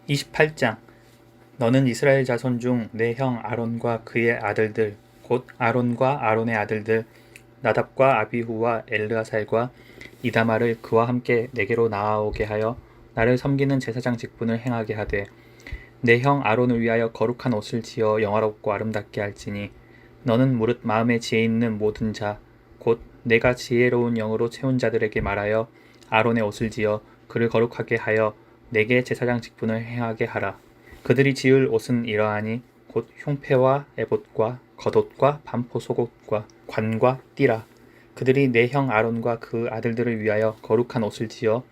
28장. 너는 이스라엘 자손 중 내 형 아론과 그의 아들들 곧 아론과 아론의 아들들 나답과 아비후와 엘르아살과 이다말을 그와 함께 내게로 나아오게 하여 나를 섬기는 제사장 직분을 행하게 하되 내 형 아론을 위하여 거룩한 옷을 지어 영화롭고 아름답게 할지니 너는 무릇 마음에 지혜 있는 모든 자 곧 내가 지혜로운 영으로 채운 자들에게 말하여 아론의 옷을 지어 그를 거룩하게 하여 내게 제사장 직분을 행하게 하라. 그들이 지을 옷은 이러하니 곧 흉패와 에봇과 겉옷과 반포 속옷과 관과 띠라. 그들이 내 형 아론과 그 아들들을 위하여 거룩한 옷을 지어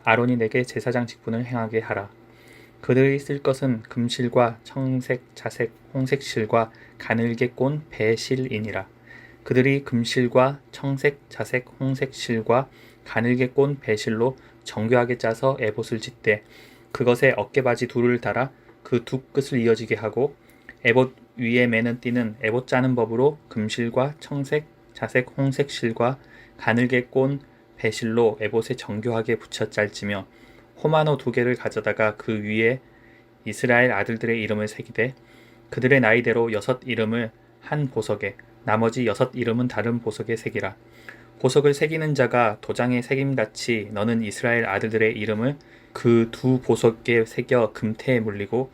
아론이 내게 제사장 직분을 행하게 하라. 그들이 쓸 것은 금실과 청색, 자색, 홍색 실과 가늘게 꼰 배실이니라. 그들이 금실과 청색, 자색, 홍색 실과 가늘게 꼰 배실로 정교하게 짜서 에봇을 짓되 그것에 어깨바지 둘을 달아 그 두 끝을 이어지게 하고 에봇 위에 매는 띠는 에봇 짜는 법으로 금실과 청색, 자색, 홍색 실과 가늘게 꼰 배실로 에봇에 정교하게 붙여 짤지며 호마노 2개를 가져다가 그 위에 이스라엘 아들들의 이름을 새기되 그들의 나이대로 6 이름을 한 보석에 나머지 6 이름은 다른 보석에 새기라. 보석을 새기는 자가 도장에 새김같이 너는 이스라엘 아들들의 이름을 그 2 보석에 새겨 금태에 물리고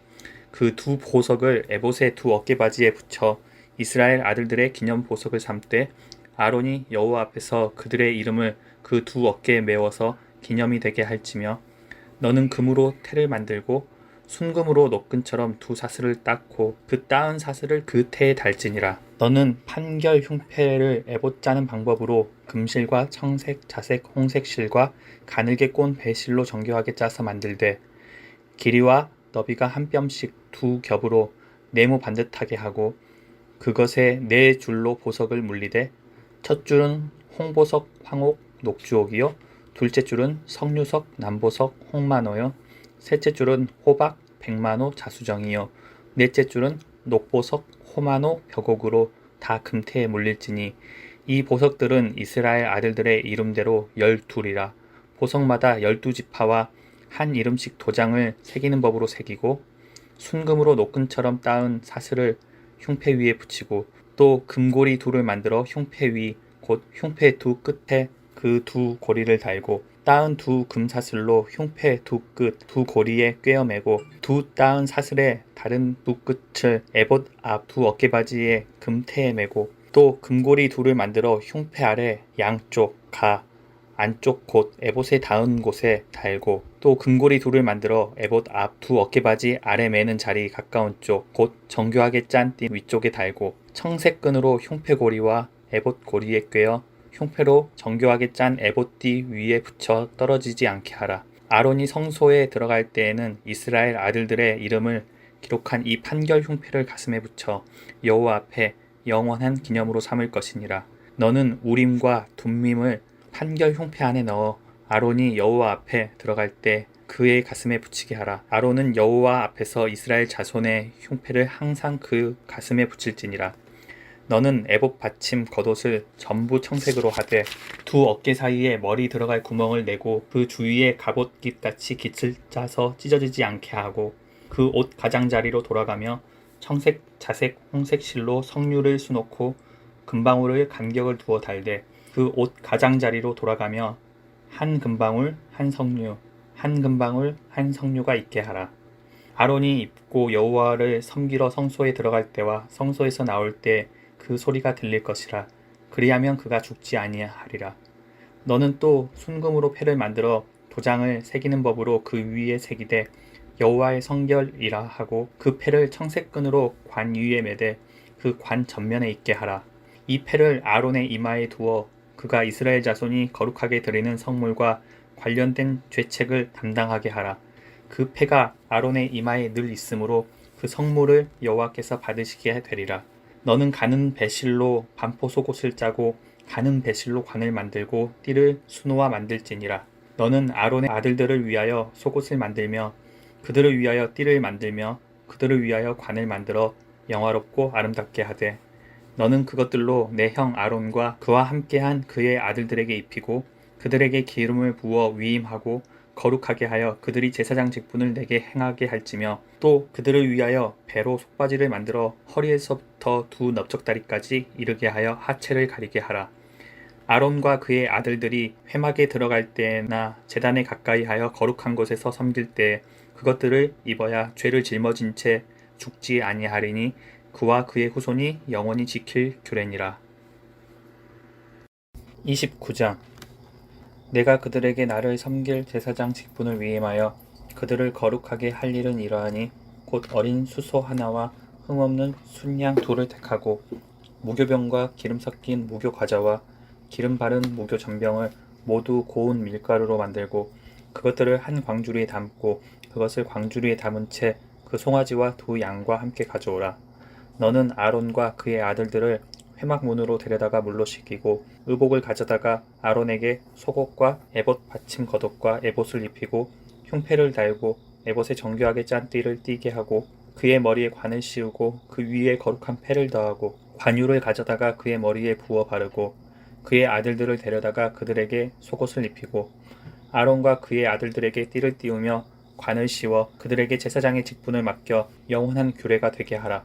그 2 보석을 에봇의 2 어깨바지에 붙여 이스라엘 아들들의 기념 보석을 삼되 아론이 여호와 앞에서 그들의 이름을 그 2 어깨에 메워서 기념이 되게 할지며 너는 금으로 태를 만들고 순금으로 노끈처럼 2 사슬을 닦고 그 따은 사슬을 그 태에 달지니라. 너는 판결 흉패를 에봇 짜는 방법으로 금실과 청색, 자색, 홍색 실과 가늘게 꼰 배실로 정교하게 짜서 만들되 길이와 너비가 한 뼘씩 2 겹으로 네모 반듯하게 하고 그것에 4 줄로 보석을 물리되 첫 줄은 홍보석, 황옥, 녹주옥이요 둘째 줄은 석류석, 남보석, 홍만호요 셋째 줄은 호박, 백만호, 자수정이요 넷째 줄은 녹보석, 호만호, 벽옥으로 다 금태에 물릴지니 이 보석들은 이스라엘 아들들의 이름대로 12이라. 보석마다 12지파와 한 이름씩 도장을 새기는 법으로 새기고 순금으로 노끈처럼 따은 사슬을 흉패 위에 붙이고 또 금고리 2를 만들어 흉패 위 곧 흉패 2 끝에 그 2 고리를 달고 따은 2 금사슬로 흉패 2 끝, 2 고리에 꿰어매고 2 따은 사슬의 다른 2 끝을 에봇 앞 2 어깨바지에 금태에 매고 또 금고리 2를 만들어 흉패 아래 양쪽 가 안쪽 곳 에봇에 닿은 곳에 달고 또 금고리 2를 만들어 에봇 앞 2 어깨바지 아래 매는 자리 가까운 쪽 곧 정교하게 짠 띠 위쪽에 달고 청색 끈으로 흉패 고리와 에봇 고리에 꿰어 흉패로 정교하게 짠 에봇띠 위에 붙여 떨어지지 않게 하라. 아론이 성소에 들어갈 때에는 이스라엘 아들들의 이름을 기록한 이 판결 흉패를 가슴에 붙여 여호와 앞에 영원한 기념으로 삼을 것이니라. 너는 우림과 둠밈을 판결 흉패 안에 넣어 아론이 여호와 앞에 들어갈 때 그의 가슴에 붙이게 하라. 아론은 여호와 앞에서 이스라엘 자손의 흉패를 항상 그 가슴에 붙일지니라. 너는 에봇 받침 겉옷을 전부 청색으로 하되 2 어깨 사이에 머리 들어갈 구멍을 내고 그 주위에 갑옷깃같이 깃을 짜서 찢어지지 않게 하고 그 옷 가장자리로 돌아가며 청색, 자색, 홍색 실로 석류를 수놓고 금방울을 간격을 두어 달되 그 옷 가장자리로 돌아가며 한 금방울, 한 석류, 한 금방울, 한 석류가 있게 하라. 아론이 입고 여호와를 섬기러 성소에 들어갈 때와 성소에서 나올 때 그 소리가 들릴 것이라. 그리하면 그가 죽지 아니하리라. 너는 또 순금으로 패를 만들어 도장을 새기는 법으로 그 위에 새기되 여호와의 성결이라 하고 그 패를 청색끈으로 관 위에 매되 그 관 전면에 있게 하라. 이 패를 아론의 이마에 두어 그가 이스라엘 자손이 거룩하게 드리는 성물과 관련된 죄책을 담당하게 하라. 그 패가 아론의 이마에 늘 있으므로 그 성물을 여호와께서 받으시게 되리라. 너는 가는 배실로 반포 속옷을 짜고 가는 배실로 관을 만들고 띠를 수놓아 만들지니라. 너는 아론의 아들들을 위하여 속옷을 만들며 그들을 위하여 띠를 만들며 그들을 위하여 관을 만들어 영화롭고 아름답게 하되 너는 그것들로 내 형 아론과 그와 함께한 그의 아들들에게 입히고 그들에게 기름을 부어 위임하고 거룩하게 하여 그들이 제사장 직분을 내게 행하게 할지며 또 그들을 위하여 배로 속바지를 만들어 허리에서부터 두 넓적다리까지 이르게 하여 하체를 가리게 하라. 아론과 그의 아들들이 회막에 들어갈 때나 제단에 가까이 하여 거룩한 곳에서 섬길 때 그것들을 입어야 죄를 짊어진 채 죽지 아니하리니 그와 그의 후손이 영원히 지킬 규례니라. 29장. 내가 그들에게 나를 섬길 제사장 직분을 위임하여 그들을 거룩하게 할 일은 이러하니 곧 어린 수소 하나와 흠없는 순양 둘을 택하고 무교병과 기름 섞인 무교 과자와 기름 바른 무교 전병을 모두 고운 밀가루로 만들고 그것들을 한 광주리에 담고 그것을 광주리에 담은 채 그 송아지와 두 양과 함께 가져오라. 너는 아론과 그의 아들들을 회막 문으로 데려다가 물로 씻기고 의복을 가져다가 아론에게 속옷과 에봇 받침 겉옷과 에봇을 입히고 흉패를 달고 에봇에 정교하게 짠 띠를 띠게 하고 그의 머리에 관을 씌우고 그 위에 거룩한 패를 더하고 관유를 가져다가 그의 머리에 부어 바르고 그의 아들들을 데려다가 그들에게 속옷을 입히고 아론과 그의 아들들에게 띠를 띄우며 관을 씌워 그들에게 제사장의 직분을 맡겨 영원한 규례가 되게 하라.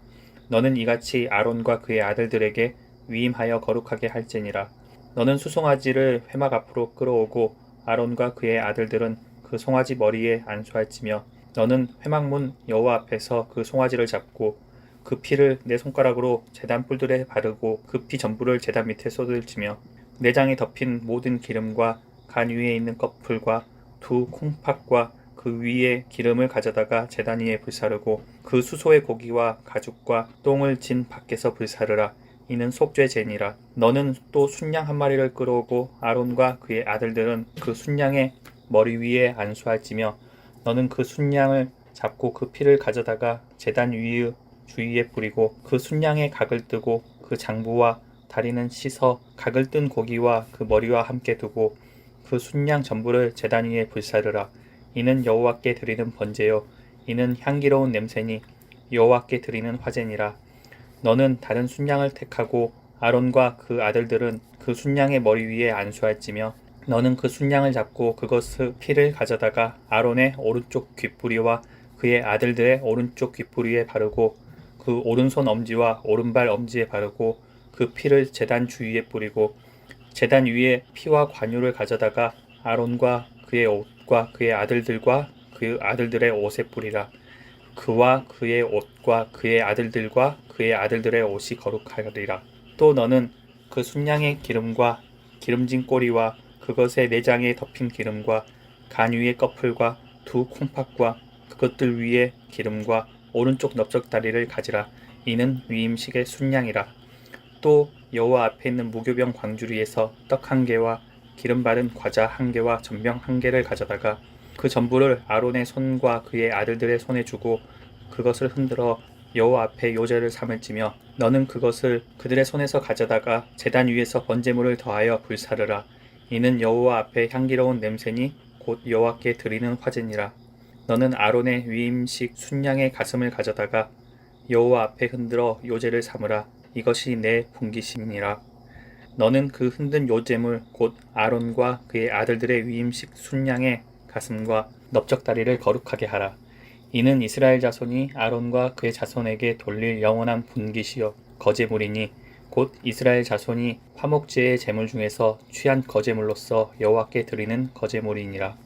너는 이같이 아론과 그의 아들들에게 위임하여 거룩하게 할지니라. 너는 수송아지를 회막 앞으로 끌어오고 아론과 그의 아들들은 그 송아지 머리에 안수할지며 너는 회막문 여호와 앞에서 그 송아지를 잡고 그 피를 내 손가락으로 제단 뿔들에 바르고 그 피 전부를 제단 밑에 쏟을지며 내장에 덮인 모든 기름과 간 위에 있는 꺼풀과 두 콩팥과 그 위에 기름을 가져다가 제단 위에 불사르고 그 수소의 고기와 가죽과 똥을 진 밖에서 불사르라. 이는 속죄제니라. 너는 또 순양 한 마리를 끌어오고 아론과 그의 아들들은 그 순양의 머리 위에 안수할지며 너는 그 순양을 잡고 그 피를 가져다가 제단 위의 주위에 뿌리고 그 순양의 각을 뜨고 그 장부와 다리는 씻어 각을 뜬 고기와 그 머리와 함께 두고 그 순양 전부를 제단 위에 불사르라. 이는 여호와께 드리는 번제요 이는 향기로운 냄새니 여호와께 드리는 화제니라. 너는 다른 순양을 택하고 아론과 그 아들들은 그 순양의 머리 위에 안수할지며 너는 그 순양을 잡고 그것의 피를 가져다가 아론의 오른쪽 귓부리와 그의 아들들의 오른쪽 귓부리에 바르고 그 오른손 엄지와 오른발 엄지에 바르고 그 피를 제단 주위에 뿌리고 제단 위에 피와 관유를 가져다가 아론과 그의 옷과 그의 아들들과 그 아들들의 옷에 뿌리라. 그와 그의 옷과 그의 아들들과 그의 아들들의 옷이 거룩하리라. 또 너는 그 순양의 기름과 기름진 꼬리와 그것의 내장에 덮인 기름과 간 위의 꺼풀과 두 콩팥과 그것들 위에 기름과 오른쪽 넓적다리를 가지라. 이는 위임식의 순양이라. 또 여호와 앞에 있는 무교병 광주리에서 떡 한 개와 기름 바른 과자 한 개와 전병 한 개를 가져다가 그 전부를 아론의 손과 그의 아들들의 손에 주고 그것을 흔들어 여호와 앞에 요제를 삼을지며 너는 그것을 그들의 손에서 가져다가 제단 위에서 번제물을 더하여 불사르라. 이는 여호와 앞에 향기로운 냄새니 곧 여호와께 드리는 화제니라. 너는 아론의 위임식 순양의 가슴을 가져다가 여호와 앞에 흔들어 요제를 삼으라. 이것이 내 분깃이니라. 너는 그 흔든 요제물 곧 아론과 그의 아들들의 위임식 순양의 가슴과 넓적다리를 거룩하게 하라. 이는 이스라엘 자손이 아론과 그의 자손에게 돌릴 영원한 분깃이요 거제물이니 곧 이스라엘 자손이 화목제의 제물 중에서 취한 거제물로서 여호와께 드리는 거제물이니라.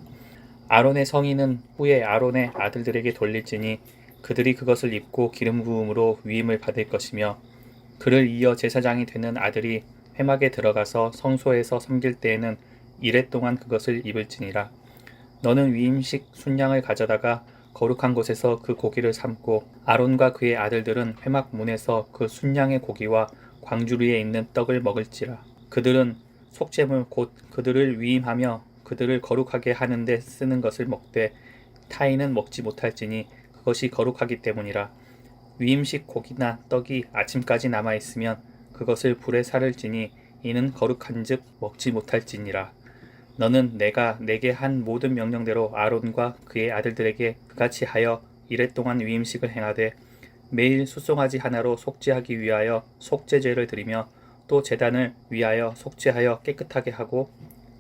아론의 성인은 후에 아론의 아들들에게 돌릴지니 그들이 그것을 입고 기름 부음으로 위임을 받을 것이며 그를 이어 제사장이 되는 아들이 회막에 들어가서 성소에서 섬길 때에는 이레 동안 그것을 입을지니라. 너는 위임식 순양을 가져다가 거룩한 곳에서 그 고기를 삶고 아론과 그의 아들들은 회막 문에서 그 순양의 고기와 광주리에 있는 떡을 먹을지라. 그들은 속죄물 곧 그들을 위임하며 그들을 거룩하게 하는 데 쓰는 것을 먹되 타인은 먹지 못할지니 그것이 거룩하기 때문이라. 위임식 고기나 떡이 아침까지 남아있으면 그것을 불에 사를지니 이는 거룩한즉 먹지 못할지니라. 너는 내가 내게 한 모든 명령대로 아론과 그의 아들들에게 그같이 하여 이레 동안 위임식을 행하되 매일 숫송아지 하나로 속죄하기 위하여 속죄제를 드리며 또 제단을 위하여 속죄하여 깨끗하게 하고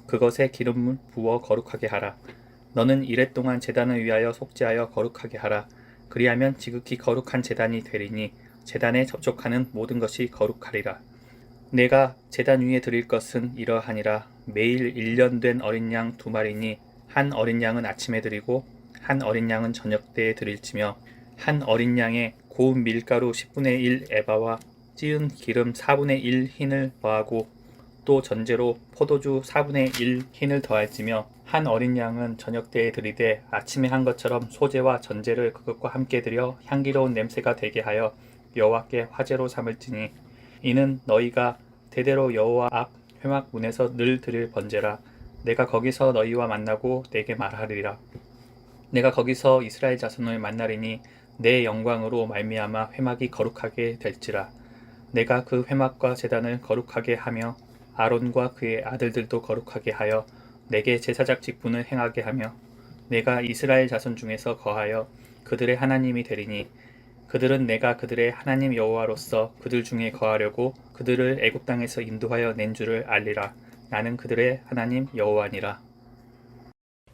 그것에 기름을 부어 거룩하게 하라. 너는 이랫동안 제단을 위하여 속죄하여 거룩하게 하라. 그리하면 지극히 거룩한 제단이 되리니 제단에 접촉하는 모든 것이 거룩하리라. 내가 제단 위에 드릴 것은 이러하니라. 매일 1년 된 어린 양 2마리니 한 어린 양은 아침에 드리고 한 어린 양은 저녁 때에 드릴지며 한 어린 양에 고운 밀가루 10분의 1 에바와 찌은 기름 4분의 1 흰을 더하고 또 전제로 포도주 4분의 1 흰을 더할지며 한 어린 양은 저녁 때에 드리되 아침에 한 것처럼 소제와 전제를 그것과 함께 드려 향기로운 냄새가 되게 하여 여호와께 화제로 삼을지니 이는 너희가 대대로 여호와 앞 회막 문에서 늘 드릴 번제라. 내가 거기서 너희와 만나고 내게 말하리라. 내가 거기서 이스라엘 자손을 만나리니 내 영광으로 말미암아 회막이 거룩하게 될지라. 내가 그 회막과 제단을 거룩하게 하며 아론과 그의 아들들도 거룩하게 하여 내게 제사장 직분을 행하게 하며 내가 이스라엘 자손 중에서 거하여 그들의 하나님이 되리니 그들은 내가 그들의 하나님 여호와로서 그들 중에 거하려고 그들을 애굽 땅에서 인도하여 낸 줄을 알리라. 나는 그들의 하나님 여호와니라.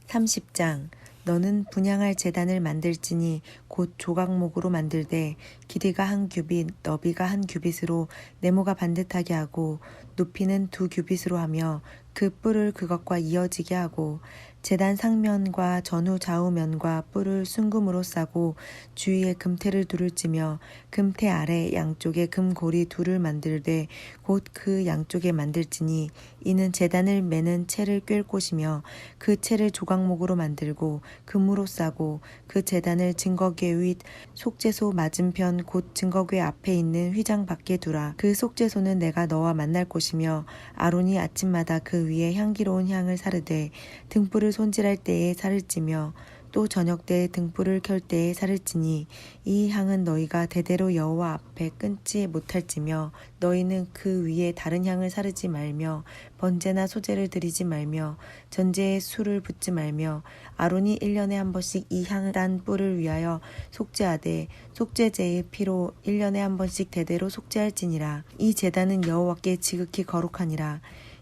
30장 너는 분향할 제단을 만들지니 곧 조각목으로 만들되 길이가 1규빗 너비가 1규빗으로 네모가 반듯하게 하고 높이는 2규빗으로 하며 그 뿔을 그것과 이어지게 하고 제단 상면과 전후 좌우면과 뿔을 순금으로 싸고 주위에 금테를 둘을 찌며 금테 아래 양쪽에 금고리 둘을 만들되 곧 그 양쪽에 만들지니 이는 제단을 매는 채를 꿰을 곳이며 그 채를 조각목으로 만들고 금으로 싸고 그 제단을 증거궤 윗 속죄소 맞은편 곧 증거궤 앞에 있는 휘장 밖에 두라. 그 속죄소는 내가 너와 만날 곳이며 아론이 아침마다 그 위에 향기로운 향을 사르되 등불을 손질할 때에 살을 찌며 또 저녁 때에 등불을 켤 때에 살을 찌니 이 향은 너희가 대대로 여호와 앞에 끊지 못할지며 너희는 그 위에 다른 향을 사르지 말며 번제나 소제를 드리지 말며 전제에 술을 붓지 말며 아론이 1년에 한 번씩 이 향을 단 뿔을 위하여 속죄하되 속죄제의 피로 1년에 한 번씩 대대로 속죄할지니라. 이 제단은 여호와께 지극히 거룩하니라.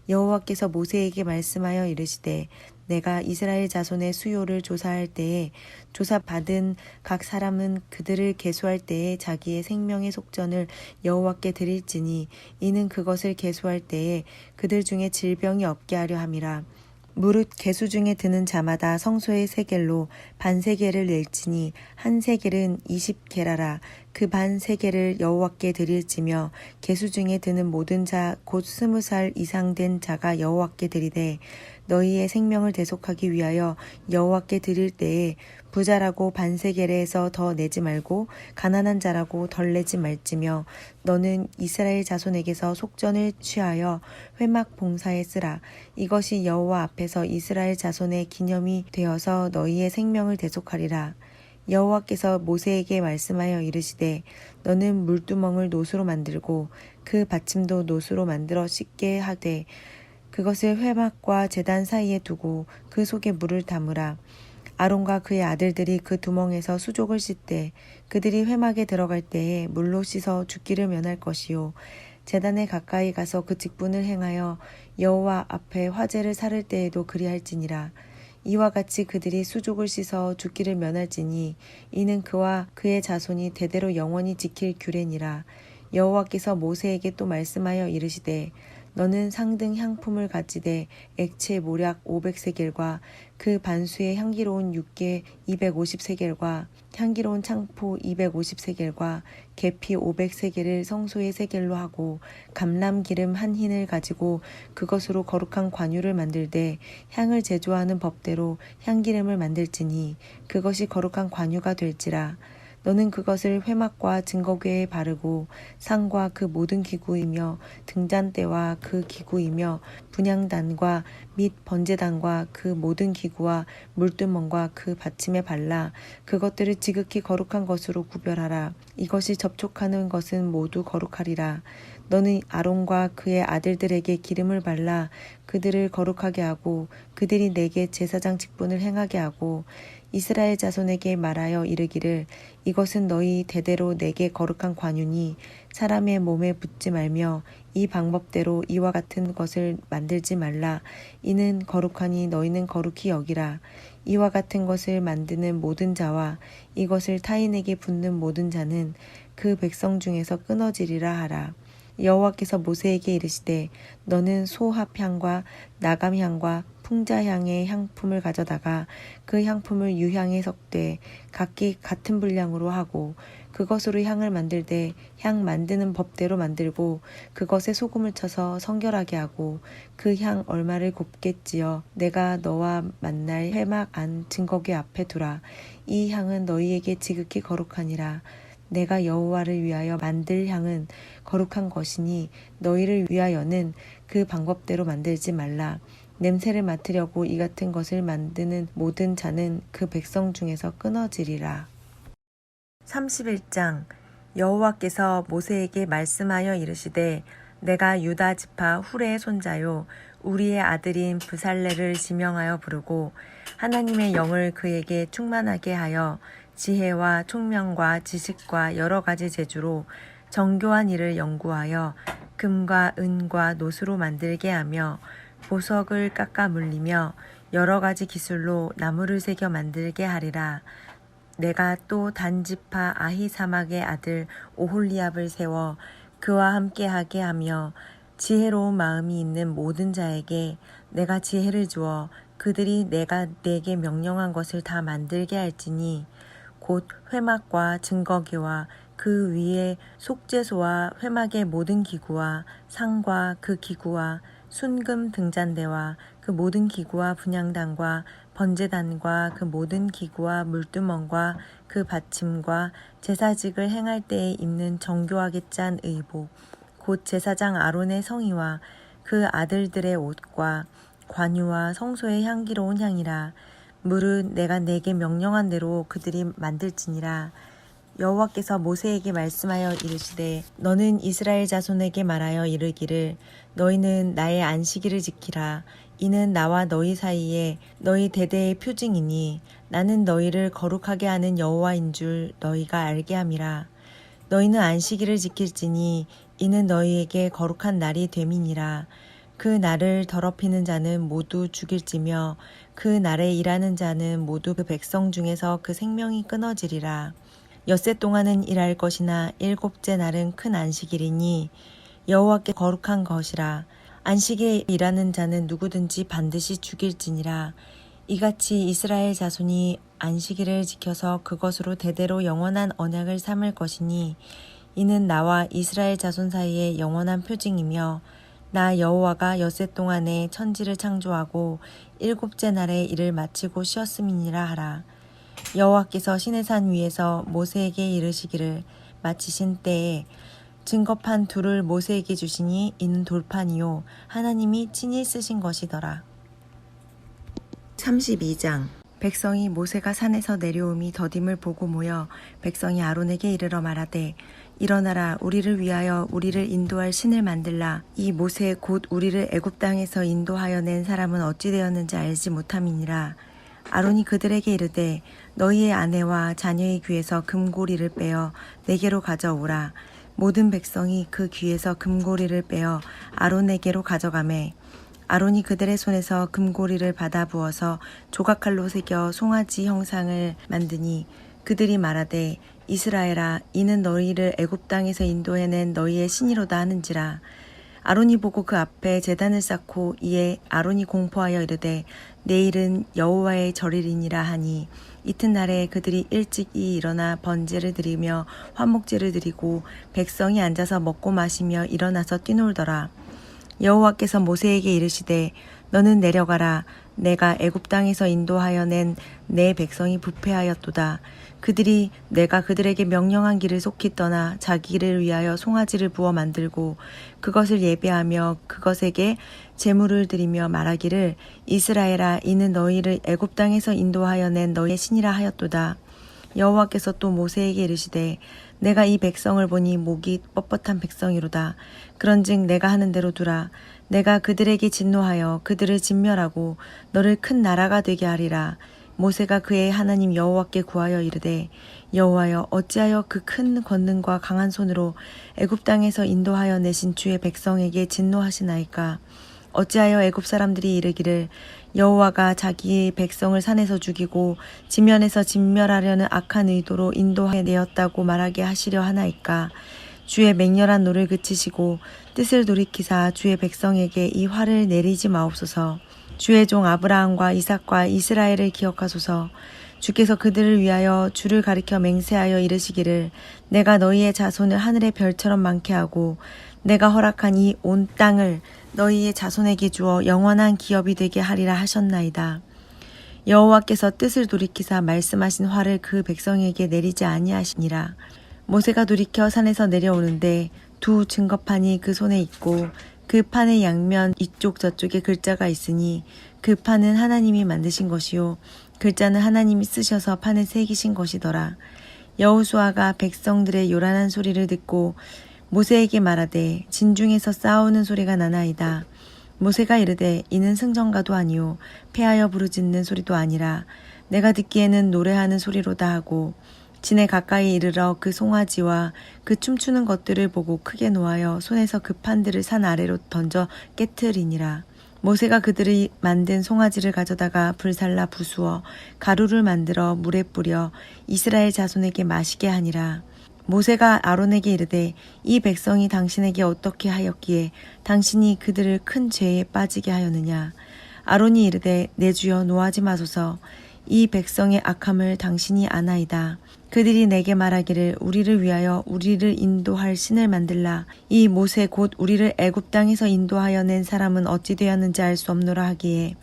여호와께서 모세에게 말씀하여 이르시되 내가 이스라엘 자손의 수요를 조사할 때에 조사받은 각 사람은 그들을 계수할 때에 자기의 생명의 속전을 여호와께 드릴지니 이는 그것을 계수할 때에 그들 중에 질병이 없게 하려 함이라. 무릇 계수 중에 드는 자마다 성소의 세겔로 반 세겔을 낼지니 한 세겔은 20게라라. 그 반 세겔을 여호와께 드릴지며 계수 중에 드는 모든 자 곧 20살 이상 된 자가 여호와께 드리되 너희의 생명을 대속하기 위하여 여호와께 드릴 때에 부자라고 반 세겔에서 더 내지 말고 가난한 자라고 덜 내지 말지며 너는 이스라엘 자손에게서 속전을 취하여 회막 봉사에 쓰라. 이것이 여호와 앞에서 이스라엘 자손의 기념이 되어서 너희의 생명을 대속하리라. 여호와께서 모세에게 말씀하여 이르시되 너는 물두멍을 노수로 만들고 그 받침도 노수로 만들어 씻게 하되 그것을 회막과 제단 사이에 두고 그 속에 물을 담으라. 아론과 그의 아들들이 그 두멍에서 수족을 씻되 그들이 회막에 들어갈 때에 물로 씻어 죽기를 면할 것이요 제단에 가까이 가서 그 직분을 행하여 여호와 앞에 화제를 사를 때에도 그리할지니라. 이와 같이 그들이 수족을 씻어 죽기를 면할지니 이는 그와 그의 자손이 대대로 영원히 지킬 규례니라. 여호와께서 모세에게 또 말씀하여 이르시되 너는 상등 향품을 가지되 액체 모략 500세겔과 그 반수의 향기로운 육개 250세겔과 향기로운 창포 250세겔과 계피 500세겔을 성소의 세겔로 하고 감람기름 한 흰을 가지고 그것으로 거룩한 관유를 만들되 향을 제조하는 법대로 향기름을 만들지니 그것이 거룩한 관유가 될지라. 너는 그것을 회막과 증거궤에 바르고 상과 그 모든 기구이며 등잔대와 그 기구이며 분향단과 및 번제단과 그 모든 기구와 물두멍과 그 받침에 발라 그것들을 지극히 거룩한 것으로 구별하라. 이것이 접촉하는 것은 모두 거룩하리라. 너는 아론과 그의 아들들에게 기름을 발라 그들을 거룩하게 하고 그들이 내게 제사장 직분을 행하게 하고 이스라엘 자손에게 말하여 이르기를 이것은 너희 대대로 내게 거룩한 관유니 사람의 몸에 붓지 말며 이 방법대로 이와 같은 것을 만들지 말라. 이는 거룩하니 너희는 거룩히 여기라. 이와 같은 것을 만드는 모든 자와 이것을 타인에게 붓는 모든 자는 그 백성 중에서 끊어지리라 하라. 여호와께서 모세에게 이르시되 너는 소합향과 나감향과 풍자향의 향품을 가져다가 그 향품을 유향에 섞되 각기 같은 분량으로 하고 그것으로 향을 만들되 향 만드는 법대로 만들고 그것에 소금을 쳐서 성결하게 하고 그 향 얼마를 곱게 찌어 내가 너와 만날 회막 안 증거궤 앞에 두라. 이 향은 너희에게 지극히 거룩하니라. 내가 여호와를 위하여 만들 향은 거룩한 것이니 너희를 위하여는 그 방법대로 만들지 말라. 냄새를 맡으려고 이 같은 것을 만드는 모든 자는 그 백성 중에서 끊어지리라. 31장 여호와께서 모세에게 말씀하여 이르시되 내가 유다 지파 훌의 손자요 우리의 아들인 브살레를 지명하여 부르고 하나님의 영을 그에게 충만하게 하여 지혜와 총명과 지식과 여러 가지 재주로 정교한 일을 연구하여 금과 은과 노수로 만들게 하며 보석을 깎아 물리며 여러 가지 기술로 나무를 새겨 만들게 하리라. 내가 또 단지파 아히사막의 아들 오홀리압을 세워 그와 함께하게 하며 지혜로운 마음이 있는 모든 자에게 내가 지혜를 주어 그들이 내가 내게 명령한 것을 다 만들게 할지니 곧 회막과 증거기와 그 위에 속죄소와 회막의 모든 기구와 상과 그 기구와 순금 등잔대와 그 모든 기구와 분향단과 번제단과 그 모든 기구와 물두멍과 그 받침과 제사직을 행할 때에 입는 정교하게 짠 의복 곧 제사장 아론의 성의와 그 아들들의 옷과 관유와 성소의 향기로운 향이라. 물은 내가 내게 명령한 대로 그들이 만들지니라. 여호와께서 모세에게 말씀하여 이르시되 너는 이스라엘 자손에게 말하여 이르기를 너희는 나의 안식일을 지키라. 이는 나와 너희 사이에 너희 대대의 표징이니 나는 너희를 거룩하게 하는 여호와인 줄 너희가 알게 함이라. 너희는 안식일을 지킬지니 이는 너희에게 거룩한 날이 됨이니라. 그 날을 더럽히는 자는 모두 죽일지며 그 날에 일하는 자는 모두 그 백성 중에서 그 생명이 끊어지리라. 엿새 동안은 일할 것이나 일곱째 날은 큰 안식일이니 여호와께 거룩한 것이라. 안식에 일하는 자는 누구든지 반드시 죽일지니라. 이같이 이스라엘 자손이 안식일을 지켜서 그것으로 대대로 영원한 언약을 삼을 것이니 이는 나와 이스라엘 자손 사이에 영원한 표징이며 나 여호와가 엿새 동안에 천지를 창조하고 일곱째 날에 일을 마치고 쉬었음이니라 하라. 여호와께서 시내산 위에서 모세에게 이르시기를 마치신 때에 증거판 둘을 모세에게 주시니 이는 돌판이요 하나님이 친히 쓰신 것이더라. 32장 백성이 모세가 산에서 내려옴이 더딤을 보고 모여 백성이 아론에게 이르러 말하되 일어나라 우리를 위하여 우리를 인도할 신을 만들라. 이 모세 곧 우리를 애굽 땅에서 인도하여 낸 사람은 어찌 되었는지 알지 못함이니라. 아론이 그들에게 이르되 너희의 아내와 자녀의 귀에서 금고리를 빼어 내게로 가져오라. 모든 백성이 그 귀에서 금고리를 빼어 아론에게로 가져가매 아론이 그들의 손에서 금고리를 받아 부어서 조각칼로 새겨 송아지 형상을 만드니 그들이 말하되 이스라엘아 이는 너희를 애굽 땅에서 인도해낸 너희의 신이로다 하는지라. 아론이 보고 그 앞에 제단을 쌓고 이에 아론이 공포하여 이르되 내일은 여호와의 절일이니라 하니 이튿날에 그들이 일찍이 일어나 번제를 드리며 화목제를 드리고 백성이 앉아서 먹고 마시며 일어나서 뛰놀더라. 여호와께서 모세에게 이르시되 너는 내려가라. 내가 애굽 땅에서 인도하여 낸 내 백성이 부패하였도다. 그들이 내가 그들에게 명령한 길을 속히 떠나 자기를 위하여 송아지를 부어 만들고 그것을 예배하며 그것에게 제물을 드리며 말하기를 이스라엘아 이는 너희를 애굽 땅에서 인도하여 낸 너희의 신이라 하였도다. 여호와께서 또 모세에게 이르시되 내가 이 백성을 보니 목이 뻣뻣한 백성이로다. 그런즉 내가 하는 대로 두라. 내가 그들에게 진노하여 그들을 진멸하고 너를 큰 나라가 되게 하리라. 모세가 그의 하나님 여호와께 구하여 이르되 여호와여 어찌하여 그 큰 권능과 강한 손으로 애굽 땅에서 인도하여 내신 주의 백성에게 진노하시나이까. 어찌하여 애굽 사람들이 이르기를 여호와가 자기 백성을 산에서 죽이고 지면에서 진멸하려는 악한 의도로 인도하게 내었다고 말하게 하시려 하나이까. 주의 맹렬한 노를 그치시고 뜻을 돌이키사 주의 백성에게 이 화를 내리지 마옵소서. 주의 종 아브라함과 이삭과 이스라엘을 기억하소서. 주께서 그들을 위하여 주를 가리켜 맹세하여 이르시기를 내가 너희의 자손을 하늘의 별처럼 많게 하고 내가 허락한 이 온 땅을 너희의 자손에게 주어 영원한 기업이 되게 하리라 하셨나이다. 여호와께서 뜻을 돌이키사 말씀하신 화를 그 백성에게 내리지 아니하시니라. 모세가 돌이켜 산에서 내려오는데 두 증거판이 그 손에 있고 그 판의 양면 이쪽 저쪽에 글자가 있으니 그 판은 하나님이 만드신 것이요 글자는 하나님이 쓰셔서 판에 새기신 것이더라. 여호수아가 백성들의 요란한 소리를 듣고 모세에게 말하되 진중에서 싸우는 소리가 나나이다. 모세가 이르되 이는 승전가도 아니요 패하여 부르짖는 소리도 아니라 내가 듣기에는 노래하는 소리로다 하고 진에 가까이 이르러 그 송아지와 그 춤추는 것들을 보고 크게 노하여 손에서 그 판들을 산 아래로 던져 깨트리니라. 모세가 그들이 만든 송아지를 가져다가 불살라 부수어 가루를 만들어 물에 뿌려 이스라엘 자손에게 마시게 하니라. 모세가 아론에게 이르되 이 백성이 당신에게 어떻게 하였기에 당신이 그들을 큰 죄에 빠지게 하였느냐. 아론이 이르되 내 주여 노하지 마소서. 이 백성의 악함을 당신이 아나이다. 그들이 내게 말하기를 우리를 위하여 우리를 인도할 신을 만들라. 이 모세 곧 우리를 애굽 땅에서 인도하여 낸 사람은 어찌 되었는지 알 수 없노라 하기에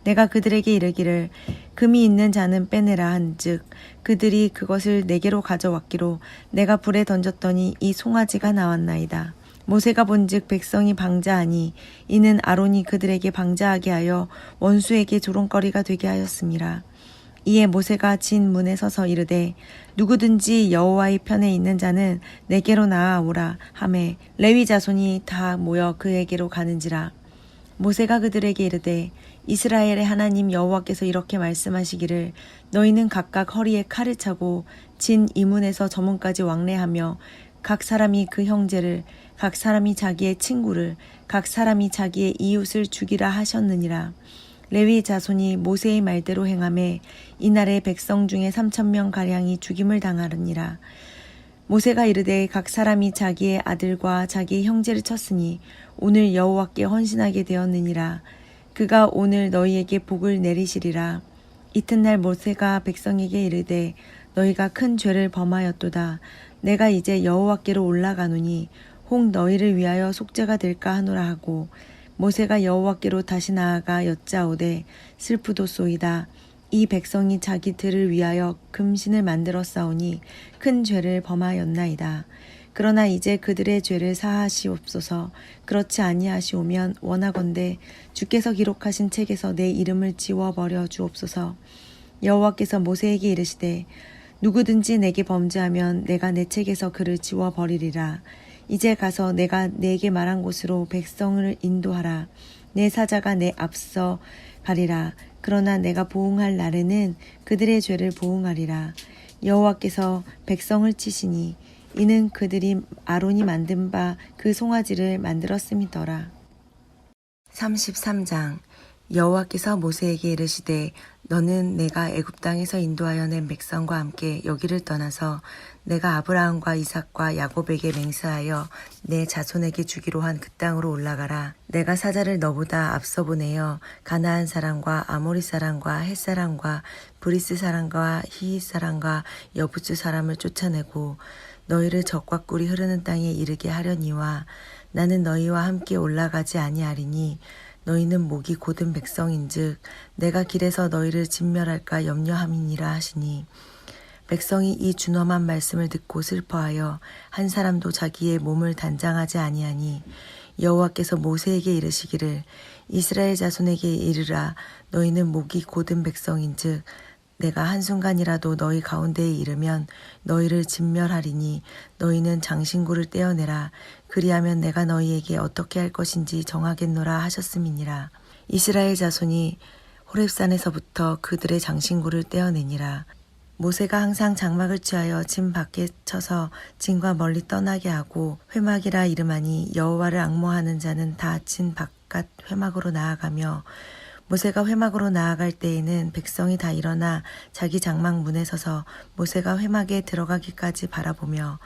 내가 그들에게 이르기를 금이 있는 자는 빼내라 한즉 그들이 그것을 내게로 가져왔기로 내가 불에 던졌더니 이 송아지가 나왔나이다. 모세가 본즉 백성이 방자하니 이는 아론이 그들에게 방자하게 하여 원수에게 조롱거리가 되게 하였음이라. 이에 모세가 진 문에 서서 이르되 누구든지 여호와의 편에 있는 자는 내게로 나아오라 하매 레위 자손이 다 모여 그에게로 가는지라. 모세가 그들에게 이르되 이스라엘의 하나님 여호와께서 이렇게 말씀하시기를 너희는 각각 허리에 칼을 차고 진 이문에서 저문까지 왕래하며 각 사람이 그 형제를 각 사람이 자기의 친구를 각 사람이 자기의 이웃을 죽이라 하셨느니라. 레위 자손이 모세의 말대로 행하매 이날에 백성 중에 3,000명 가량이 죽임을 당하느니라. 모세가 이르되 각 사람이 자기의 아들과 자기의 형제를 쳤으니 오늘 여호와께 헌신하게 되었느니라. 그가 오늘 너희에게 복을 내리시리라. 이튿날 모세가 백성에게 이르되 너희가 큰 죄를 범하였도다. 내가 이제 여호와께로 올라가노니 혹 너희를 위하여 속죄가 될까 하노라 하고 모세가 여호와께로 다시 나아가 여짜오되 슬프도소이다. 이 백성이 자기들을 위하여 금신을 만들어 싸우니 큰 죄를 범하였나이다. 그러나 이제 그들의 죄를 사하시옵소서. 그렇지 아니하시오면 원하건대 주께서 기록하신 책에서 내 이름을 지워버려 주옵소서. 여호와께서 모세에게 이르시되 누구든지 내게 범죄하면 내가 내 책에서 그를 지워버리리라. 이제 가서 내가 네게 말한 곳으로 백성을 인도하라. 내 사자가 내 앞서 가리라. 그러나 내가 보응할 날에는 그들의 죄를 보응하리라. 여호와께서 백성을 치시니 이는 그들이 아론이 만든 바 그 송아지를 만들었음이더라. 33장. 여호와께서 모세에게 이르시되 너는 내가 애굽 땅에서 인도하여 낸 백성과 함께 여기를 떠나서 내가 아브라함과 이삭과 야곱에게 맹세하여 내 자손에게 주기로 한 그 땅으로 올라가라. 내가 사자를 너보다 앞서 보내어 가나안 사람과 아모리 사람과 헷 사람과 브리스 사람과 히윗 사람과 여부스 사람을 쫓아내고 너희를 적과 꿀이 흐르는 땅에 이르게 하려니와 나는 너희와 함께 올라가지 아니하리니 너희는 목이 곧은 백성인즉 내가 길에서 너희를 진멸할까 염려함이니라 하시니 백성이 이 준엄한 말씀을 듣고 슬퍼하여 한 사람도 자기의 몸을 단장하지 아니하니 여호와께서 모세에게 이르시기를 이스라엘 자손에게 이르라. 너희는 목이 곧은 백성인즉 내가 한순간이라도 너희 가운데에 이르면 너희를 진멸하리니 너희는 장신구를 떼어내라. 그리하면 내가 너희에게 어떻게 할 것인지 정하겠노라 하셨음이니라. 이스라엘 자손이 호렙산에서부터 그들의 장신구를 떼어내니라. 모세가 항상 장막을 취하여 진 밖에 쳐서 진과 멀리 떠나게 하고 회막이라 이름하니 여호와를 앙모하는 자는 다 진 바깥 회막으로 나아가며 모세가 회막으로 나아갈 때에는 백성이 다 일어나 자기 장막 문에 서서 모세가 회막에 들어가기까지 바라보며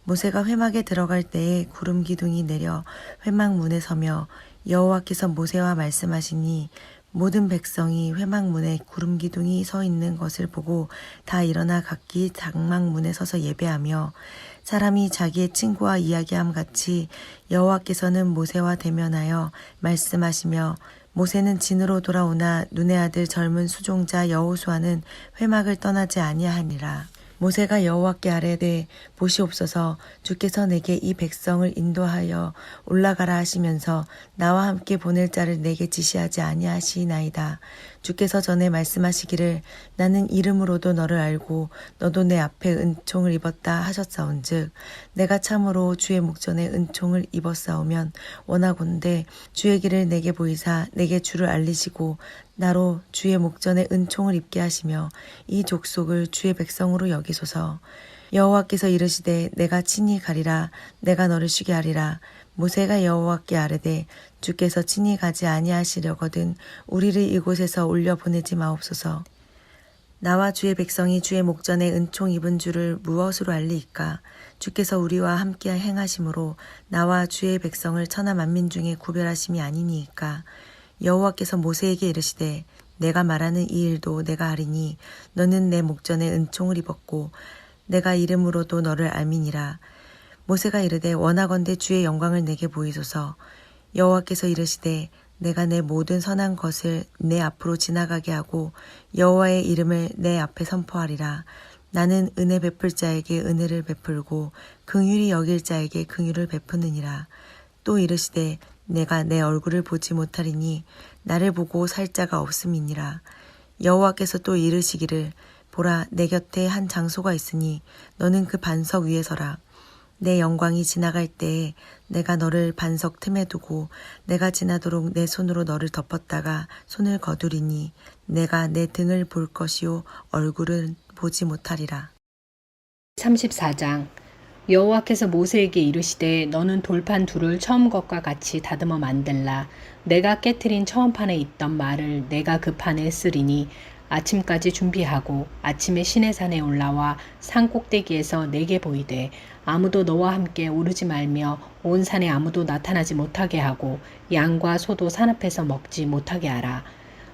모세가 회막에 들어갈 때에 구름 기둥이 내려 회막 문에 서며 여호와께서 모세와 말씀하시니 모든 백성이 회막 문에 구름 기둥이 서 있는 것을 보고 다 일어나 각기 장막 문에 서서 예배하며 사람이 자기의 친구와 이야기함 같이 여호와께서는 모세와 대면하여 말씀하시며 모세는 진으로 돌아오나 눈의 아들 젊은 수종자 여호수아는 회막을 떠나지 아니하니라. 모세가 여호와께 아뢰되 보시옵소서 주께서 내게 이 백성을 인도하여 올라가라 하시면서 나와 함께 보낼 자를 내게 지시하지 아니하시나이다. 주께서 전에 말씀하시기를 나는 이름으로도 너를 알고 너도 내 앞에 은총을 입었다 하셨사온즉 내가 참으로 주의 목전에 은총을 입었사오면 원하건대 주의 길을 내게 보이사 내게 주를 알리시고 나로 주의 목전에 은총을 입게 하시며 이 족속을 주의 백성으로 여기소서. 여호와께서 이르시되 내가 친히 가리라 내가 너를 쉬게 하리라. 모세가 여호와께 아뢰되 주께서 친히 가지 아니하시려거든 우리를 이곳에서 올려 보내지 마옵소서. 나와 주의 백성이 주의 목전에 은총 입은 줄을 무엇으로 알리이까? 주께서 우리와 함께 행하심으로 나와 주의 백성을 천하 만민 중에 구별하심이 아니니이까? 여호와께서 모세에게 이르시되 내가 말하는 이 일도 내가 하리니 너는 내 목전에 은총을 입었고 내가 이름으로도 너를 알미니라. 모세가 이르되 원하건대 주의 영광을 내게 보이소서. 여호와께서 이르시되 내가 내 모든 선한 것을 내 앞으로 지나가게 하고 여호와의 이름을 내 앞에 선포하리라. 나는 은혜 베풀 자에게 은혜를 베풀고 긍휼히 여길 자에게 긍휼을 베푸느니라. 또 이르시되 내가 내 얼굴을 보지 못하리니 나를 보고 살 자가 없음이니라. 여호와께서 또 이르시기를 보라 내 곁에 한 장소가 있으니 너는 그 반석 위에 서라. 내 영광이 지나갈 때에 내가 너를 반석 틈에 두고 내가 지나도록 내 손으로 너를 덮었다가 손을 거두리니 내가 내 등을 볼 것이요 얼굴은 보지 못하리라. 34장 여호와께서 모세에게 이르시되 너는 돌판 둘을 처음 것과 같이 다듬어 만들라. 내가 깨트린 처음 판에 있던 말을 내가 그 판에 쓰리니 아침까지 준비하고 아침에 시내산에 올라와 산 꼭대기에서 내게 보이되 아무도 너와 함께 오르지 말며 온 산에 아무도 나타나지 못하게 하고 양과 소도 산 앞에서 먹지 못하게 하라.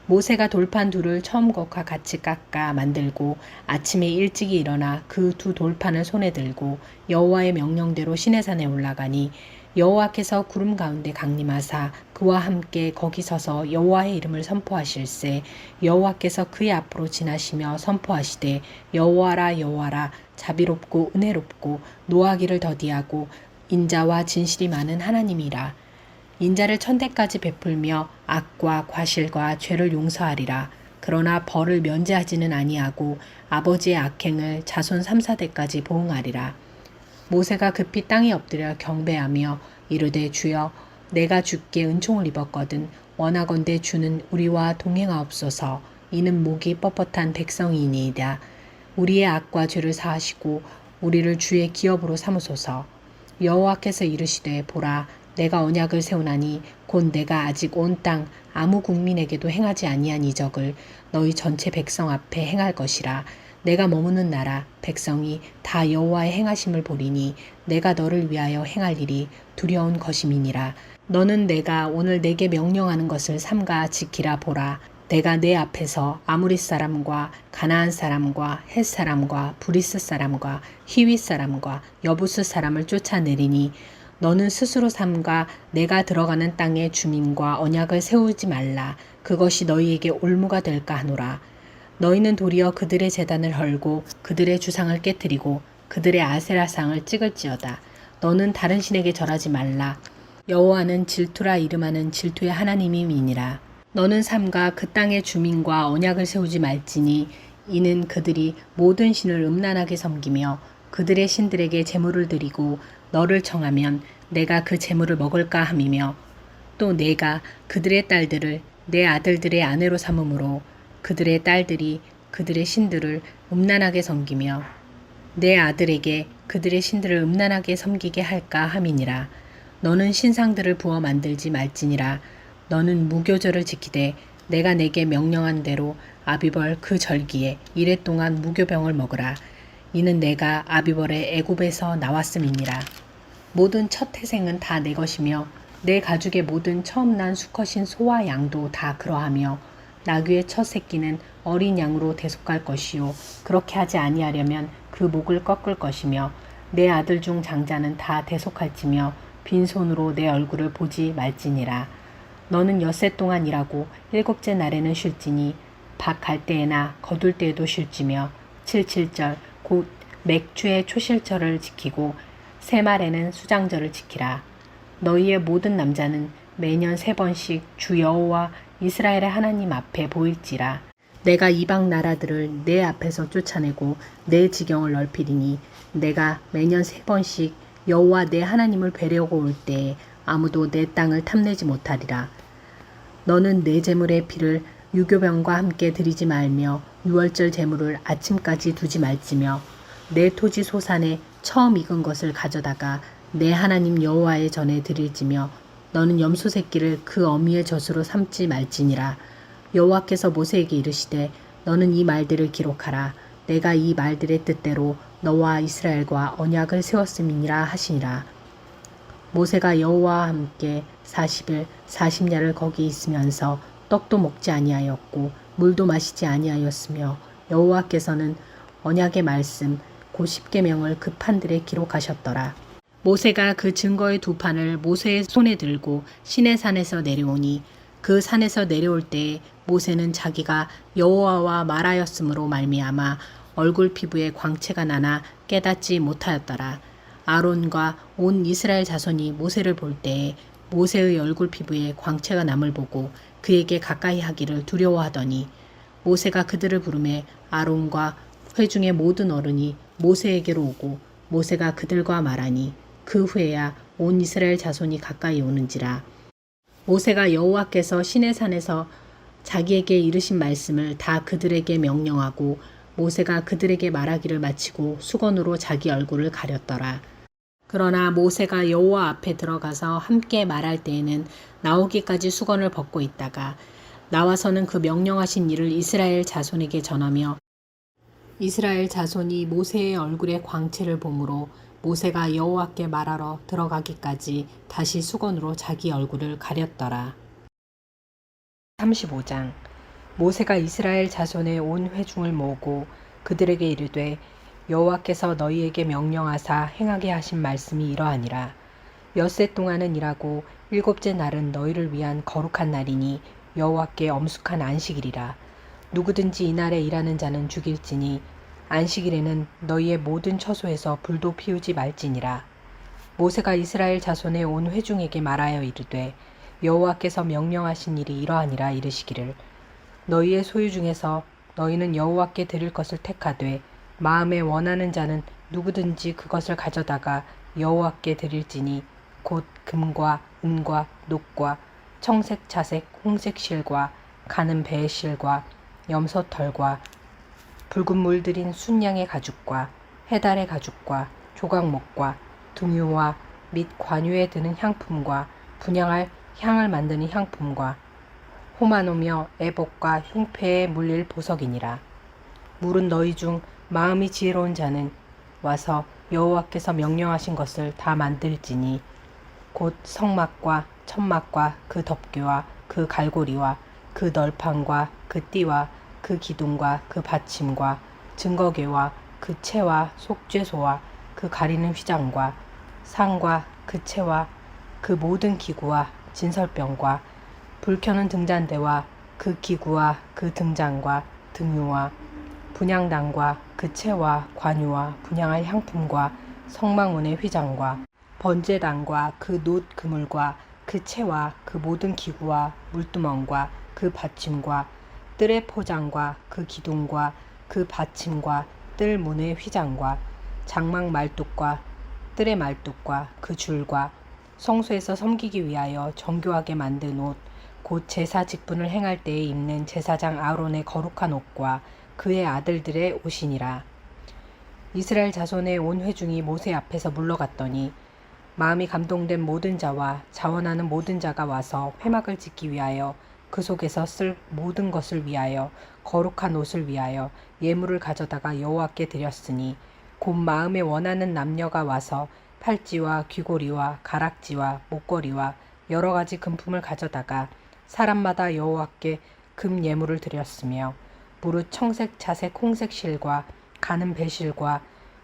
모세가 돌판 둘을 처음 것과 같이 깎아 만들고 아침에 일찍이 일어나 그 두 돌판을 손에 들고 여호와의 명령대로 시내산에 올라가니 여호와께서 구름 가운데 강림하사 그와 함께 거기 서서 여호와의 이름을 선포하실세 여호와께서 그의 앞으로 지나시며 선포하시되 여호와라 여호와라 자비롭고 은혜롭고 노하기를 더디하고 인자와 진실이 많은 하나님이라. 인자를 천대까지 베풀며 악과 과실과 죄를 용서하리라. 그러나 벌을 면제하지는 아니하고 아버지의 악행을 자손 3, 4대까지 보응하리라. 모세가 급히 땅에 엎드려 경배하며 이르되 주여 내가 주께 은총을 입었거든 원하건대 주는 우리와 동행하옵소서. 이는 목이 뻣뻣한 백성이니이다. 우리의 악과 죄를 사하시고 우리를 주의 기업으로 삼으소서. 여호와께서 이르시되 보라 내가 언약을 세우나니 곧 내가 아직 온 땅 아무 국민에게도 행하지 아니한 이적을 너희 전체 백성 앞에 행할 것이라. 내가 머무는 나라 백성이 다 여호와의 행하심을 보리니 내가 너를 위하여 행할 일이 두려운 것임이니라. 너는 내가 오늘 내게 명령하는 것을 삼가 지키라. 보라 내가 내 앞에서 아무리 사람과 가나안 사람과 헷 사람과 브리스 사람과 히윗 사람과 여부스 사람을 쫓아내리니 너는 스스로 삼가 내가 들어가는 땅의 주민과 언약을 세우지 말라. 그것이 너희에게 올무가 될까 하노라. 너희는 도리어 그들의 제단을 헐고 그들의 주상을 깨뜨리고 그들의 아세라상을 찍을지어다. 너는 다른 신에게 절하지 말라. 여호와는 질투라 이름하는 질투의 하나님임이니라. 너는 삼가 그 땅의 주민과 언약을 세우지 말지니 이는 그들이 모든 신을 음란하게 섬기며 그들의 신들에게 제물을 드리고 너를 청하면 내가 그 제물을 먹을까 함이며 또 내가 그들의 딸들을 내 아들들의 아내로 삼음으로 그들의 딸들이 그들의 신들을 음란하게 섬기며 내 아들에게 그들의 신들을 음란하게 섬기게 할까 함이니라. 너는 신상들을 부어 만들지 말지니라. 너는 무교절을 지키되 내가 내게 명령한 대로 아비벌 그 절기에 이래 동안 무교병을 먹으라. 이는 내가 아비벌의 애굽에서 나왔음이니라. 모든 첫 태생은 다 내 것이며 내 가죽의 모든 처음 난 수컷인 소와 양도 다 그러하며 나귀의 첫 새끼는 어린 양으로 대속할 것이요 그렇게 하지 아니하려면 그 목을 꺾을 것이며 내 아들 중 장자는 다 대속할지며 빈손으로 내 얼굴을 보지 말지니라. 너는 엿새 동안 일하고 일곱째 날에는 쉴지니 밭 갈 때에나 거둘 때에도 쉴지며 칠칠절 곧 맥주의 초실절을 지키고 새말에는 수장절을 지키라. 너희의 모든 남자는 매년 3번씩 주 여호와 이스라엘의 하나님 앞에 보일지라. 내가 이방 나라들을 내 앞에서 쫓아내고 내 지경을 넓히리니 내가 매년 3번씩 여호와 내 하나님을 뵈려고 올 때에 아무도 내 땅을 탐내지 못하리라. 너는 내 제물의 피를 유교병과 함께 드리지 말며 유월절 제물을 아침까지 두지 말지며 내 토지 소산에 처음 익은 것을 가져다가 내 하나님 여호와의 전에 드릴지며 너는 염소 새끼를 그 어미의 젖으로 삼지 말지니라. 여호와께서 모세에게 이르시되 너는 이 말들을 기록하라. 내가 이 말들의 뜻대로 너와 이스라엘과 언약을 세웠음이니라 하시니라. 모세가 여호와와 함께 40일 40야를 거기 있으면서 떡도 먹지 아니하였고 물도 마시지 아니하였으며 여호와께서는 언약의 말씀 곧 십계명을 그 판들에 기록하셨더라. 모세가 그 증거의 2판을 모세의 손에 들고 시내산에서 내려오니 그 산에서 내려올 때에 모세는 자기가 여호와와 말하였으므로 말미암아 얼굴 피부에 광채가 나나 깨닫지 못하였더라. 아론과 온 이스라엘 자손이 모세를 볼 때에 모세의 얼굴 피부에 광채가 남을 보고 그에게 가까이 하기를 두려워하더니 모세가 그들을 부르매 아론과 회중의 모든 어른이 모세에게로 오고 모세가 그들과 말하니 그 후에야 온 이스라엘 자손이 가까이 오는지라. 모세가 여호와께서 시내산에서 자기에게 이르신 말씀을 다 그들에게 명령하고 모세가 그들에게 말하기를 마치고 수건으로 자기 얼굴을 가렸더라. 그러나 모세가 여호와 앞에 들어가서 함께 말할 때에는 나오기까지 수건을 벗고 있다가 나와서는 그 명령하신 일을 이스라엘 자손에게 전하며 이스라엘 자손이 모세의 얼굴에 광채를 보므로 모세가 여호와께 말하러 들어가기까지 다시 수건으로 자기 얼굴을 가렸더라. 35장 모세가 이스라엘 자손의 온 회중을 모으고 그들에게 이르되 여호와께서 너희에게 명령하사 행하게 하신 말씀이 이러하니라. 엿새 동안은 일하고 일곱째 날은 너희를 위한 거룩한 날이니 여호와께 엄숙한 안식일이라. 누구든지 이날에 일하는 자는 죽일지니 안식일에는 너희의 모든 처소에서 불도 피우지 말지니라. 모세가 이스라엘 자손의 온 회중에게 말하여 이르되 여호와께서 명령하신 일이 이러하니라 이르시기를 너희의 소유 중에서 너희는 여호와께 드릴 것을 택하되 마음에 원하는 자는 누구든지 그것을 가져다가 여호와께 드릴지니 곧 금과 은과 녹과 청색 자색 홍색 실과 가는 배의 실과 염소털과 붉은 물들인 순양의 가죽과 해달의 가죽과 조각목과 등유와 및 관유에 드는 향품과 분향할 향을 만드는 향품과 호마노며 애복과 흉패에 물릴 보석이니라. 물은 너희 중 마음이 지혜로운 자는 와서 여호와께서 명령하신 것을 다 만들지니 곧 성막과 천막과 그 덮개와 그 갈고리와 그 널판과 그 띠와 그 기둥과 그 받침과 증거궤와 그 채와 속죄소와 그 가리는 휘장과 상과 그 채와 그 모든 기구와 진설병과 불 켜는 등잔대와 그 기구와 그 등잔과 등유와 분향단과 그 채와 관유와 분향할 향품과 성막문의 휘장과 번제단과 그 놋 그물과 그 채와 그 모든 기구와 물두멍과 그 받침과 뜰의 포장과 그 기둥과 그 받침과 뜰 문의 휘장과 장막 말뚝과 뜰의 말뚝과 그 줄과 성소에서 섬기기 위하여 정교하게 만든 옷 곧 제사 직분을 행할 때에 입는 제사장 아론의 거룩한 옷과 그의 아들들의 옷이니라. 이스라엘 자손의 온 회중이 모세 앞에서 물러갔더니 마음이 감동된 모든 자와 자원하는 모든 자가 와서 회막을 짓기 위하여 그 속에서 쓸 모든 것을 위하여 거룩한 옷을 위하여 예물을 가져다가 여호와께 드렸으니 곧 마음에 원하는 남녀가 와서 팔찌와 귀고리와 가락지와 목걸이와 여러 가지 금품을 가져다가 사람마다 여호와께 금 예물을 드렸으며 무릇 청색 자색 홍색 실과 가는 배실과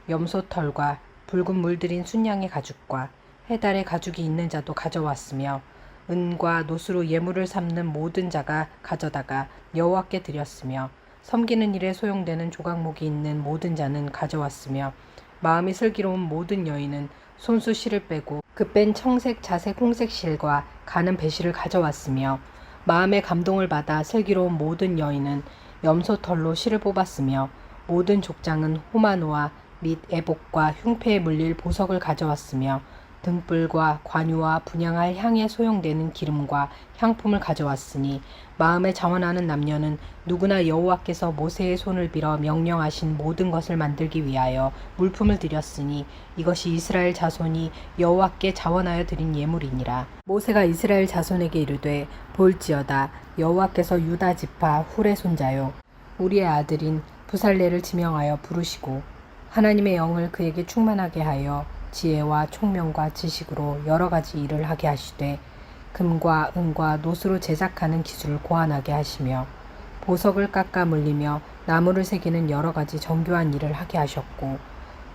염소털과 붉은 물들인 순양의 가죽과 해달의 가죽이 있는 자도 가져왔으며 은과 노수로 예물을 삼는 모든 자가 가져다가 여호와께 드렸으며 섬기는 일에 소용되는 조각목이 있는 모든 자는 가져왔으며 마음이 슬기로운 모든 여인은 손수 실을 빼고 그 뺀 청색 자색 홍색 실과 가는 배실을 가져왔으며 마음의 감동을 받아 슬기로운 모든 여인은 염소털로 실을 뽑았으며 모든 족장은 호마노와 및 애복과 흉패에 물릴 보석을 가져왔으며 등불과 관유와 분향할 향에 소용되는 기름과 향품을 가져왔으니 마음에 자원하는 남녀는 누구나 여호와께서 모세의 손을 빌어 명령하신 모든 것을 만들기 위하여 물품을 드렸으니 이것이 이스라엘 자손이 여호와께 자원하여 드린 예물이니라. 모세가 이스라엘 자손에게 이르되 볼지어다 여호와께서 유다 지파 훌의 손자요 우리의 아들인 부살레를 지명하여 부르시고 하나님의 영을 그에게 충만하게 하여 지혜와 총명과 지식으로 여러 가지 일을 하게 하시되 금과 은과 노수로 제작하는 기술을 고안하게 하시며 보석을 깎아 물리며 나무를 새기는 여러 가지 정교한 일을 하게 하셨고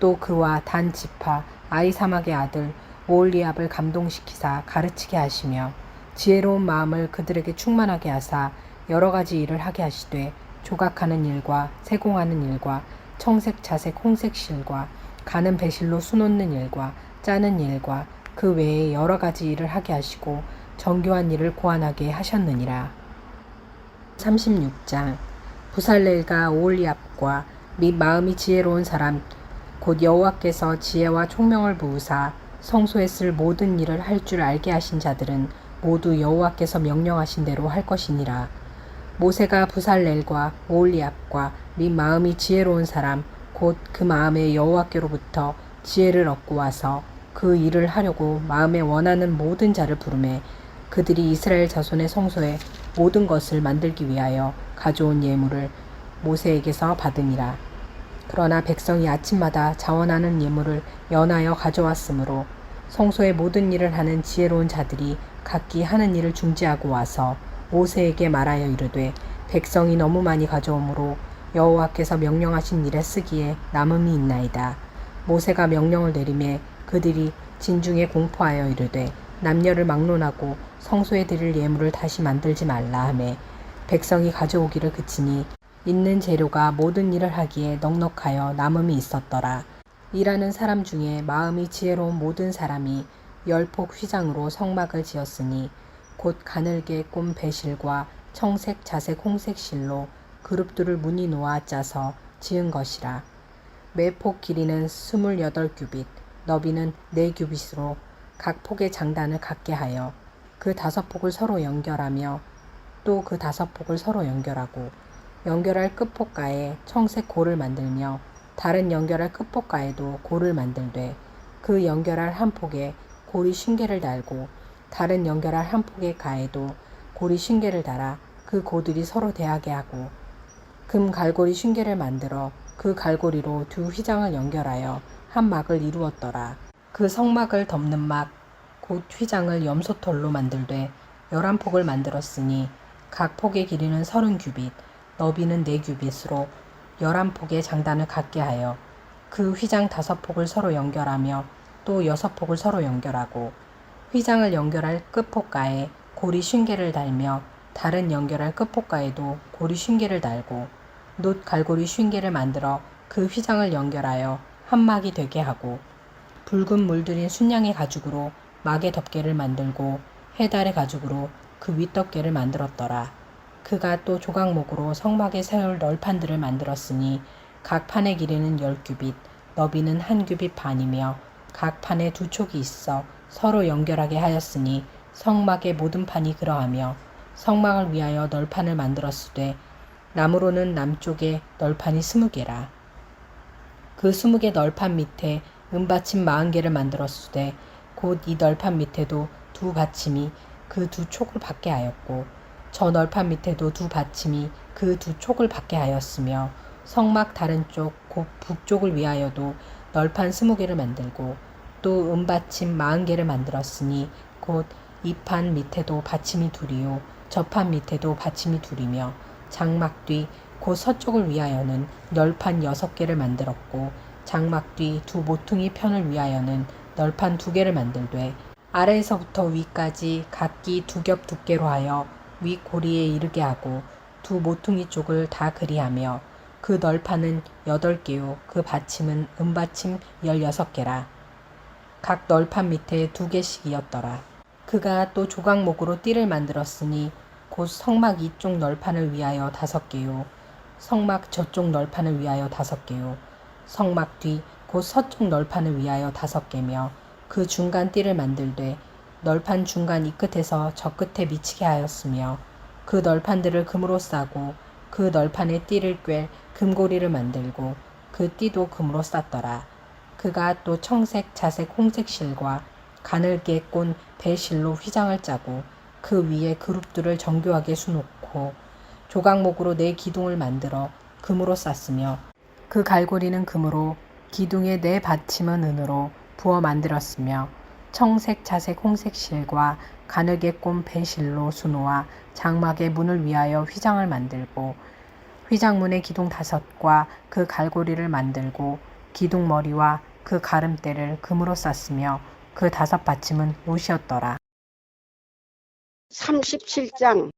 또 그와 단 지파 아이사막의 아들 오홀리압을 감동시키사 가르치게 하시며 지혜로운 마음을 그들에게 충만하게 하사 여러 가지 일을 하게 하시되 조각하는 일과 세공하는 일과 청색 자색 홍색 실과 가는 배실로 수놓는 일과 짜는 일과 그 외에 여러 가지 일을 하게 하시고 정교한 일을 고안하게 하셨느니라. 36장 부살렐과 오홀리압과 및 마음이 지혜로운 사람 곧 여호와께서 지혜와 총명을 부으사 성소에 쓸 모든 일을 할 줄 알게 하신 자들은 모두 여호와께서 명령하신 대로 할 것이니라. 모세가 부살렐과 오홀리압과 및 마음이 지혜로운 사람 곧 그 마음에 여호와께로부터 지혜를 얻고 와서 그 일을 하려고 마음에 원하는 모든 자를 부르매 그들이 이스라엘 자손의 성소에 모든 것을 만들기 위하여 가져온 예물을 모세에게서 받으니라. 그러나 백성이 아침마다 자원하는 예물을 연하여 가져왔으므로 성소의 모든 일을 하는 지혜로운 자들이 각기 하는 일을 중지하고 와서 모세에게 말하여 이르되 백성이 너무 많이 가져오므로 여호와께서 명령하신 일에 쓰기에 남음이 있나이다. 모세가 명령을 내리매 그들이 진중에 공포하여 이르되 남녀를 막론하고 성소에 드릴 예물을 다시 만들지 말라 하매 백성이 가져오기를 그치니 있는 재료가 모든 일을 하기에 넉넉하여 남음이 있었더라. 일하는 사람 중에 마음이 지혜로운 모든 사람이 10폭 휘장으로 성막을 지었으니 곧 가늘게 꼰 배실과 청색 자색 홍색 실로 그룹들을 무늬 놓아 짜서 지은 것이라. 매 폭 길이는 28규빗, 너비는 4규빗으로 각 폭의 장단을 갖게 하여 그 5폭을 서로 연결하며 또 그 5폭을 서로 연결하고 연결할 끝폭가에 청색 골을 만들며 다른 연결할 끝폭가에도 골을 만들되 그 연결할 한 폭에 고리 쉰개를 달고 다른 연결할 한 폭의 가에도 고리 쉰개를 달아 그 고들이 서로 대하게 하고 금 갈고리 쉰개를 만들어 그 갈고리로 두 휘장을 연결하여 한 막을 이루었더라. 그 성막을 덮는 막 곧 휘장을 염소털로 만들되 11폭을 만들었으니 각 폭의 길이는 30규빗, 너비는 4규빗으로 11폭의 장단을 갖게 하여 그 휘장 5폭을 서로 연결하며 또 6폭을 서로 연결하고 휘장을 연결할 끝폭가에 고리 쉰개를 달며 다른 연결할 끝폭가에도 고리 쉰개를 달고 놋 갈고리 쉰개를 만들어 그 휘장을 연결하여 한 막이 되게 하고 붉은 물들인 순양의 가죽으로 막의 덮개를 만들고 해달의 가죽으로 그 윗덮개를 만들었더라. 그가 또 조각목으로 성막에 세울 널판들을 만들었으니 각 판의 길이는 10규빗, 너비는 1규빗 반이며 각 판에 2촉이 있어 서로 연결하게 하였으니 성막의 모든 판이 그러하며 성막을 위하여 널판을 만들었으되 남으로는 남쪽에 널판이 20개라. 그 20개 널판 밑에 은받침 40개를 만들었으되 곧 이 널판 밑에도 두 받침이 그 두 촉을 받게 하였고 저 널판 밑에도 두 받침이 그 두 촉을 받게 하였으며 성막 다른 쪽 곧 북쪽을 위하여도 널판 20개를 만들고 또 은받침 40개를 만들었으니 곧 이 판 밑에도 받침이 둘이요 저 판 밑에도 받침이 둘이며 장막 뒤 곧 서쪽을 위하여는 널판 6개를 만들었고 장막 뒤 두 모퉁이 편을 위하여는 널판 2개를 만들되 아래에서부터 위까지 각기 2겹 두께로 하여 위 고리에 이르게 하고 두 모퉁이 쪽을 다 그리하며 그 널판은 8개요 그 받침은 은받침 16개라. 각 널판 밑에 2개씩이었더라. 그가 또 조각목으로 띠를 만들었으니 곧 성막 이쪽 널판을 위하여 5개요 성막 저쪽 널판을 위하여 5개요 성막 뒤 곧 서쪽 널판을 위하여 5개며 그 중간 띠를 만들되 널판 중간 이 끝에서 저 끝에 미치게 하였으며 그 널판들을 금으로 싸고 그 널판에 띠를 꿰 금고리를 만들고 그 띠도 금으로 쌌더라. 그가 또 청색, 자색, 홍색 실과 가늘게 꼰 배실로 휘장을 짜고 그 위에 그룹들을 정교하게 수놓고 조각목으로 4기둥을 만들어 금으로 쌌으며 그 갈고리는 금으로 기둥의 4받침은 은으로 부어 만들었으며 청색, 자색, 홍색 실과 가늘게 꼰 배실로 수놓아 장막의 문을 위하여 휘장을 만들고 휘장문의 기둥 5과 그 갈고리를 만들고 기둥 머리와 그 가름대를 금으로 쌌으며 그 5받침은 못이었더라. 37장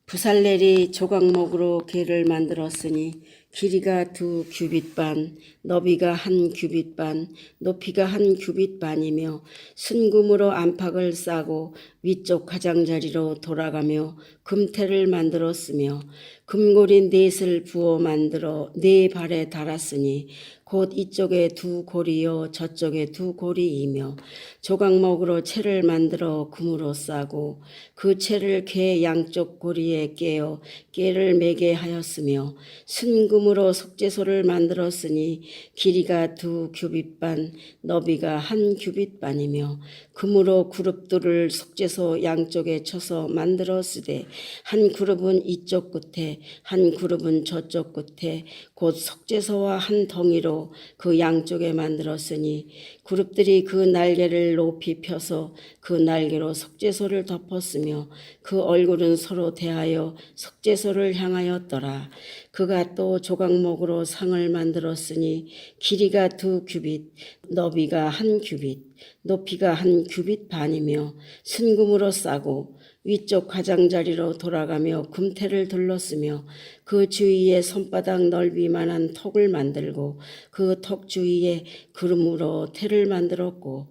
부살렐이 조각목으로 궤를 만들었으니 길이가 2규빗 반, 너비가 1규빗 반, 높이가 1규빗 반이며 순금으로 안팎을 싸고 위쪽 가장자리로 돌아가며 금태를 만들었으며 금고리 4을 부어 만들어 4발에 달았으니 곧 이쪽에 2 고리요 저쪽에 2 고리이며 조각목으로 채를 만들어 금으로 싸고 그 채를 궤 양쪽 고리에 깨어 깨를 매게 하였으며 순금으로 속죄소를 만들었으니 길이가 2규빗 반, 너비가 1규빗 반이며 금으로 그룹들을 속죄소 양쪽에 쳐서 만들었으되 한 그룹은 이쪽 끝에 한 그룹은 저쪽 끝에 곧 속죄소와 한 덩이로 그 양쪽에 만들었으니 그룹들이 그 날개를 높이 펴서 그 날개로 속죄소를 덮었으며 그 얼굴은 서로 대하여 속죄소를 향하였더라. 그가 또 조각목으로 상을 만들었으니 길이가 2규빗, 너비가 1규빗, 높이가 1규빗 반이며 순금으로 싸고 위쪽 가장자리로 돌아가며 금태를 둘렀으며 그 주위에 손바닥 넓이만한 턱을 만들고 그 턱 주위에 그름으로 태를 만들었고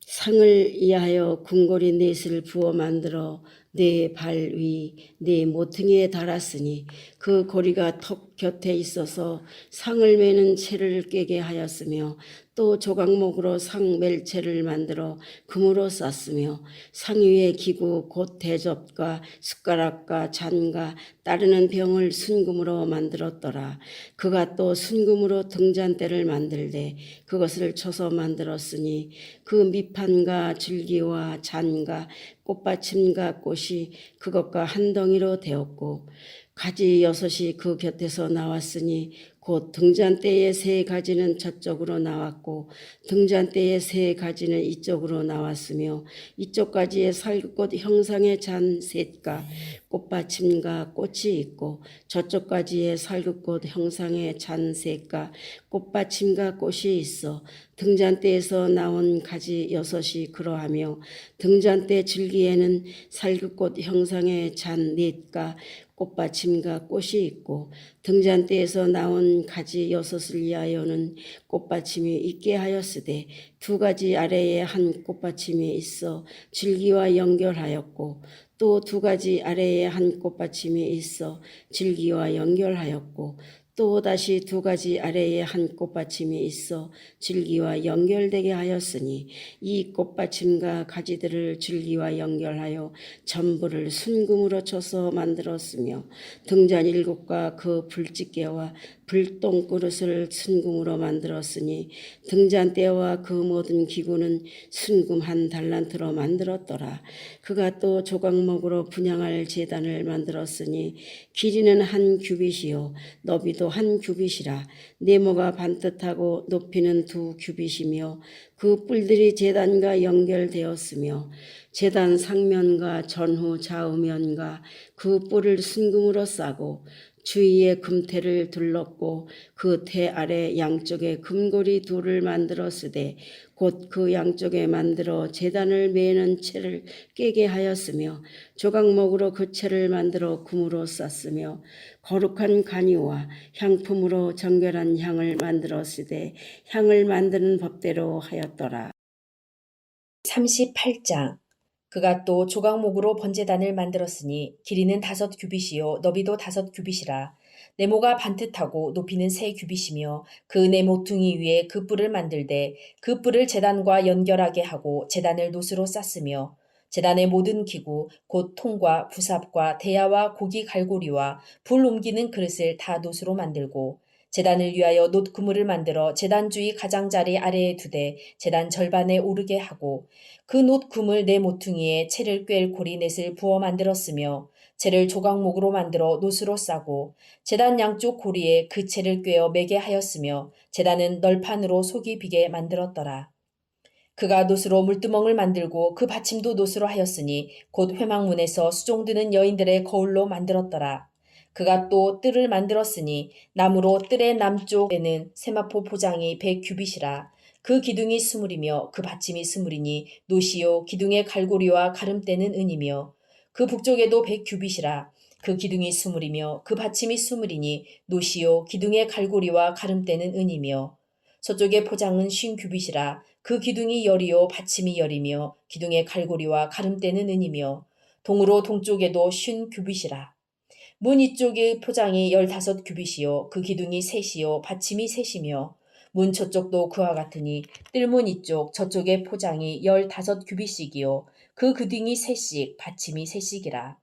상을 이하여 금고리 4을 부어 만들어 4발 위 4 모퉁이에 달았으니 그 고리가 턱 곁에 있어서 상을 매는 채를 깨게 하였으며 또 조각목으로 상 멜채를 만들어 금으로 쌌으며 상 위에 기구 곧 대접과 숟가락과 잔과 따르는 병을 순금으로 만들었더라. 그가 또 순금으로 등잔대를 만들되 그것을 쳐서 만들었으니 그 밑판과 줄기와 잔과 꽃받침과 꽃이 그것과 한 덩이로 되었고 가지 6이 그 곁에서 나왔으니 곧 등잔대의 3가지는 저쪽으로 나왔고 등잔대의 3가지는 이쪽으로 나왔으며 이쪽 가지에 살구꽃 형상의 잔 3가 꽃받침과 꽃이 있고 저쪽 가지에 살구꽃 형상의 잔 3가 꽃받침과 꽃이 있어 등잔대에서 나온 가지 6이 그러하며 등잔대 줄기에는 살구꽃 형상의 잔 4가 꽃받침과 꽃이 있고 등잔대에서 나온 가지 6을 위하여는 꽃받침이 있게 하였으되 2가지 아래에 한 꽃받침이 있어 줄기와 연결하였고 또 2가지 아래에 한 꽃받침이 있어 줄기와 연결하였고 또다시 두 가지 아래에 한 꽃받침이 있어 줄기와 연결되게 하였으니 이 꽃받침과 가지들을 줄기와 연결하여 전부를 순금으로 쳐서 만들었으며 등잔 7과 그 불집게와 불똥그릇을 순금으로 만들었으니 등잔대와 그 모든 기구는 순금 1달란트로 만들었더라. 그가 또 조각목으로 분향할 제단을 만들었으니 길이는 1규빗이요 너비도 1규빗이라. 네모가 반듯하고 높이는 2규빗이며 그 뿔들이 제단과 연결되었으며 제단 상면과 전후 좌우면과 그 뿔을 순금으로 싸고 주위에 금태를 둘렀고 그 태 아래 양쪽에 금고리 2를 만들었으되 곧 그 양쪽에 만들어 제단을 매는 채를 깨게 하였으며 조각목으로 그 채를 만들어 금으로 쌌으며 거룩한 간이와 향품으로 정결한 향을 만들었으되 향을 만드는 법대로 하였더라. 38장. 그가 또 조각목으로 번제단을 만들었으니 길이는 5규빗이요 너비도 5규빗이라. 네모가 반듯하고 높이는 3규빗이며 그 네모퉁이 위에 그 뿔을 만들되 그 뿔을 제단과 연결하게 하고 제단을 노스로 쌌으며 제단의 모든 기구 곧 통과 부삽과 대야와 고기 갈고리와 불 옮기는 그릇을 다 노스로 만들고 제단을 위하여 놋 그물을 만들어 제단 주위 가장자리 아래에 두되 제단 절반에 오르게 하고 그 놋 그물 네 모퉁이에 채를 꿰일 고리 넷을 부어 만들었으며 채를 조각목으로 만들어 놋으로 싸고 제단 양쪽 고리에 그 채를 꿰어 매게 하였으며 제단은 널판으로 속이 비게 만들었더라. 그가 놋으로 물두멍을 만들고 그 받침도 놋으로 하였으니 곧 회막문에서 수종드는 여인들의 거울로 만들었더라. 그가 또 뜰을 만들었으니 나무로 뜰의 남쪽에는 세마포 포장이 100규빗이라. 그 기둥이 20이며 그 받침이 20이니 노시요 기둥의 갈고리와 가름대는 은이며 그 북쪽에도 100규빗이라. 그 기둥이 20이며 그 받침이 20이니 노시요 기둥의 갈고리와 가름대는 은이며 서쪽의 포장은 50규빗이라. 그 기둥이 10이요 받침이 10이며 기둥의 갈고리와 가름대는 은이며 동으로 동쪽에도 50규빗이라. 문 이쪽의 포장이 15규빗이요 그 기둥이 3이요 받침이 3이며 문 저쪽도 그와 같으니 뜰문 이쪽 저쪽의 포장이 15규빗씩이요 그 기둥이 3씩 받침이 3씩이라.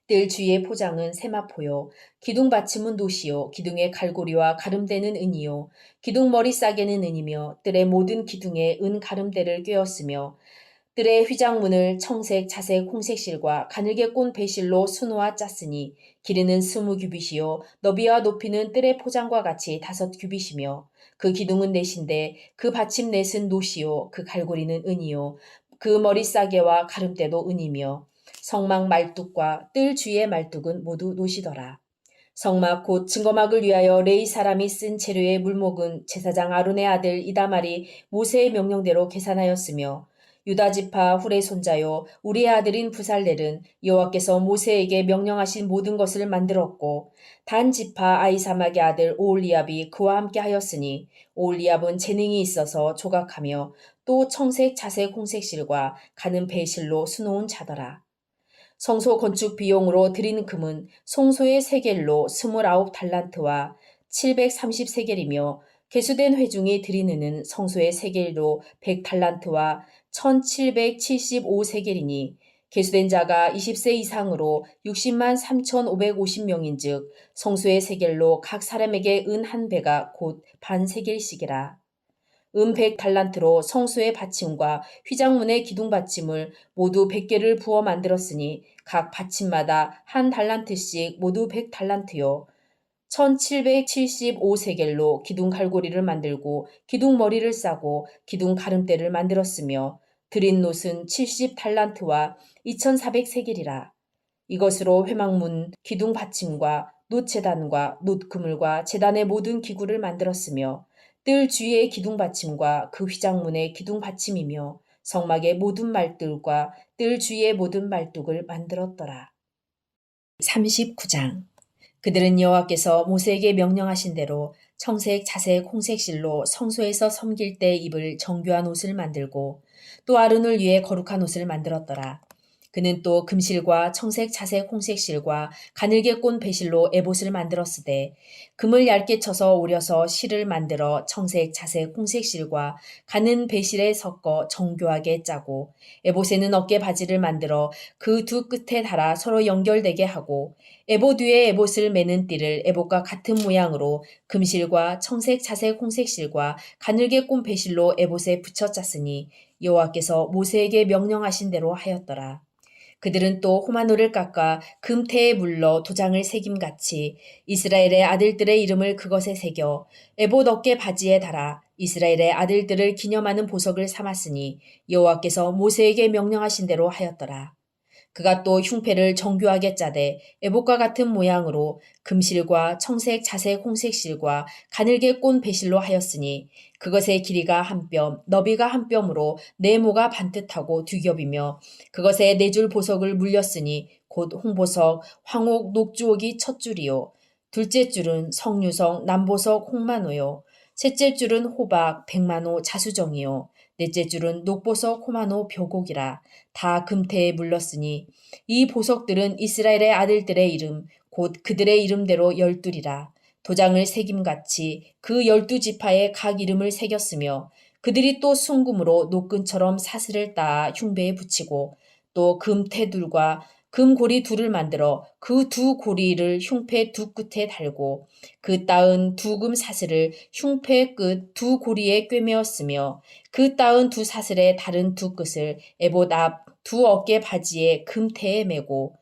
뜰 주위의 포장은 세마포요 기둥 받침은 노시요 기둥의 갈고리와 가름대는 은이요 기둥 머리 싸개는 은이며 뜰의 모든 기둥에 은 가름대를 꿰었으며 뜰의 휘장문을 청색, 자색, 홍색 실과 가늘게 꼰 배실로 수놓아 짰으니 길이는 20규빗이요 너비와 높이는 뜰의 포장과 같이 5규빗이며 그 기둥은 넷인데 그 받침 넷은 노시요 그 갈고리는 은이요 그 머리 싸개와 가름대도 은이며 성막 말뚝과 뜰 주위의 말뚝은 모두 노시더라. 성막 곧 증거막을 위하여 레위 사람이 쓴 재료의 물목은 제사장 아론의 아들 이다말이 모세의 명령대로 계산하였으며 유다지파 훌의 손자요 우리의 아들인 부살렐은 여호와께서 모세에게 명령하신 모든 것을 만들었고 단지파 아이사막의 아들 오올리압이 그와 함께 하였으니 오올리압은 재능이 있어서 조각하며 또 청색 자색 홍색 실과 가는 배실로 수놓은 자더라. 성소 건축 비용으로 드린 금은 송소의 세겔로 29달란트와 730세겔이며 개수된 회중이 드리는 성소의 세겔로 100달란트와 1775세겔이니 개수된 자가 20세 이상으로 60만 3550명인즉 성소의 세겔로 각 사람에게 은 한 배가 곧 반세겔씩이라. 100달란트로 성소의 받침과 휘장문의 기둥 받침을 모두 100개를 부어 만들었으니 각 받침마다 한 달란트씩 모두 100달란트요. 1775세겔로 기둥 갈고리를 만들고 기둥 머리를 싸고 기둥 가름대를 만들었으며 드린 놋은 70달란트와 2400세겔이라. 이것으로 회막문 기둥 받침과 놋제단과 놋그물과 제단의 모든 기구를 만들었으며 뜰 주위의 기둥 받침과 그 휘장문의 기둥 받침이며 성막의 모든 말뚝과 뜰 주위의 모든 말뚝을 만들었더라. 39장. 그들은 여호와께서 모세에게 명령하신 대로 청색, 자색, 홍색 실로 성소에서 섬길 때 입을 정교한 옷을 만들고 또 아론을 위해 거룩한 옷을 만들었더라. 그는 또 금실과 청색, 자색, 홍색 실과 가늘게 꼰 배실로 에봇을 만들었으되 금을 얇게 쳐서 오려서 실을 만들어 청색, 자색, 홍색 실과 가는 배실에 섞어 정교하게 짜고 에봇에는 어깨 바지를 만들어 그 두 끝에 달아 서로 연결되게 하고 에봇 위에 에봇을 매는 띠를 에봇과 같은 모양으로 금실과 청색, 자색, 홍색 실과 가늘게 꼰 배실로 에봇에 붙여 짰으니 여호와께서 모세에게 명령하신 대로 하였더라. 그들은 또 호마노를 깎아 금태에 물러 도장을 새김같이 이스라엘의 아들들의 이름을 그것에 새겨 에봇 어깨 바지에 달아 이스라엘의 아들들을 기념하는 보석을 삼았으니 여호와께서 모세에게 명령하신 대로 하였더라. 그가 또 흉패를 정교하게 짜되 에봇과 같은 모양으로 금실과 청색, 자색, 홍색 실과 가늘게 꼰 배실로 하였으니 그것의 길이가 한 뼘, 너비가 한 뼘으로 네모가 반듯하고 두 겹이며 그것에 네 줄 보석을 물렸으니 곧 홍보석, 황옥, 녹주옥이 첫 줄이요. 둘째 줄은 성류석, 남보석, 홍마노요. 셋째 줄은 호박, 백마노, 자수정이요. 넷째 줄은 녹보석, 호마노, 벼곡이라. 다 금태에 물렀으니 이 보석들은 이스라엘의 아들들의 이름 곧 그들의 이름대로 12이라. 도장을 새김같이 그 12지파에 각 이름을 새겼으며 그들이 또 순금으로 노끈처럼 사슬을 따아 흉배에 붙이고 또 금태둘과 금고리 둘을 만들어 그 두 고리를 흉패 두 끝에 달고 그 따은 두 금 사슬을 흉패 끝 두 고리에 꿰매었으며 그 따은 두 사슬의 다른 두 끝을 에봇 앞 두 어깨 바지에 금태에 매고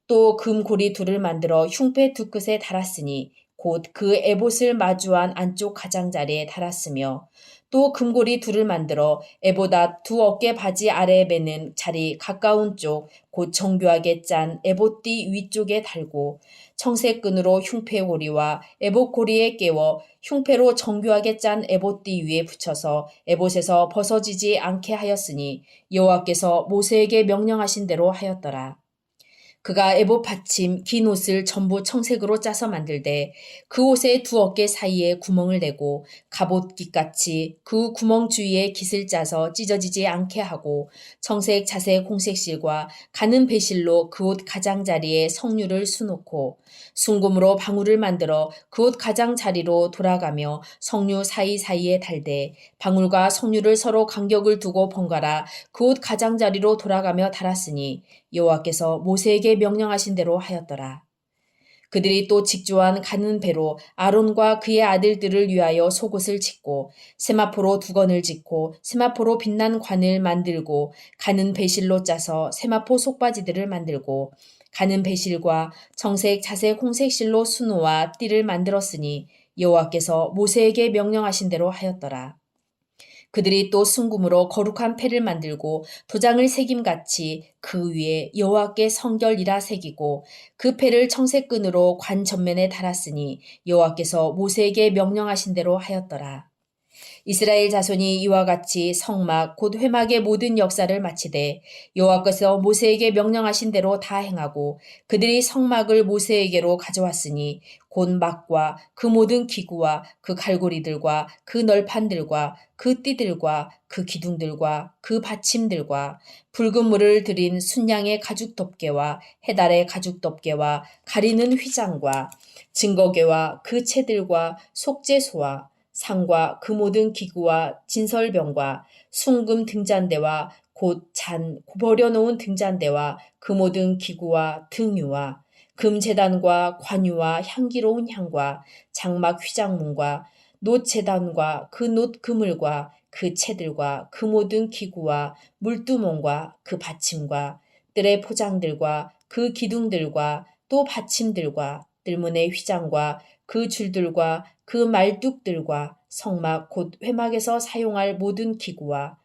또 금고리 둘을 만들어 흉패 두 끝에 달았으니 곧 그 에봇을 마주한 안쪽 가장자리에 달았으며 또 금고리 둘을 만들어 에봇 앞 두 어깨 바지 아래에 매는 자리 가까운 쪽 곧 정교하게 짠 에봇띠 위쪽에 달고 청색 끈으로 흉패 고리와 에봇 고리에 깨워 흉패로 정교하게 짠 에봇띠 위에 붙여서 에봇에서 벗어지지 않게 하였으니 여호와께서 모세에게 명령하신 대로 하였더라. 그가 에봇 받침 긴 옷을 전부 청색으로 짜서 만들되 그 옷의 두 어깨 사이에 구멍을 내고 갑옷깃같이 그 구멍 주위에 깃을 짜서 찢어지지 않게 하고 청색, 자색, 홍색 실과 가는 배실로 그 옷 가장자리에 성류를 수놓고 순금으로 방울을 만들어 그 옷 가장자리로 돌아가며 성류 사이사이에 달되 방울과 성류를 서로 간격을 두고 번갈아 그 옷 가장자리로 돌아가며 달았으니 여호와께서 모세에게 명령하신 대로 하였더라. 그들이 또 직조한 가는 배로 아론과 그의 아들들을 위하여 속옷을 짓고 세마포로 두건을 짓고 세마포로 빛난 관을 만들고 가는 배실로 짜서 세마포 속바지들을 만들고 가는 배실과 청색, 자색, 홍색 실로 수노와 띠를 만들었으니 여호와께서 모세에게 명령하신 대로 하였더라. 그들이 또 순금으로 거룩한 패를 만들고 도장을 새김같이 그 위에 여호와께 성결이라 새기고 그 패를 청색끈으로 관 전면에 달았으니 여호와께서 모세에게 명령하신 대로 하였더라. 이스라엘 자손이 이와 같이 성막 곧 회막의 모든 역사를 마치되 여호와께서 모세에게 명령하신 대로 다 행하고 그들이 성막을 모세에게로 가져왔으니 곧 막과 그 모든 기구와 그 갈고리들과 그 널판들과 그 띠들과 그 기둥들과 그 받침들과 붉은 물을 들인 순양의 가죽 덮개와 해달의 가죽 덮개와 가리는 휘장과 증거궤와 그 채들과 속죄소와 상과 그 모든 기구와 진설병과 순금 등잔대와 곧 버려놓은 등잔대와 그 모든 기구와 등유와 금제단과 관유와 향기로운 향과 장막 휘장문과 놋제단과 그 놋 그물과 그 채들과 그 모든 기구와 물두멍과 그 받침과 뜰의 포장들과 그 기둥들과 또 받침들과 뜰문의 휘장과 그 줄들과 그 말뚝들과 성막 곧 회막에서 사용할 모든 기구와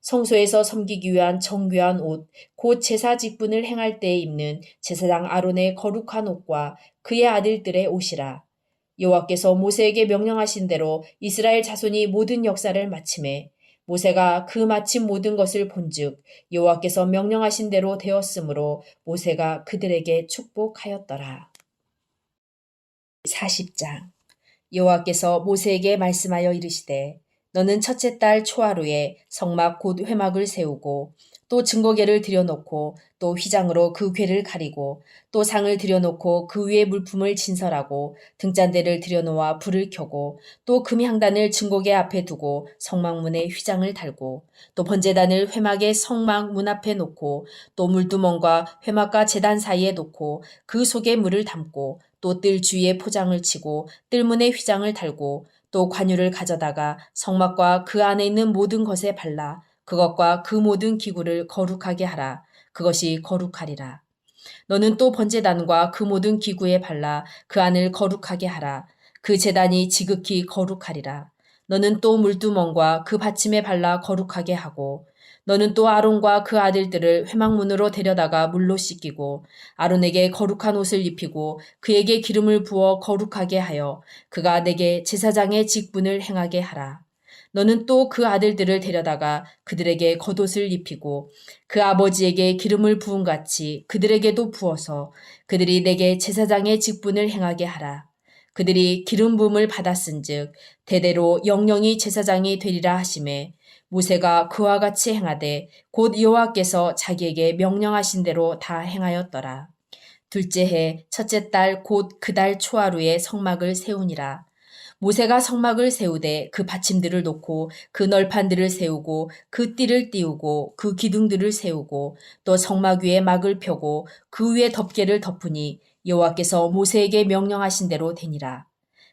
성소에서 섬기기 위한 정교한 옷, 곧 제사 직분을 행할 때에 입는 제사장 아론의 거룩한 옷과 그의 아들들의 옷이라. 여호와께서 모세에게 명령하신 대로 이스라엘 자손이 모든 역사를 마침에 모세가 그 마침 모든 것을 본즉 여호와께서 명령하신 대로 되었으므로 모세가 그들에게 축복하였더라. 40장 여호와께서 모세에게 말씀하여 이르시되 너는 첫째 달 초하루에 성막 곧 회막을 세우고 또 증거궤를 들여놓고 또 휘장으로 그 궤를 가리고 또 상을 들여놓고 그 위에 물품을 진설하고 등잔대를 들여놓아 불을 켜고 또 금향단을 증거궤 앞에 두고 성막문에 휘장을 달고 또 번제단을 회막의 성막문 앞에 놓고 또 물두멍과 회막과 제단 사이에 놓고 그 속에 물을 담고 또 뜰 주위에 포장을 치고 뜰문에 휘장을 달고 또 관유를 가져다가 성막과 그 안에 있는 모든 것에 발라 그것과 그 모든 기구를 거룩하게 하라. 그것이 거룩하리라. 너는 또 번제단과 그 모든 기구에 발라 그 안을 거룩하게 하라. 그 제단이 지극히 거룩하리라. 너는 또 물두멍과 그 받침에 발라 거룩하게 하고 너는 또 아론과 그 아들들을 회막문으로 데려다가 물로 씻기고 아론에게 거룩한 옷을 입히고 그에게 기름을 부어 거룩하게 하여 그가 내게 제사장의 직분을 행하게 하라. 너는 또 그 아들들을 데려다가 그들에게 겉옷을 입히고 그 아버지에게 기름을 부은 같이 그들에게도 부어서 그들이 내게 제사장의 직분을 행하게 하라. 그들이 기름 부음을 받았은즉 대대로 영영이 제사장이 되리라 하시매 모세가 그와 같이 행하되 곧 여호와께서 자기에게 명령하신 대로 다 행하였더라. 둘째 해 첫째 달 곧 그 달 초하루에 성막을 세우니라. 모세가 성막을 세우되 그 받침들을 놓고 그 널판들을 세우고 그 띠를 띄우고 그 기둥들을 세우고 또 성막 위에 막을 펴고 그 위에 덮개를 덮으니 여호와께서 모세에게 명령하신 대로 되니라.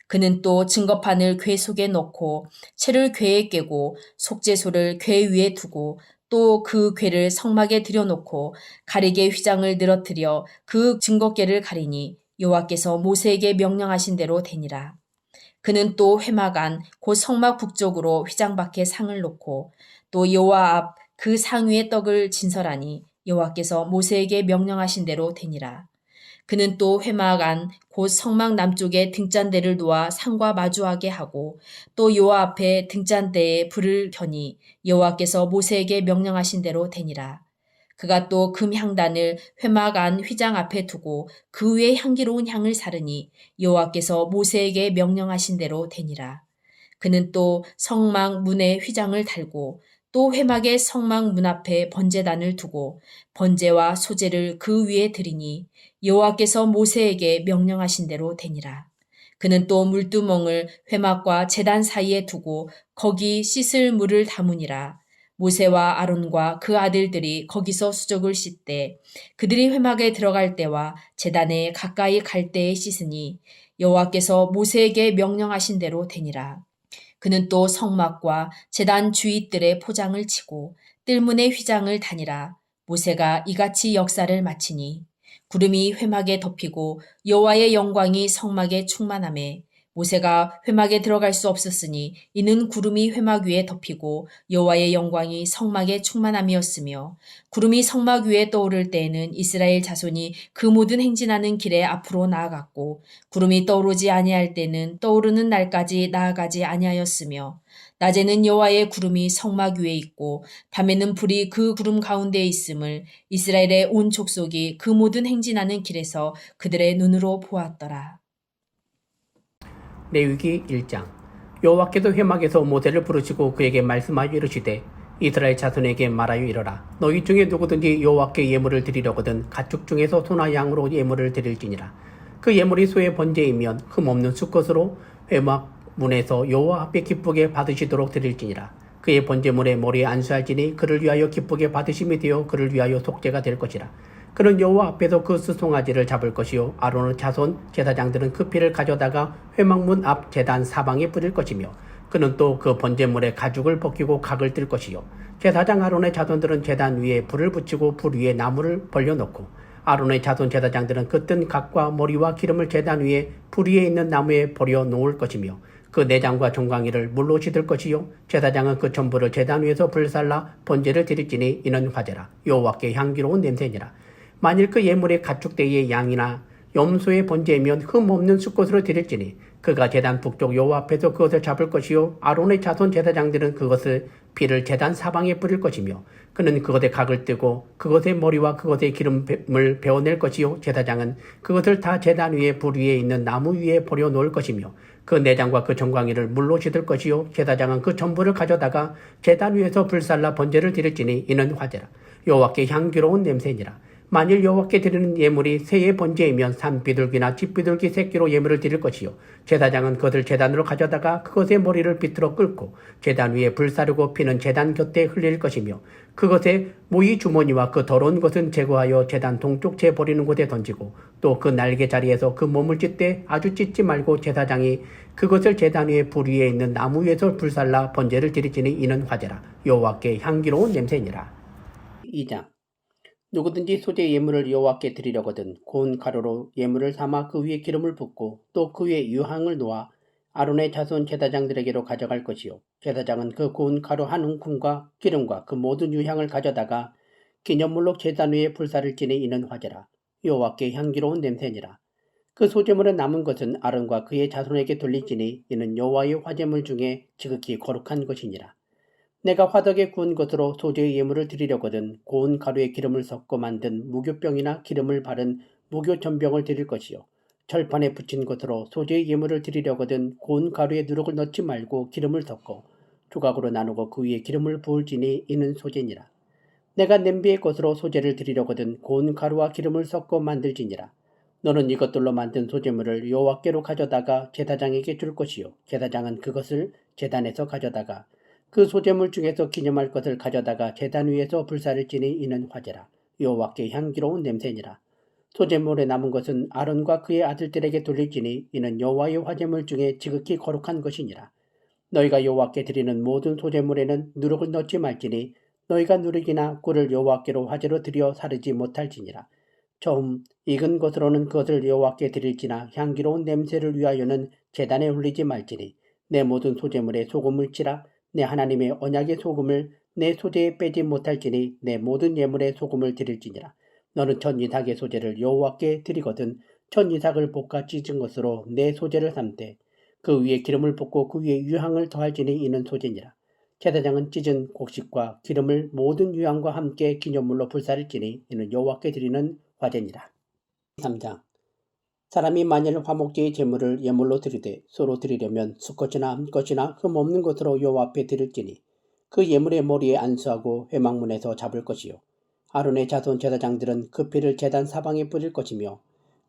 그는 또 증거판을 궤 속에 넣고 채를 궤에 깨고 속죄소를 궤 위에 두고 또 그 궤를 성막에 들여놓고 가리개 휘장을 늘어뜨려 그 증거궤를 가리니 여호와께서 모세에게 명령하신 대로 되니라. 그는 또 회막 안 곧 성막 북쪽으로 휘장 밖에 상을 놓고 또 여호와 앞 그 상 위에 떡을 진설하니 여호와께서 모세에게 명령하신 대로 되니라. 그는 또 회막 안 곧 성막 남쪽에 등잔대를 놓아 상과 마주하게 하고 또 여호와 앞에 등잔대에 불을 켜니 여호와께서 모세에게 명령하신 대로 되니라. 그가 또 금향단을 회막 안 휘장 앞에 두고 그 위에 향기로운 향을 사르니 여호와께서 모세에게 명령하신 대로 되니라. 그는 또 성막 문에 휘장을 달고 또 회막의 성막 문 앞에 번제단을 두고 번제와 소제를 그 위에 드리니 여호와께서 모세에게 명령하신 대로 되니라. 그는 또 물두멍을 회막과 제단 사이에 두고 거기 씻을 물을 담으니라. 모세와 아론과 그 아들들이 거기서 수족을 씻되 그들이 회막에 들어갈 때와 제단에 가까이 갈 때에 씻으니 여호와께서 모세에게 명령하신 대로 되니라. 그는 또 성막과 제단 주위뜰에 포장을 치고 뜰문에 휘장을 다니라. 모세가 이같이 역사를 마치니 구름이 회막에 덮이고 여호와의 영광이 성막에 충만하매 모세가 회막에 들어갈 수 없었으니 이는 구름이 회막 위에 덮이고 여호와의 영광이 성막에 충만함이었으며 구름이 성막 위에 떠오를 때에는 이스라엘 자손이 그 모든 행진하는 길에 앞으로 나아갔고 구름이 떠오르지 아니할 때는 떠오르는 날까지 나아가지 아니하였으며 낮에는 여호와의 구름이 성막 위에 있고 밤에는 불이 그 구름 가운데에 있음을 이스라엘의 온 족속이 그 모든 행진하는 길에서 그들의 눈으로 보았더라. 레위기 1장. 여호와께서 회막에서 모세를 부르시고 그에게 말씀하여 이르시되 이스라엘 자손에게 말하여 이르라. 너희 중에 누구든지 여호와께 예물을 드리려거든 가축 중에서 소나 양으로 예물을 드릴지니라. 그 예물이 소의 번제이면 흠없는 수컷으로 회막 문에서 여호와 앞에 기쁘게 받으시도록 드릴지니라. 그의 번제물에 머리에 안수할지니 그를 위하여 기쁘게 받으심이 되어 그를 위하여 속죄가 될 것이라. 그는 여호와 앞에서 그 수송아지를 잡을 것이요 아론의 자손 제사장들은 그 피를 가져다가 회막문 앞 제단 사방에 뿌릴 것이며 그는 또 그 번제물의 가죽을 벗기고 각을 뜰 것이요 제사장 아론의 자손들은 제단 위에 불을 붙이고 불 위에 나무를 벌려놓고 아론의 자손 제사장들은 그 뜬 각과 머리와 기름을 제단 위에 불 위에 있는 나무에 버려 놓을 것이며 그 내장과 종강이를 물로 씻을 것이요 제사장은 그 전부를 제단 위에서 불살라 번제를 드릴지니 이는 화제라. 여호와께 향기로운 냄새니라. 만일 그 예물의 가축대의 양이나 염소의 번제이면 흠없는 수컷으로 드릴지니 그가 제단 북쪽 여호와 앞에서 그것을 잡을 것이요 아론의 자손 제사장들은 그것을 피를 제단 사방에 뿌릴 것이며 그는 그것의 각을 뜨고 그것의 머리와 그것의 기름을 베어낼 것이요 제사장은 그것을 다 제단 위에 불 위에 있는 나무 위에 버려 놓을 것이며 그 내장과 그 정강이를 물로 씻을 것이요 제사장은 그 전부를 가져다가 제단 위에서 불살라 번제를 드릴지니 이는 화제라. 여호와께 향기로운 냄새니라. 만일 여호와께 드리는 예물이 새의 번제이면 산비둘기나 집비둘기 새끼로 예물을 드릴 것이요 제사장은 그것을 제단으로 가져다가 그것의 머리를 비틀어 끓고 제단 위에 불사르고 피는 제단 곁에 흘릴 것이며 그것의 모이 주머니와 그 더러운 것은 제거하여 제단 동쪽 재 버리는 곳에 던지고 또 그 날개 자리에서 그 몸을 찢되 아주 찢지 말고 제사장이 그것을 제단 위에 불 위에 있는 나무 위에서 불살라 번제를 드릴지니 이는 화제라. 여호와께 향기로운 냄새니라. 2장 누구든지 소재 예물을 여호와께 드리려거든 고운 가루로 예물을 삼아 그 위에 기름을 붓고 또 그 위에 유향을 놓아 아론의 자손 제사장들에게로 가져갈 것이요 제사장은 그 고운 가루 한 움큼과 기름과 그 모든 유향을 가져다가 기념물로 제단 위에 불사를 지니 이는 화제라. 여호와께 향기로운 냄새니라. 그 소재물에 남은 것은 아론과 그의 자손에게 돌릴지니 이는 여호와의 화제물 중에 지극히 거룩한 것이니라. 내가 화덕에 구운 것으로 소재의 예물을 드리려거든 고운 가루에 기름을 섞어 만든 무교병이나 기름을 바른 무교전병을 드릴 것이요 철판에 붙인 것으로 소재의 예물을 드리려거든 고운 가루에 누룩을 넣지 말고 기름을 섞어 조각으로 나누고 그 위에 기름을 부을지니 이는 소재니라. 내가 냄비의 것으로 소재를 드리려거든 고운 가루와 기름을 섞어 만들지니라. 너는 이것들로 만든 소재물을 여호와께로 가져다가 제사장에게 줄 것이요 제사장은 그것을 제단에서 가져다가 그 소재물 중에서 기념할 것을 가져다가 제단 위에서 불사를 지니 이는 화제라. 여호와께 향기로운 냄새니라. 소재물에 남은 것은 아론과 그의 아들들에게 돌릴지니 이는 여호와의 화제물 중에 지극히 거룩한 것이니라. 너희가 여호와께 드리는 모든 소재물에는 누룩을 넣지 말지니 너희가 누룩이나 꿀을 여호와께로 화제로 드려 사르지 못할지니라. 처음 익은 것으로는 그것을 여호와께 드릴지나 향기로운 냄새를 위하여는 제단에 흘리지 말지니 내 모든 소재물에 소금을 치라. 내 하나님의 언약의 소금을 내 소재에 빼지 못할지니 내 모든 예물에 소금을 드릴지니라. 너는 첫 이삭의 소재를 여호와께 드리거든 첫 이삭을 볶아 찢은 것으로 내 소재를 삼되 그 위에 기름을 붓고 그 위에 유향을 더할지니 이는 소재니라. 제사장은 찢은 곡식과 기름을 모든 유향과 함께 기념물로 불사를지니 이는 여호와께 드리는 화제니라. 3장 사람이 만일 화목제의 제물을 예물로 드리되 서로 드리려면 수컷이나 암컷이나 흠없는 것으로 여호와 앞에 드릴지니 그 예물의 머리에 안수하고 회막문에서 잡을 것이요 아론의 자손 제사장들은 그 피를 제단 사방에 뿌릴 것이며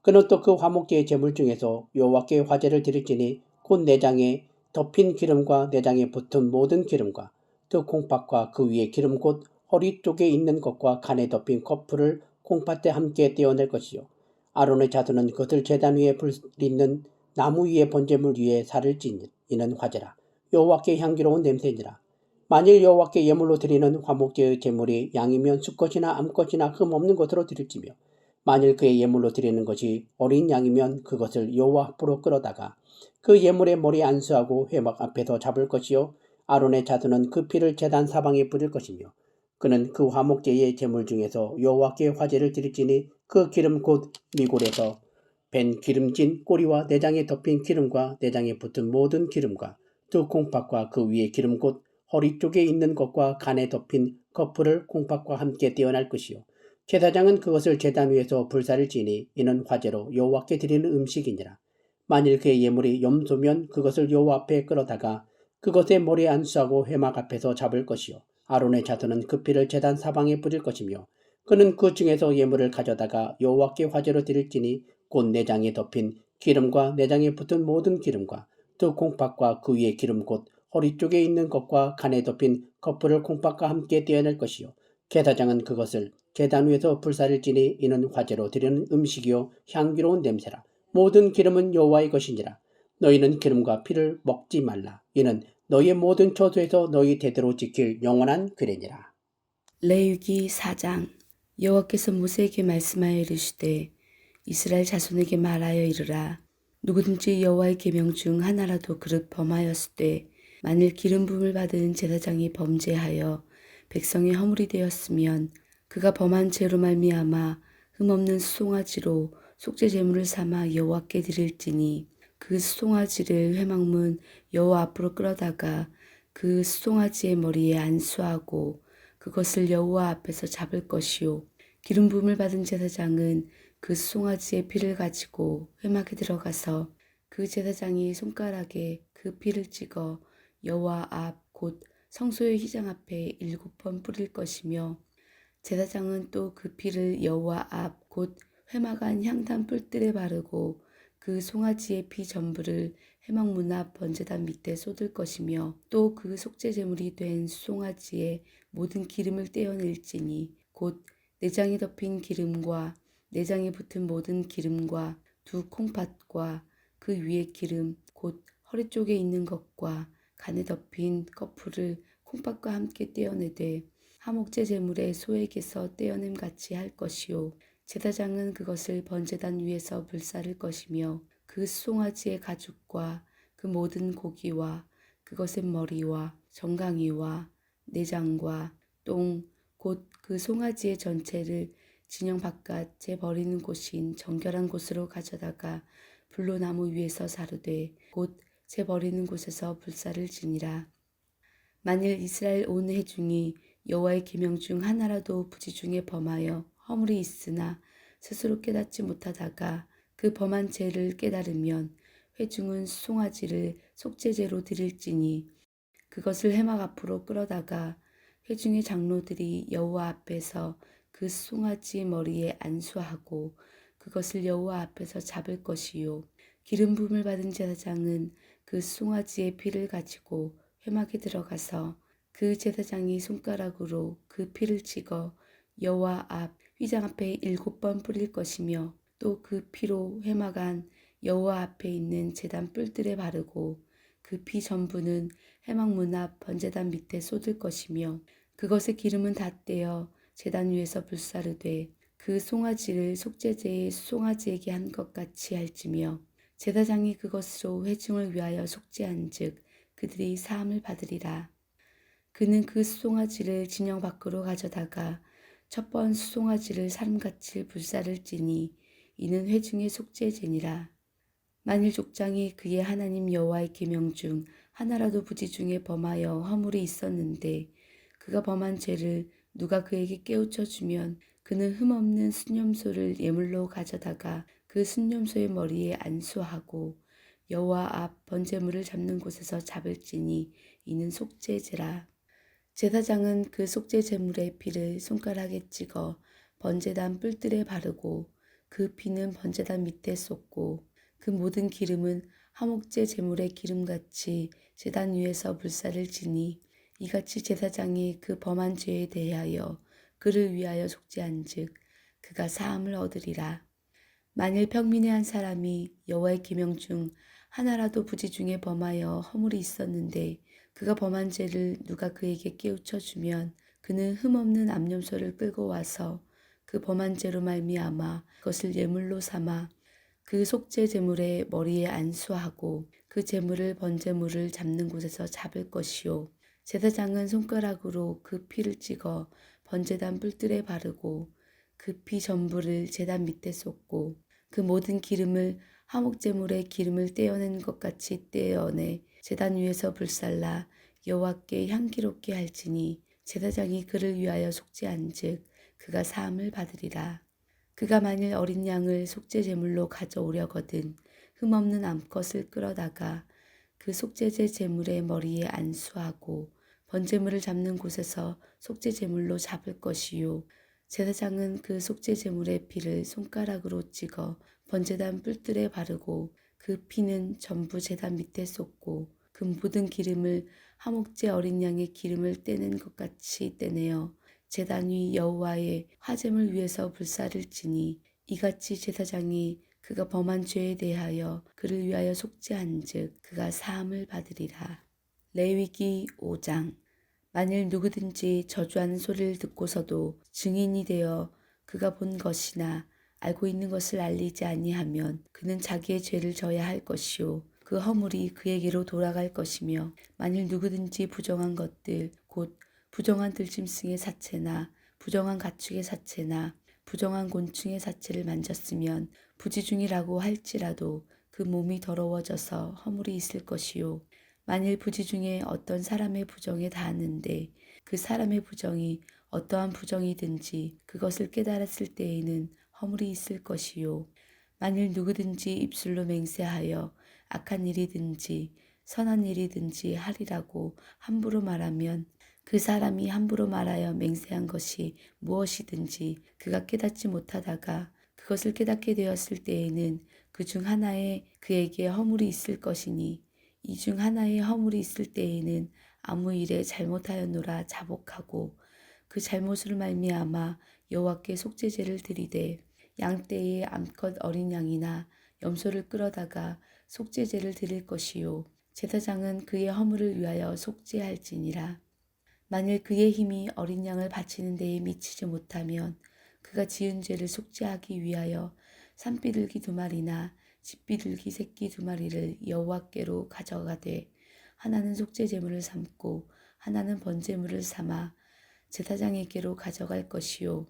그는 또 그 화목제의 제물 중에서 여호와께 화제를 드릴지니 곧 내장에 덮인 기름과 내장에 붙은 모든 기름과 그 콩팥과 그 위에 기름 곧 허리 쪽에 있는 것과 간에 덮인 커플을 콩팥에 함께 떼어낼 것이요 아론의 자손은 그것을 제단 위에 불 있는 나무 위에 번제물 위에 살을 찌는 이는 화제라. 여호와께 향기로운 냄새니라. 만일 여호와께 예물로 드리는 화목제의 제물이 양이면 수컷이나 암컷이나 흠없는 것으로 드릴지며 만일 그의 예물로 드리는 것이 어린 양이면 그것을 여호와 앞으로 끌어다가 그 예물의 머리 안수하고 회막 앞에서 잡을 것이요 아론의 자손은 그 피를 제단 사방에 뿌릴 것이며 그는 그 화목제의 제물 중에서 여호와께 화제를 드릴지니 그 기름 곧 미골에서 벤 기름진 꼬리와 내장에 덮인 기름과 내장에 붙은 모든 기름과 두 콩팥과 그 위에 기름 곧 허리 쪽에 있는 것과 간에 덮인 커플을 콩팥과 함께 떼어날 것이요 제사장은 그것을 제단 위에서 불사를 지니 이는 화제로 여호와께 드리는 음식이니라. 만일 그의 예물이 염소면 그것을 여호와 앞에 끌어다가 그것의 머리에 안수하고 회막 앞에서 잡을 것이요 아론의 자손은 그 피를 제단 사방에 뿌릴 것이며 그는 그 중에서 예물을 가져다가 여호와께 화제로 드릴지니 곧 내장에 덮인 기름과 내장에 붙은 모든 기름과 두 콩팥과 그 위에 기름 곧 허리 쪽에 있는 것과 간에 덮인 커플을 콩팥과 함께 떼어낼 것이요 제사장은 그것을 제단 위에서 불사를 지니 이는 화제로 드리는 음식이요 향기로운 냄새라. 모든 기름은 여호와의 것이니라. 너희는 기름과 피를 먹지 말라. 이는 너희의 모든 처소에서 너희 대대로 지킬 영원한 규례니라. 레위기 4장 여호와께서 모세에게 말씀하여 이르시되 이스라엘 자손에게 말하여 이르라. 누구든지 여호와의 계명 중 하나라도 그릇 범하였을 때 만일 기름 부음을 받은 제사장이 범죄하여 백성의 허물이 되었으면 그가 범한 죄로 말미암아 흠없는 수송아지로 속죄 제물을 삼아 여호와께 드릴지니 그 수송아지를 회막문 여호와 앞으로 끌어다가 그 수송아지의 머리에 안수하고 그것을 여호와 앞에서 잡을 것이요 기름 부음을 받은 제사장은 그 수송아지의 피를 가지고 회막에 들어가서 그 제사장이 손가락에 그 피를 찍어 여호와 앞 곧 성소의 휘장 앞에 7번 뿌릴 것이며 제사장은 또 그 피를 여호와 앞 곧 회막 안 향단 뿔들에 바르고 그 송아지의 피 전부를 회막 문 앞 번제단 밑에 쏟을 것이며 또 그 속죄 제물이 된 송아지의 모든 기름을 떼어낼지니 곧 내장이 덮인 기름과 내장에 붙은 모든 기름과 두 콩팥과 그 위에 기름 곧 허리 쪽에 있는 것과 간에 덮인 거풀을 콩팥과 함께 떼어내되 화목제 제물의 소에게서 떼어냄 같이 할 것이요 제사장은 그것을 번제단 위에서 불사를 것이며 그 수송아지의 가죽과 그 모든 고기와 그것의 머리와 정강이와 내장과 똥 곧 그 송아지의 전체를 진영 바깥 제 버리는 곳인 정결한 곳으로 가져다가 불로 나무 위에서 사르되 곧 제 버리는 곳에서 불사를 지니라. 만일 이스라엘 온 회중이 여호와의 계명 중 하나라도 부지 중에 범하여 허물이 있으나 스스로 깨닫지 못하다가 그 범한 죄를 깨달으면 회중은 수송아지를 속죄제로 드릴지니 그것을 회막 앞으로 끌어다가 회중의 장로들이 여호와 앞에서 그 수송아지 머리에 안수하고 그것을 여호와 앞에서 잡을 것이요 기름 부음을 받은 제사장은 그 수송아지의 피를 가지고 회막에 들어가서 그 제사장이 손가락으로 그 피를 찍어 여호와 앞 휘장 앞에 7번 뿌릴 것이며 또 그 피로 회막 안 여호와 앞에 있는 제단 뿔들에 바르고 그 피 전부는 회막 문 앞 번제단 밑에 쏟을 것이며 그것의 기름은 다 떼어 제단 위에서 불사르되 그 송아지를 속죄제의 수송아지에게 한 것 같이 할지며 제사장이 그것으로 회중을 위하여 속죄한즉 그들이 사함을 받으리라. 그는 그 수송아지를 진영 밖으로 가져다가 첫 번 수송아지를 사람같이 불사를지니 이는 회중의 속죄제니라. 만일 족장이 그의 하나님 여호와의 계명 중 하나라도 부지 중에 범하여 허물이 있었는데 그가 범한 죄를 누가 그에게 깨우쳐 주면 그는 흠없는 순념소를 예물로 가져다가 그 순념소의 머리에 안수하고 여호와 앞 번제물을 잡는 곳에서 잡을지니 이는 속죄제라. 제사장은 그 속죄 제물의 피를 손가락에 찍어 번제단 뿔들에 바르고 그 피는 번제단 밑에 쏟고 그 모든 기름은 화목제 제물의 기름같이 제단 위에서 불사를 지니 이같이 제사장이 그 범한 죄에 대하여 그를 위하여 속죄한즉 그가 사함을 얻으리라. 만일 평민의 한 사람이 여호와의 계명 중 하나라도 부지 중에 범하여 허물이 있었는데 그가 범한 죄를 누가 그에게 깨우쳐 주면 그는 흠없는 암염소를 끌고 와서 그 범한 죄로 말미암아 그것을 예물로 삼아 그 속죄 제물의 머리에 안수하고 그 제물을 번제물을 잡는 곳에서 잡을 것이요 제사장은 손가락으로 그 피를 찍어 번제단 뿔들에 바르고 그 피 전부를 제단 밑에 쏟고 그 모든 기름을 화목제물의 기름을 떼어낸 것 같이 떼어내 제단 위에서 불살라 여호와께 향기롭게 할지니 제사장이 그를 위하여 속죄한즉 그가 사함을 받으리라. 그가 만일 어린 양을 속죄제물로 가져오려거든 흠없는 암컷을 끌어다가 그 속죄제 제물의 머리에 안수하고 번제물을 잡는 곳에서 속죄제물로 잡을 것이요 제사장은 그 속죄제물의 피를 손가락으로 찍어 번제단 뿔들에 바르고 그 피는 전부 제단 밑에 쏟고 그 모든 기름을 화목제 어린 양의 기름을 떼는 것 같이 떼내어 제단 위 여호와의 화제물 위에서 불사를지니 이같이 제사장이 그가 범한 죄에 대하여 그를 위하여 속죄한즉 그가 사함을 받으리라. 레위기 5장. 만일 누구든지 저주하는 소리를 듣고서도 증인이 되어 그가 본 것이나 알고 있는 것을 알리지 아니하면 그는 자기의 죄를 져야 할 것이요 그 허물이 그에게로 돌아갈 것이며 만일 누구든지 부정한 것들 곧 부정한 들짐승의 사체나 부정한 가축의 사체나 부정한 곤충의 사체를 만졌으면 부지중이라고 할지라도 그 몸이 더러워져서 허물이 있을 것이요 만일 부지 중에 어떤 사람의 부정에 닿았는데 그 사람의 부정이 어떠한 부정이든지 그것을 깨달았을 때에는 허물이 있을 것이요. 만일 누구든지 입술로 맹세하여 악한 일이든지 선한 일이든지 하리라고 함부로 말하면 그 사람이 함부로 말하여 맹세한 것이 무엇이든지 그가 깨닫지 못하다가 그것을 깨닫게 되었을 때에는 그 중 하나에 그에게 허물이 있을 것이니 이 중 하나에 허물이 있을 때에는 아무 일에 잘못하였노라 자복하고 그 잘못으로 말미암아 여호와께 속죄제를 드리되 양떼의 암컷 어린 양이나 염소를 끌어다가 속죄제를 드릴 것이요 제사장은 그의 허물을 위하여 속죄할지니라. 만일 그의 힘이 어린 양을 바치는 데에 미치지 못하면 그가 지은 죄를 속죄하기 위하여 산비둘기 2마리나 집비둘기 새끼 2마리를 여호와께로 가져가되 하나는 속죄제물을 삼고 하나는 번제물을 삼아 제사장에게로 가져갈 것이요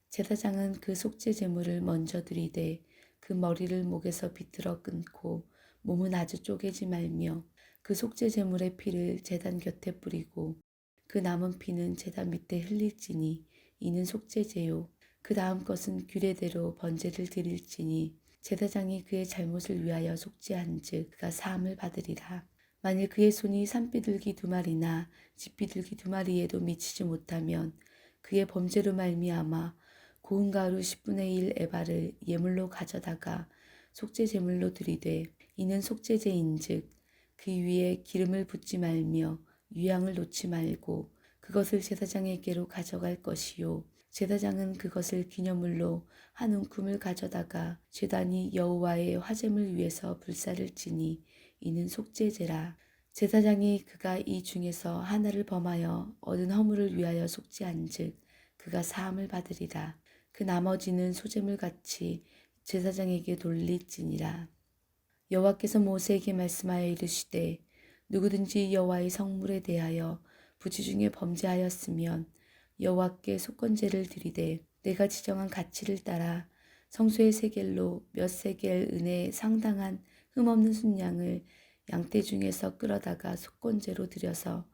제사장은 그 속죄제물을 먼저 드리되 그 머리를 목에서 비틀어 끊고 몸은 아주 쪼개지 말며 그 속죄제물의 피를 제단 곁에 뿌리고 그 남은 피는 제단 밑에 흘릴지니 이는 속죄제요. 그 다음 것은 규례대로 번제를 드릴지니 제사장이 그의 잘못을 위하여 속죄한즉 그가 사함을 받으리라. 만일 그의 손이 산비둘기 2마리나 집비둘기 2마리에도 미치지 못하면 그의 범죄로 말미암아 고운 가루 10분의 1 에바를 예물로 가져다가 속죄제물로 드리되 이는 속죄제인즉 그 위에 기름을 붓지 말며 유향을 놓지 말고 그것을 제사장에게로 가져갈 것이요 제사장은 그것을 기념물로 한 움큼을 가져다가 제단이 여호와의 화제물 위에서 불사를 지니 이는 속죄제라. 제사장이 그가 이 중에서 하나를 범하여 얻은 허물을 위하여 속죄한즉 그가 사함을 받으리라. 그 나머지는 소제물 같이 제사장에게 돌릴지니라. 여호와께서 모세에게 말씀하여 이르시되 누구든지 여호와의 성물에 대하여 부지 중에 범죄하였으면 여호와께 속건제를 드리되 내가 지정한 가치를 따라 성소의 세겔로 몇 세겔 은에 상당한 흠없는 순양을 양떼 중에서 끌어다가 속건제로 드려서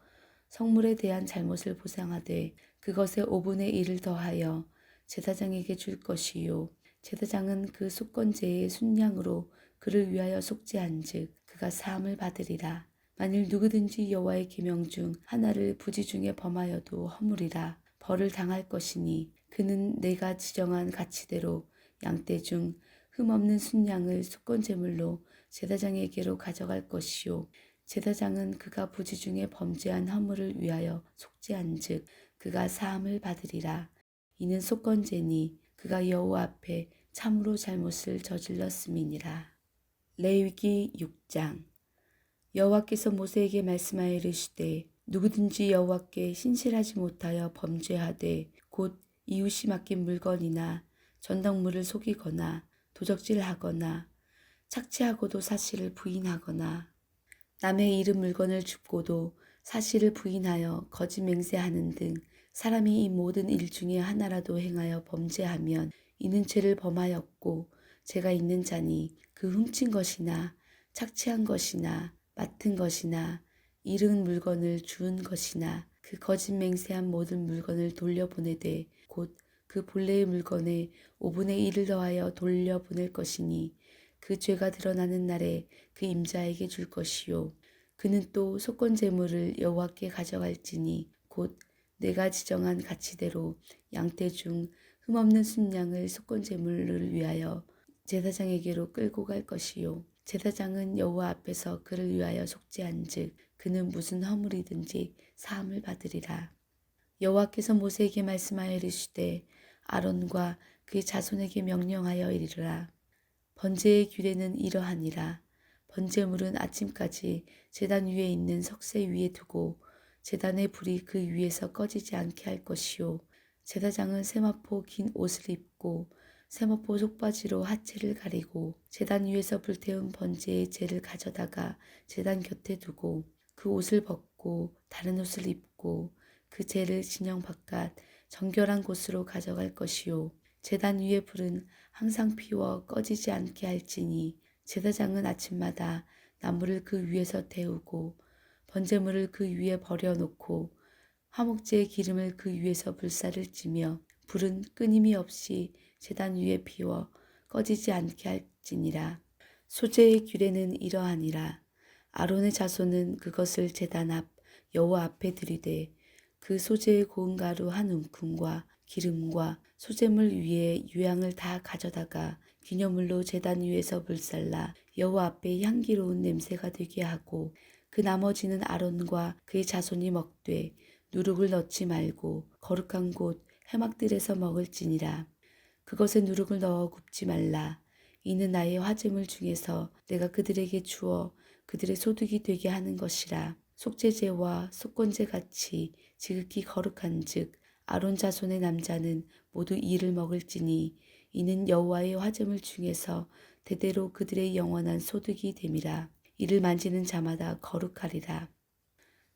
성물에 대한 잘못을 보상하되 그것에 5분의 1을 더하여 제사장에게 줄 것이요 제사장은 그 속건제의 순양으로 그를 위하여 속죄한즉 그가 사함을 받으리라. 만일 누구든지 여호와의 계명 중 하나를 부지 중에 범하여도 허물이라 벌을 당할 것이니 그는 내가 지정한 가치대로 양떼 중 흠없는 순양을 속건제물로 제사장에게로 가져갈 것이요 제사장은 그가 부지 중에 범죄한 허물을 위하여 속죄한즉 그가 사함을 받으리라. 이는 속건제니 그가 여호와 앞에 참으로 잘못을 저질렀음이니라. 레위기 6장. 여호와께서 모세에게 말씀하여 이르시되 누구든지 여호와께 신실하지 못하여 범죄하되 곧 이웃이 맡긴 물건이나 전덕물을 속이거나 도적질하거나 착취하고도 사실을 부인하거나 남의 잃은 물건을 줍고도 사실을 부인하여 거짓 맹세하는 등 사람이 이 모든 일 중에 하나라도 행하여 범죄하면 이는 죄를 범하였고 죄가 있는 자니 그 훔친 것이나 착취한 것이나 맡은 것이나 잃은 물건을 주운 것이나 그 거짓 맹세한 모든 물건을 돌려보내되 곧 그 본래의 물건에 5분의 1을 더하여 돌려보낼 것이니 그 죄가 드러나는 날에 그 임자에게 줄 것이요 그는 또 속건제물을 여호와께 가져갈지니 곧 내가 지정한 가치대로 양떼 중 흠없는 순양을 속건제물을 위하여 제사장에게로 끌고 갈 것이요 제사장은 여호와 앞에서 그를 위하여 속죄한즉 그는 무슨 허물이든지 사함을 받으리라. 여호와께서 모세에게 말씀하여 이르시되 아론과 그의 자손에게 명령하여 이르라. 번제의 규례는 이러하니라. 번제물은 아침까지 제단 위에 있는 석쇠 위에 두고 제단의 불이 그 위에서 꺼지지 않게 할 것이요 제사장은 세마포 긴 옷을 입고 세마포 속바지로 하체를 가리고 제단 위에서 불태운 번제의 재를 가져다가 제단 곁에 두고 그 옷을 벗고 다른 옷을 입고 그 재를 진영 바깥 정결한 곳으로 가져갈 것이요 제단 위의 불은 항상 피워 꺼지지 않게 할지니 제사장은 아침마다 나무를 그 위에서 태우고 번제물을 그 위에 버려놓고 화목제의 기름을 그 위에서 불사를 찌며 불은 끊임이 없이 제단 위에 피워 꺼지지 않게 할지니라. 소제의 규례는 이러하니라. 아론의 자손은 그것을 제단 앞 여호와 앞에 들이되 그 소제의 고운 가루 한 움큼과 기름과 소제물 위에 유향을 다 가져다가 기념물로 제단 위에서 불살라 여호와 앞에 향기로운 냄새가 되게 하고 그 나머지는 아론과 그의 자손이 먹되 누룩을 넣지 말고 거룩한 곳 회막들에서 먹을지니라. 그것에 누룩을 넣어 굽지 말라. 이는 나의 화제물 중에서 내가 그들에게 주어 그들의 소득이 되게 하는 것이라. 속죄제와 속건제 같이 지극히 거룩한즉 아론 자손의 남자는 모두 이를 먹을지니 이는 여호와의 화제물 중에서 대대로 그들의 영원한 소득이 됨이라. 이를 만지는 자마다 거룩하리라.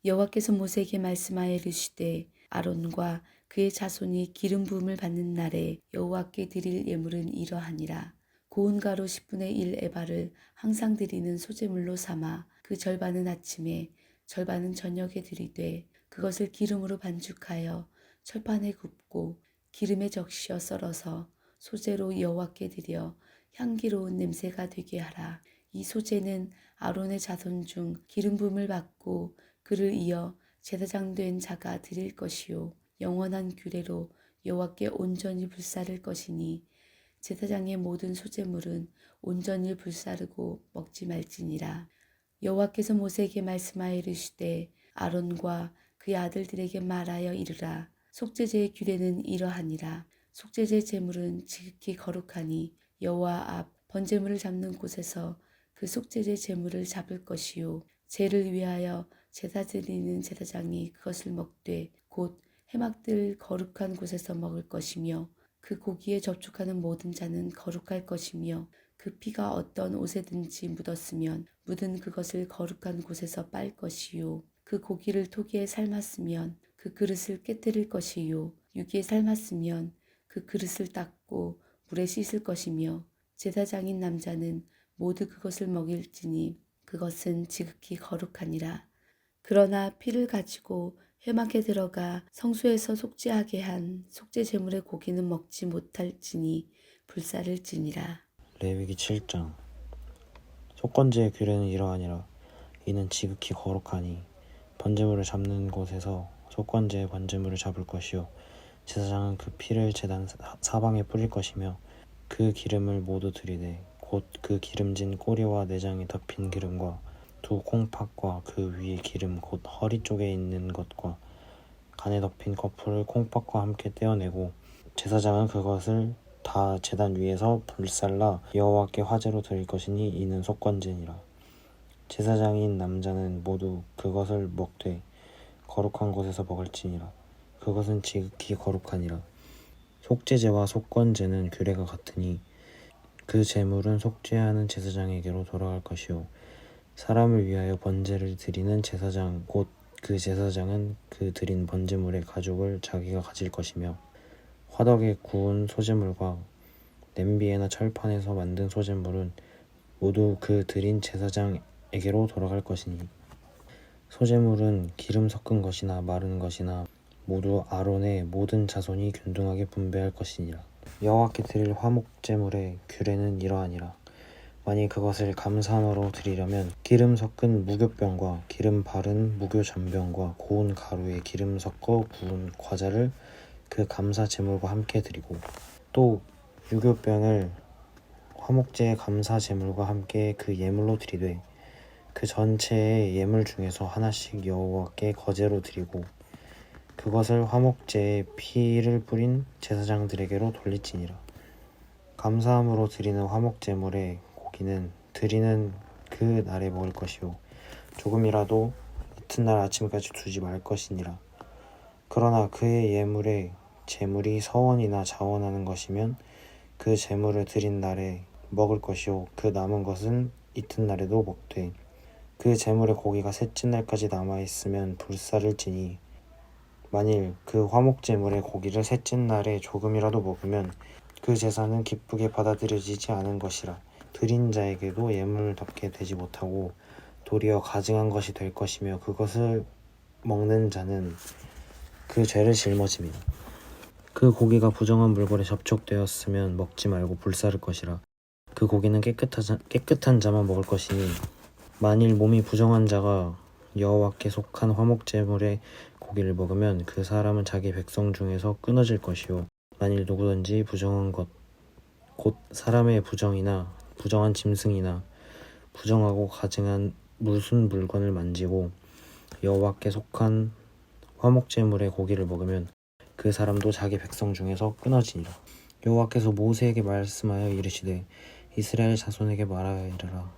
여호와께서 모세에게 말씀하여 이르시되 아론과 그의 자손이 기름 부음을 받는 날에 여호와께 드릴 예물은 이러하니라. 고운 가루 10분의 1 에바를 항상 드리는 소제물로 삼아 그 절반은 아침에 절반은 저녁에 드리되 그것을 기름으로 반죽하여 철판에 굽고 기름에 적시어 썰어서 소제로 여호와께 드려 향기로운 냄새가 되게 하라. 이 소제는 아론의 자손 중 기름 부음을 받고 그를 이어 제사장 된 자가 드릴 것이요 영원한 규례로 여호와께 온전히 불사를 것이니 제사장의 모든 소제물은 온전히 불사르고 먹지 말지니라. 여호와께서 모세에게 말씀하여 이르시되 아론과 그의 아들들에게 말하여 이르라. 속죄제의 규례는 이러하니라. 속죄제 제물은 지극히 거룩하니 여호와 앞 번제물을 잡는 곳에서 그 속죄제 제물을 잡을 것이요 제를 위하여 제사 드리는 제사장이 그것을 먹되 곧 회막들 거룩한 곳에서 먹을 것이며 그 고기에 접촉하는 모든 자는 거룩할 것이며 그 피가 어떤 옷에든지 묻었으면 묻은 그것을 거룩한 곳에서 빨 것이요 그 고기를 토기에 삶았으면 그 그릇을 깨뜨릴 것이요 유기에 삶았으면 그 그릇을 닦고 물에 씻을 것이며 제사장인 남자는 모두 그것을 먹일지니 그것은 지극히 거룩하니라. 그러나 피를 가지고 회막에 들어가 성소에서 속죄하게 한 속죄 제물의 고기는 먹지 못할지니 불사를지니라. 레위기 7장 속건제의 규례는 이러하니라. 이는 지극히 거룩하니 번제물을 잡는 곳에서 속건제의 번제물을 잡을 것이요 제사장은 그 피를 제단 사방에 뿌릴 것이며 그 기름을 모두 들이되 곧 그 기름진 꼬리와 내장이 덮인 기름과 두 콩팥과 그 위에 기름 곧 허리 쪽에 있는 것과 간에 덮인 거풀을 콩팥과 함께 떼어내고 제사장은 그것을 다 제단 위에서 불살라 여호와께 화제로 드릴 것이니 이는 속건제니라. 제사장인 남자는 모두 그것을 먹되 거룩한 곳에서 먹을지니라. 그것은 지극히 거룩하니라. 속죄제와 속건제는 규례가 같으니 그 제물은 속죄하는 제사장에게로 돌아갈 것이요 사람을 위하여 번제를 드리는 제사장 곧 그 제사장은 그 드린 번제물의 가죽을 자기가 가질 것이며 화덕에 구운 소제물과 냄비에나 철판에서 만든 소제물은 모두 그 드린 제사장에게로 돌아갈 것이니 소제물은 기름 섞은 것이나 마른 것이나 모두 아론의 모든 자손이 균등하게 분배할 것이니라. 여호와께 드릴 화목제물의 규례는 이러하니라. 만일 그것을 감사함으로 드리려면 기름 섞은 무교병과 기름 바른 무교전병과 고운 가루에 기름 섞어 부은 과자를 그 감사 제물과 함께 드리고 또 유교병을 화목제의 감사 제물과 함께 그 예물로 드리되 그 전체의 예물 중에서 하나씩 여호와께 거제로 드리고 그것을 화목제의 피를 뿌린 제사장들에게로 돌릴지니라. 감사함으로 드리는 화목제물의 고기는 드리는 그 날에 먹을 것이요 조금이라도 이튿날 아침까지 두지 말 것이니라. 그러나 그의 예물의 제물이 서원이나 자원하는 것이면 그 제물을 드린 날에 먹을 것이요 그 남은 것은 이튿날에도 먹되 그 제물의 고기가 셋째 날까지 남아있으면 불사를지니 만일 그 화목제물의 고기를 셋째 날에 조금이라도 먹으면 그 제사는 기쁘게 받아들여지지 않은 것이라. 드린 자에게도 예물답게 되지 못하고 도리어 가증한 것이 될 것이며 그것을 먹는 자는 그 죄를 짊어지며 그 고기가 부정한 물건에 접촉되었으면 먹지 말고 불사를 것이라. 그 고기는 깨끗한 자만 먹을 것이니 만일 몸이 부정한 자가 여호와께 속한 화목제물의 고기를 먹으면 그 사람은 자기 백성 중에서 끊어질 것이요 만일 누구든지 부정한 것 곧 사람의 부정이나 부정한 짐승이나 부정하고 가증한 무슨 물건을 만지고 여호와께 속한 화목제물의 고기를 먹으면 그 사람도 자기 백성 중에서 끊어지니라. 여호와께서 모세에게 말씀하여 이르시되 이스라엘 자손에게 말하여 이르라.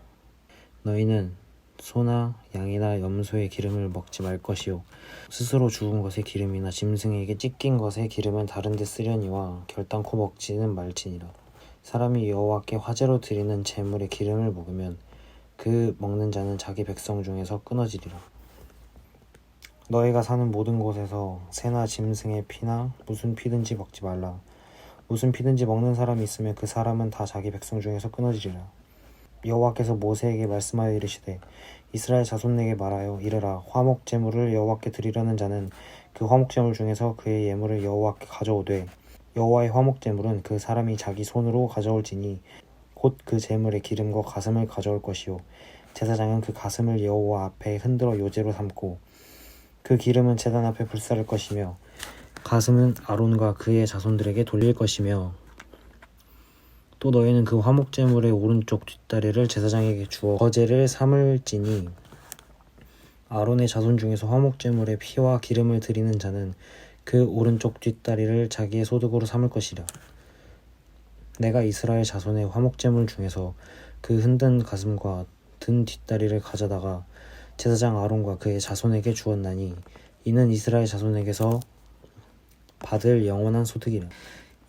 너희는 소나 양이나 염소의 기름을 먹지 말 것이요 스스로 죽은 것의 기름이나 짐승에게 찢긴 것의 기름은 다른 데 쓰려니와 결단코 먹지는 말지니라. 사람이 여호와께 화제로 드리는 제물의 기름을 먹으면 그 먹는 자는 자기 백성 중에서 끊어지리라. 너희가 사는 모든 곳에서 새나 짐승의 피나 무슨 피든지 먹지 말라. 무슨 피든지 먹는 사람이 있으면 그 사람은 다 자기 백성 중에서 끊어지리라. 여호와께서 모세에게 말씀하여 이르시되 이스라엘 자손에게 말하여 이르라. 화목 제물을 여호와께 드리려는 자는 그 화목 제물 중에서 그의 예물을 여호와께 가져오되 여호와의 화목 제물은 그 사람이 자기 손으로 가져올지니 곧 그 제물의 기름과 가슴을 가져올 것이요 제사장은 그 가슴을 여호와 앞에 흔들어 요제로 삼고 그 기름은 제단 앞에 불사를 것이며 가슴은 아론과 그의 자손들에게 돌릴 것이며 또 너희는 그 화목제물의 오른쪽 뒷다리를 제사장에게 주어 거제를 삼을지니 아론의 자손 중에서 화목제물의 피와 기름을 드리는 자는 그 오른쪽 뒷다리를 자기의 소득으로 삼을 것이라. 내가 이스라엘 자손의 화목제물 중에서 그 흔든 가슴과 든 뒷다리를 가져다가 제사장 아론과 그의 자손에게 주었나니 이는 이스라엘 자손에게서 받을 영원한 소득이라.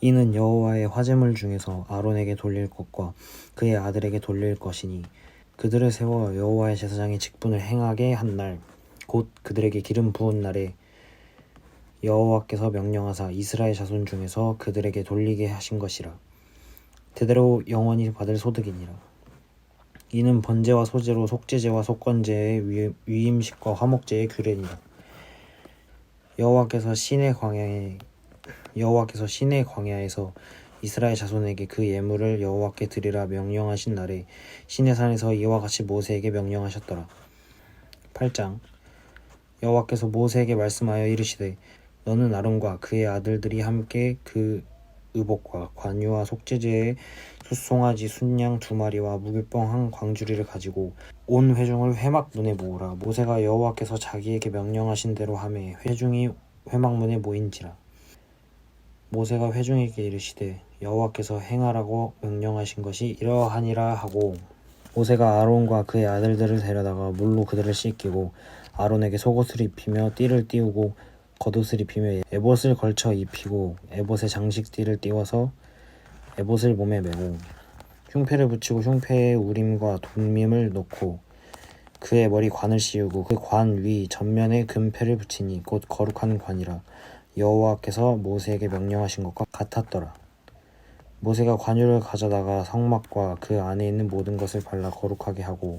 이는 여호와의 화제물 중에서 아론에게 돌릴 것과 그의 아들에게 돌릴 것이니 그들을 세워 여호와의 제사장의 직분을 행하게 한 날 곧 그들에게 기름 부은 날에 여호와께서 명령하사 이스라엘 자손 중에서 그들에게 돌리게 하신 것이라. 대대로 영원히 받을 소득이니라. 이는 번제와 소제로 속죄제와 속건제의 위임식과 화목제의 규례니라. 여호와께서 시내 광야에서 이스라엘 자손에게 그 예물을 여호와께 드리라 명령하신 날에 시내산에서 이와 같이 모세에게 명령하셨더라. 8장. 여호와께서 모세에게 말씀하여 이르시되 너는 아론과 그의 아들들이 함께 그 의복과 관유와 속죄제의 숫송아지 순양 2마리와 무교병 한 광주리를 가지고 온 회중을 회막문에 모으라. 모세가 여호와께서 자기에게 명령하신 대로 하매 회중이 회막문에 모인지라. 모세가 회중에게 이르시되 여호와께서 행하라고 명령하신 것이 이러하니라 하고 모세가 아론과 그의 아들들을 데려다가 물로 그들을 씻기고 아론에게 속옷을 입히며 띠를 띄우고 겉옷을 입히며 에봇을 걸쳐 입히고 에봇에 장식띠를 띄워서 에봇을 몸에 메고 흉패를 붙이고 흉패에 우림과 둠밈을 놓고 그의 머리 관을 씌우고 그 관 위 전면에 금패를 붙이니 곧 거룩한 관이라. 여호와께서 모세에게 명령하신 것과 같았더라. 모세가 관유를 가져다가 성막과 그 안에 있는 모든 것을 발라 거룩하게 하고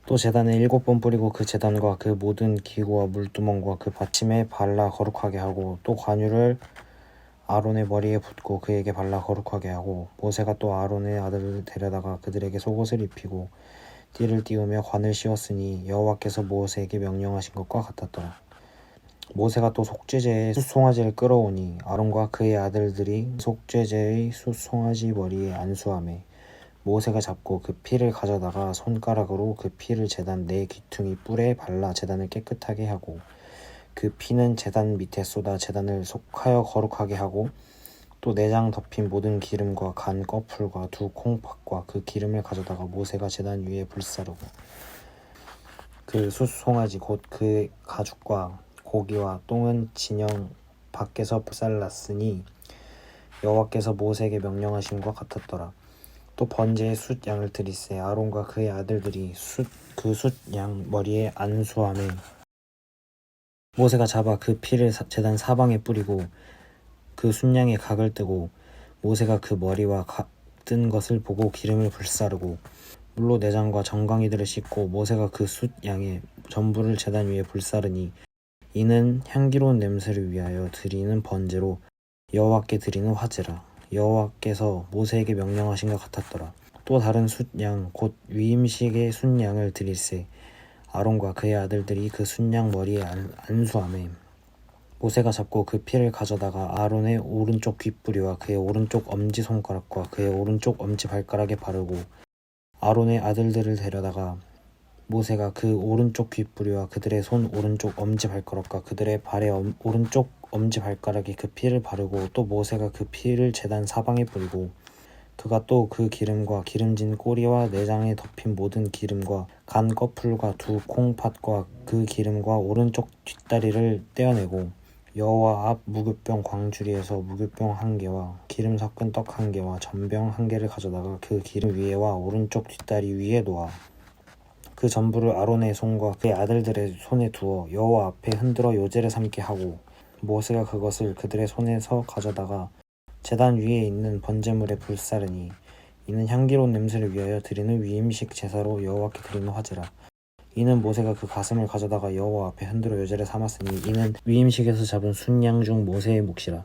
또 제단에 7번 뿌리고 그 제단과 그 모든 기구와 물두멍과 그 받침에 발라 거룩하게 하고 또 관유를 아론의 머리에 붓고 그에게 발라 거룩하게 하고 모세가 또 아론의 아들을 데려다가 그들에게 속옷을 입히고 띠를 띄우며 관을 씌웠으니 여호와께서 모세에게 명령하신 것과 같았더라. 모세가 또 속죄제의 숫송아지를 끌어오니 아론과 그의 아들들이 속죄제의 숫송아지 머리에 안수하매 모세가 잡고 그 피를 가져다가 손가락으로 그 피를 제단 네 귀퉁이 뿔에 발라 제단을 깨끗하게 하고 그 피는 제단 밑에 쏟아 제단을 속하여 거룩하게 하고 또 내장 덮인 모든 기름과 간 꺼풀과 2 콩팥과 그 기름을 가져다가 모세가 제단 위에 불사르고 그 숫송아지 곧 그 가죽과 고기와 똥은 진영 밖에서 불살랐으니 여호와께서 모세에게 명령하신 것 같았더라. 또 번제의 숫 양을 드리세 아론과 그의 아들들이 그 숫 양 머리에 안수하매 모세가 잡아 그 피를 제단 사방에 뿌리고 그 숫양의 각을 뜨고 모세가 그 머리와 뜬 것을 보고 기름을 불사르고 물로 내장과 정강이들을 씻고 모세가 그 숫 양의 전부를 제단 위에 불사르니 이는 향기로운 냄새를 위하여 드리는 번제로 여호와께 드리는 화제라. 여호와께서 모세에게 명령하신 것 같았더라. 또 다른 숫양 곧 위임식의 숫양을 드릴세. 아론과 그의 아들들이 그 숫양 머리에 안수하매 모세가 잡고 그 피를 가져다가 아론의 오른쪽 귓뿌리와 그의 오른쪽 엄지손가락과 그의 오른쪽 엄지발가락에 바르고 아론의 아들들을 데려다가 모세가 그 오른쪽 귓뿌리와 그들의 손 오른쪽 엄지발가락과 그들의 발의 오른쪽 엄지발가락에 그 피를 바르고 또 모세가 그 피를 제단 사방에 뿌리고 그가 또 그 기름과 기름진 꼬리와 내장에 덮인 모든 기름과 간 꺼풀과 두 콩팥과 그 기름과 오른쪽 뒷다리를 떼어내고 여호와 앞 무교병 광주리에서 무교병 1개와 기름 섞은 떡 1개와 전병 1개를 가져다가 그 기름 위에와 오른쪽 뒷다리 위에 놓아 그 전부를 아론의 손과 그의 아들들의 손에 두어 여호와 앞에 흔들어 요제를 삼게 하고 모세가 그것을 그들의 손에서 가져다가 제단 위에 있는 번제물에 불사르니 이는 향기로운 냄새를 위하여 드리는 위임식 제사로 여호와께 드리는 화제라. 이는 모세가 그 가슴을 가져다가 여호와 앞에 흔들어 요제를 삼았으니 이는 위임식에서 잡은 순양 중 모세의 몫이라.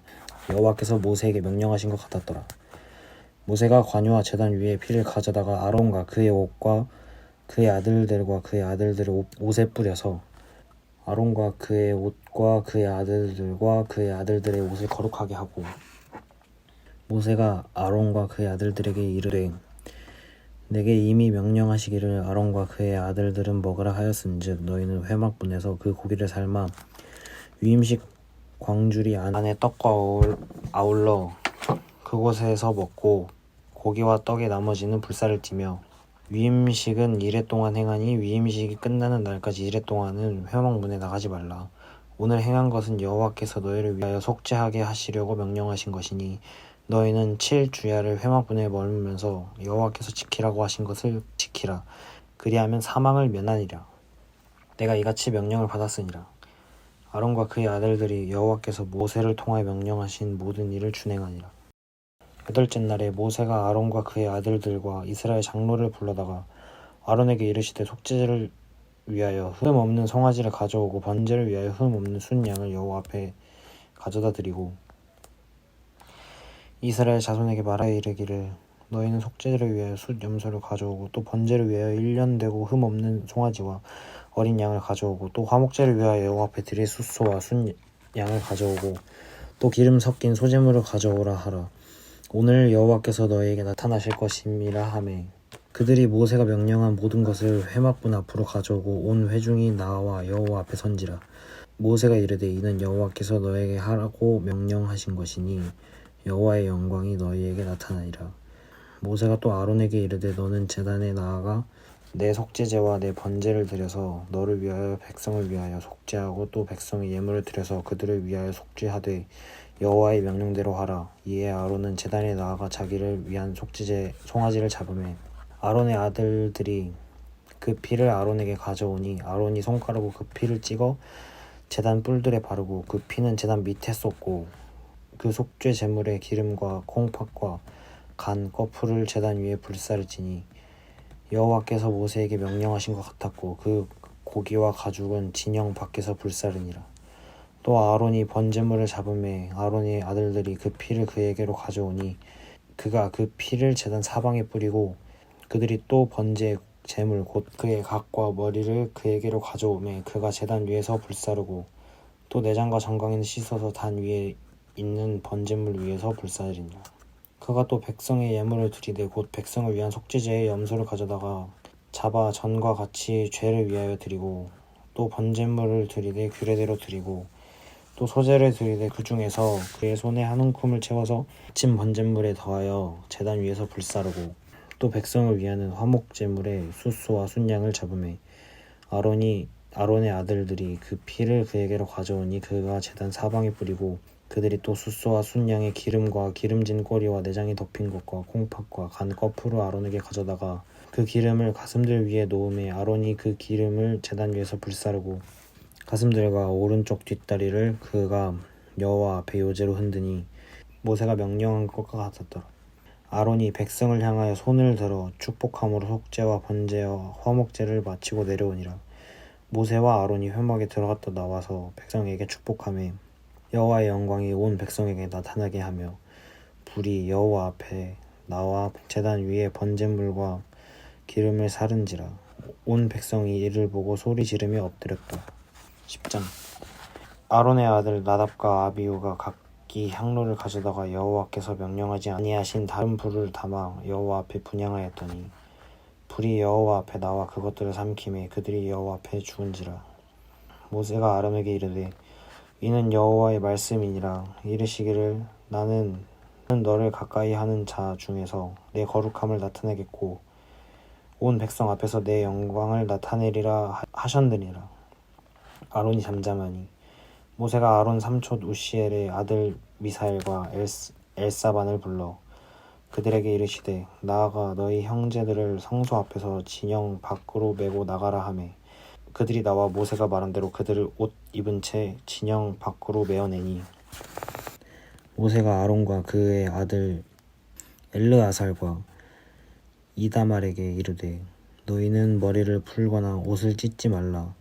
여호와께서 모세에게 명령하신 것 같았더라. 모세가 관유와 제단 위에 피를 가져다가 아론과 그의 옷과 그의 아들들과 그의 아들들의 옷에 뿌려서 아론과 그의 옷과 그의 아들들과 그의 아들들의 옷을 거룩하게 하고 모세가 아론과 그의 아들들에게 이르되 내게 이미 명령하시기를 아론과 그의 아들들은 먹으라 하였은즉 너희는 회막분에서 그 고기를 삶아 위임식 광주리 안에 떡과 아울러 그곳에서 먹고 고기와 떡의 나머지는 불사를 띠며 위임식은 이레 동안 행하니 위임식이 끝나는 날까지 이레 동안은 회막문에 나가지 말라. 오늘 행한 것은 여호와께서 너희를 위하여 속죄하게 하시려고 명령하신 것이니 너희는 7주야를 회막문에 머물면서 여호와께서 지키라고 하신 것을 지키라. 그리하면 사망을 면하니라. 내가 이같이 명령을 받았으니라. 아론과 그의 아들들이 여호와께서 모세를 통하여 명령하신 모든 일을 준행하니라. 8째 날에 모세가 아론과 그의 아들들과 이스라엘 장로를 불러다가 아론에게 이르시되 속죄제를 위하여 흠 없는 송아지를 가져오고 번제를 위하여 흠 없는 순양을 여호와 앞에 가져다 드리고 이스라엘 자손에게 말하여 이르기를 너희는 속죄제를 위하여 숫 염소를 가져오고 또 번제를 위하여 1년 되고 흠 없는 송아지와 어린 양을 가져오고 또 화목제를 위하여 여호와 앞에 드릴 숫소와 순양을 가져오고 또 기름 섞인 소제물을 가져오라 하라. 오늘 여호와께서 너희에게 나타나실 것임이라 하매 그들이 모세가 명령한 모든 것을 회막문 앞으로 가져오고 온 회중이 나와 여호와 앞에 선지라. 모세가 이르되 이는 여호와께서 너에게 하라고 명령하신 것이니 여호와의 영광이 너희에게 나타나리라. 모세가 또 아론에게 이르되 너는 제단에 나아가 내 속죄제와 내 번제를 드려서 너를 위하여 백성을 위하여 속죄하고 또 백성의 예물을 드려서 그들을 위하여 속죄하되 여호와의 명령대로 하라. 이에 아론은 제단에 나아가 자기를 위한 속죄제 송아지를 잡으매 아론의 아들들이 그 피를 아론에게 가져오니 아론이 손가락으로 그 피를 찍어 제단 뿔들에 바르고 그 피는 제단 밑에 쏟고 그 속죄 제물의 기름과 콩팥과 간 꺼풀을 제단 위에 불사르지니 여호와께서 모세에게 명령하신 것 같았고 그 고기와 가죽은 진영 밖에서 불사르니라. 또 아론이 번제물을 잡음에 아론의 아들들이 그 피를 그에게로 가져오니 그가 그 피를 제단 사방에 뿌리고 그들이 또 번제 제물 곧 그의 각과 머리를 그에게로 가져오매 그가 제단 위에서 불사르고 또 내장과 정강이는 씻어서 단 위에 있는 번제물 위에서 불사르니라. 그가 또 백성의 예물을 드리되 곧 백성을 위한 속죄제의 염소를 가져다가 잡아 전과 같이 죄를 위하여 드리고 또 번제물을 드리되 규례대로 드리고 또 소제를 드리되 그 중에서 그의 손에 한 움큼을 채워서 진 번제물에 더하여 제단 위에서 불사르고 또 백성을 위하는 화목제물에 숫소와 순양을 잡으매 아론의 아들들이 그 피를 그에게로 가져오니 그가 제단 사방에 뿌리고 그들이 또 숫소와 순양의 기름과 기름진 꼬리와 내장이 덮인 것과 콩팥과 간 꺼풀을 아론에게 가져다가 그 기름을 가슴들 위에 놓음에 아론이 그 기름을 제단 위에서 불사르고 가슴들과 오른쪽 뒷다리를 그가 여호와 앞에 요제로 흔드니 모세가 명령한 것과 같았더라. 아론이 백성을 향하여 손을 들어 축복함으로 속죄와 번제와 화목제를 마치고 내려오니라. 모세와 아론이 회막에 들어갔다 나와서 백성에게 축복하며 여호와의 영광이 온 백성에게 나타나게 하며 불이 여호와 앞에 나와 제단 위에 번제물과 기름을 사른지라. 온 백성이 이를 보고 소리 지르며 엎드렸다. 10장. 아론의 아들 나답과 아비후가 각기 향로를 가져다가 여호와께서 명령하지 아니하신 다른 불을 담아 여호와 앞에 분향하였더니 불이 여호와 앞에 나와 그것들을 삼키매 그들이 여호와 앞에 죽은지라. 모세가 아론에게 이르되 이는 여호와의 말씀이니라. 이르시기를 나는 너를 가까이 하는 자 중에서 내 거룩함을 나타내겠고 온 백성 앞에서 내 영광을 나타내리라 하셨느니라. 아론이 잠잠하니 모세가 아론 삼촌 우시엘의 아들 미사엘과 엘사반을 불러 그들에게 이르시되 나아가 너희 형제들을 성소 앞에서 진영 밖으로 메고 나가라 하매 그들이 나와 모세가 말한 대로 그들을 옷 입은 채 진영 밖으로 메어내니 모세가 아론과 그의 아들 엘르아살과 이다말에게 이르되 너희는 머리를 풀거나 옷을 찢지 말라.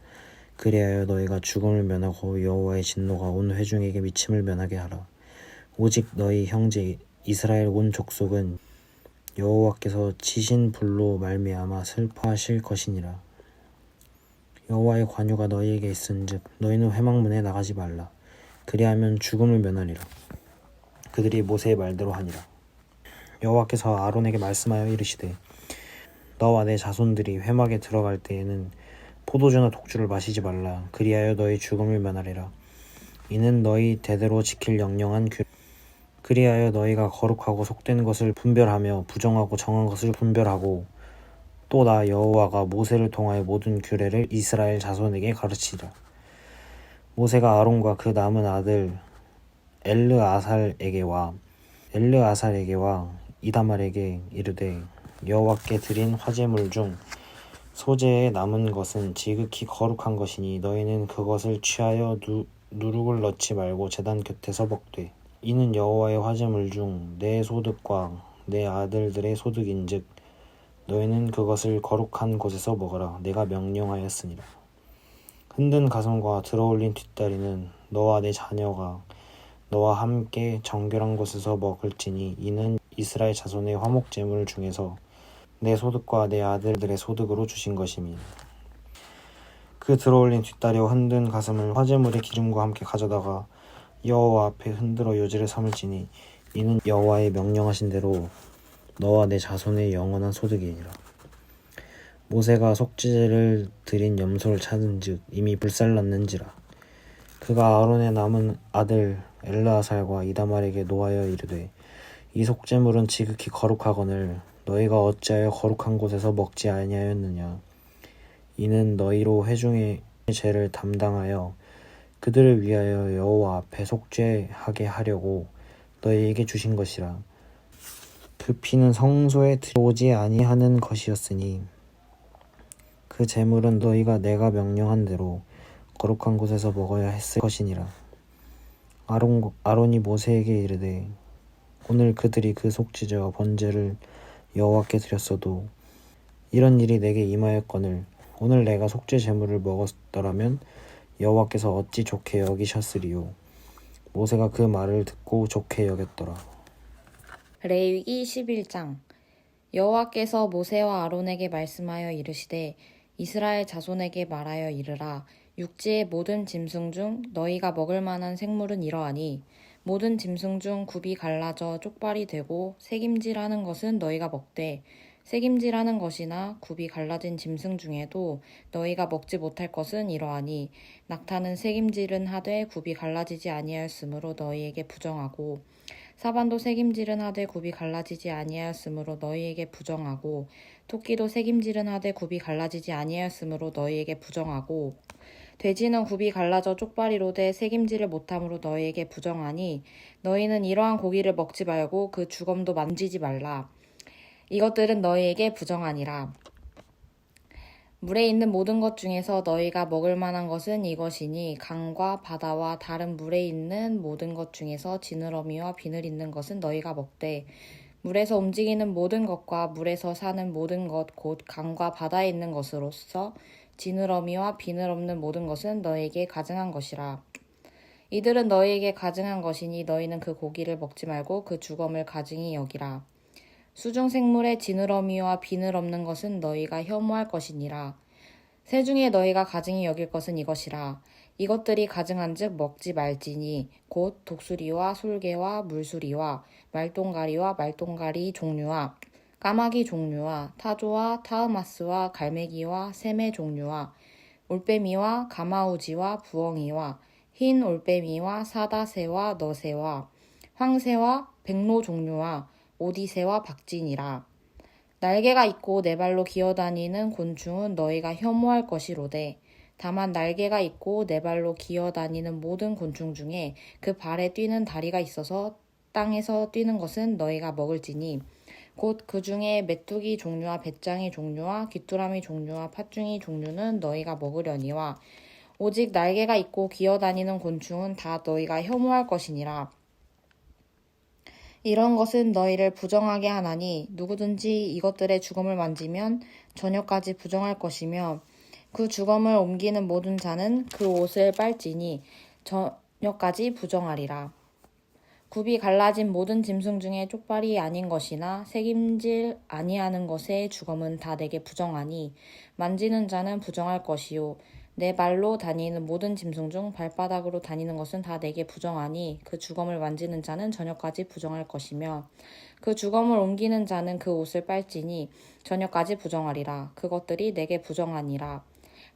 그리하여 너희가 죽음을 면하고 여호와의 진노가 온 회중에게 미침을 면하게 하라. 오직 너희 형제 이스라엘 온 족속은 여호와께서 치신 불로 말미암아 슬퍼하실 것이니라. 여호와의 관유가 너희에게 있은즉 너희는 회막문에 나가지 말라. 그리하면 죽음을 면하리라. 그들이 모세의 말대로 하니라. 여호와께서 아론에게 말씀하여 이르시되 너와 내 자손들이 회막에 들어갈 때에는 포도주나 독주를 마시지 말라. 그리하여 너희 죽음을 면하리라. 이는 너희 대대로 지킬 영영한 규례. 그리하여 너희가 거룩하고 속된 것을 분별하며 부정하고 정한 것을 분별하고 또 나 여호와가 모세를 통하여 모든 규례를 이스라엘 자손에게 가르치리라. 모세가 아론과 그 남은 아들 엘르아살에게와 이다말에게 이르되 여호와께 드린 화제물 중 소재에 남은 것은 지극히 거룩한 것이니 너희는 그것을 취하여 누룩을 넣지 말고 제단 곁에서 먹되 이는 여호와의 화제물 중 내 소득과 내 아들들의 소득인즉 너희는 그것을 거룩한 곳에서 먹으라. 내가 명령하였으니라. 흔든 가슴과 들어올린 뒷다리는 너와 내 자녀가 너와 함께 정결한 곳에서 먹을지니 이는 이스라엘 자손의 화목제물 중에서 내 소득과 내 아들들의 소득으로 주신 것이니 그 들어올린 뒷다리와 흔든 가슴을 화제물의 기름과 함께 가져다가 여호와 앞에 흔들어 요제를 삼을지니 이는 여호와의 명령하신 대로 너와 내 자손의 영원한 소득이니라. 모세가 속죄제를 드린 염소를 찾은즉 이미 불살랐는지라. 그가 아론의 남은 아들 엘르아살과 이다말에게 노하여 이르되 이 속죄물은 지극히 거룩하거늘 너희가 어찌하여 거룩한 곳에서 먹지 아니하였느냐. 이는 너희로 회중의 죄를 담당하여 그들을 위하여 여호와 앞에 속죄하게 하려고 너희에게 주신 것이라. 그 피는 성소에 들어오지 아니하는 것이었으니 그 제물은 너희가 내가 명령한 대로 거룩한 곳에서 먹어야 했을 것이니라. 아론이 모세에게 이르되 오늘 그들이 그 속죄제와 번제를 여호와께 드렸어도 이런 일이 내게 임하였거늘 오늘 내가 속죄 제물을 먹었더라면 여호와께서 어찌 좋게 여기셨으리요. 모세가 그 말을 듣고 좋게 여겼더라. 레위기 11장. 여호와께서 모세와 아론에게 말씀하여 이르시되 이스라엘 자손에게 말하여 이르라. 육지의 모든 짐승 중 너희가 먹을 만한 생물은 이러하니 모든 짐승 중 굽이 갈라져 쪽발이 되고 새김질하는 것은 너희가 먹되 새김질하는 것이나 굽이 갈라진 짐승 중에도 너희가 먹지 못할 것은 이러하니 낙타는 새김질은 하되 굽이 갈라지지 아니하였으므로 너희에게 부정하고 사반도 새김질은 하되 굽이 갈라지지 아니하였으므로 너희에게 부정하고 토끼도 새김질은 하되 굽이 갈라지지 아니하였으므로 너희에게 부정하고 돼지는 굽이 갈라져 쪽발이로되 새김질을 못함으로 너희에게 부정하니 너희는 이러한 고기를 먹지 말고 그 주검도 만지지 말라. 이것들은 너희에게 부정하니라. 물에 있는 모든 것 중에서 너희가 먹을 만한 것은 이것이니 강과 바다와 다른 물에 있는 모든 것 중에서 지느러미와 비늘 있는 것은 너희가 먹되 물에서 움직이는 모든 것과 물에서 사는 모든 것 곧 강과 바다에 있는 것으로서 지느러미와 비늘 없는 모든 것은 너에게 가증한 것이라. 이들은 너희에게 가증한 것이니 너희는 그 고기를 먹지 말고 그 주검을 가증히 여기라. 수중 생물의 지느러미와 비늘 없는 것은 너희가 혐오할 것이니라. 새 중에 너희가 가증히 여길 것은 이것이라. 이것들이 가증한즉 먹지 말지니 곧 독수리와 솔개와 물수리와 말똥가리와 말똥가리 종류와 까마귀 종류와 타조와 타흐마스와 갈매기와 샘의 종류와 올빼미와 가마우지와 부엉이와 흰 올빼미와 사다새와 너새와 황새와 백로 종류와 오디새와 박진이라. 날개가 있고 네 발로 기어다니는 곤충은 너희가 혐오할 것이로되 다만 날개가 있고 네 발로 기어다니는 모든 곤충 중에 그 발에 뛰는 다리가 있어서 땅에서 뛰는 것은 너희가 먹을지니 곧 그 중에 메뚜기 종류와 배짱이 종류와 귀뚜라미 종류와 팥중이 종류는 너희가 먹으려니와 오직 날개가 있고 기어다니는 곤충은 다 너희가 혐오할 것이니라. 이런 것은 너희를 부정하게 하나니 누구든지 이것들의 주검을 만지면 저녁까지 부정할 것이며 그 주검을 옮기는 모든 자는 그 옷을 빨지니 저녁까지 부정하리라. 굽이 갈라진 모든 짐승 중에 쪽발이 아닌 것이나 새김질 아니하는 것의 주검은 다 내게 부정하니 만지는 자는 부정할 것이요 내 발로 다니는 모든 짐승 중 발바닥으로 다니는 것은 다 내게 부정하니 그 주검을 만지는 자는 저녁까지 부정할 것이며 그 주검을 옮기는 자는 그 옷을 빨지니 저녁까지 부정하리라. 그것들이 내게 부정하니라.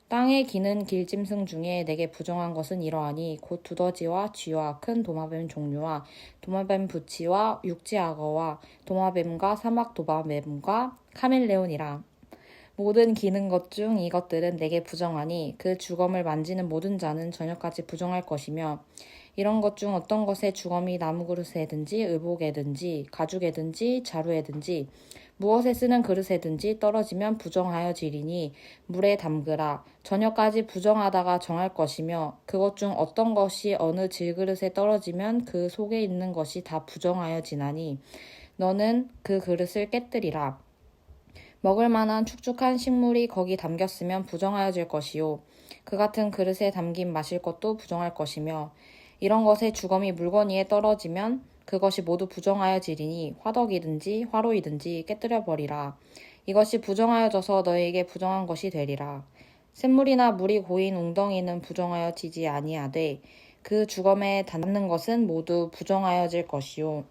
땅에 기는 길짐승 중에 내게 부정한 것은 이러하니 곧 두더지와 쥐와 큰 도마뱀 종류와 도마뱀 부치와 육지악어와 도마뱀과 사막 도마뱀과 카멜레온이라. 모든 기는 것 중 이것들은 내게 부정하니 그 주검을 만지는 모든 자는 저녁까지 부정할 것이며 이런 것 중 어떤 것의 주검이 나무 그릇에든지 의복에든지 가죽에든지 자루에든지 무엇에 쓰는 그릇에든지 떨어지면 부정하여지리니 물에 담그라. 저녁까지 부정하다가 정할 것이며 그것 중 어떤 것이 어느 질그릇에 떨어지면 그 속에 있는 것이 다 부정하여지나니 너는 그 그릇을 깨뜨리라. 먹을 만한 축축한 식물이 거기 담겼으면 부정하여질 것이요 그 같은 그릇에 담긴 마실 것도 부정할 것이며 이런 것의 주검이 물건 위에 떨어지면 그것이 모두 부정하여지리니 화덕이든지 화로이든지 깨뜨려 버리라. 이것이 부정하여져서 너희에게 부정한 것이 되리라. 샘물이나 물이 고인 웅덩이는 부정하여지지 아니하되 그 주검에 닿는 것은 모두 부정하여질 것이요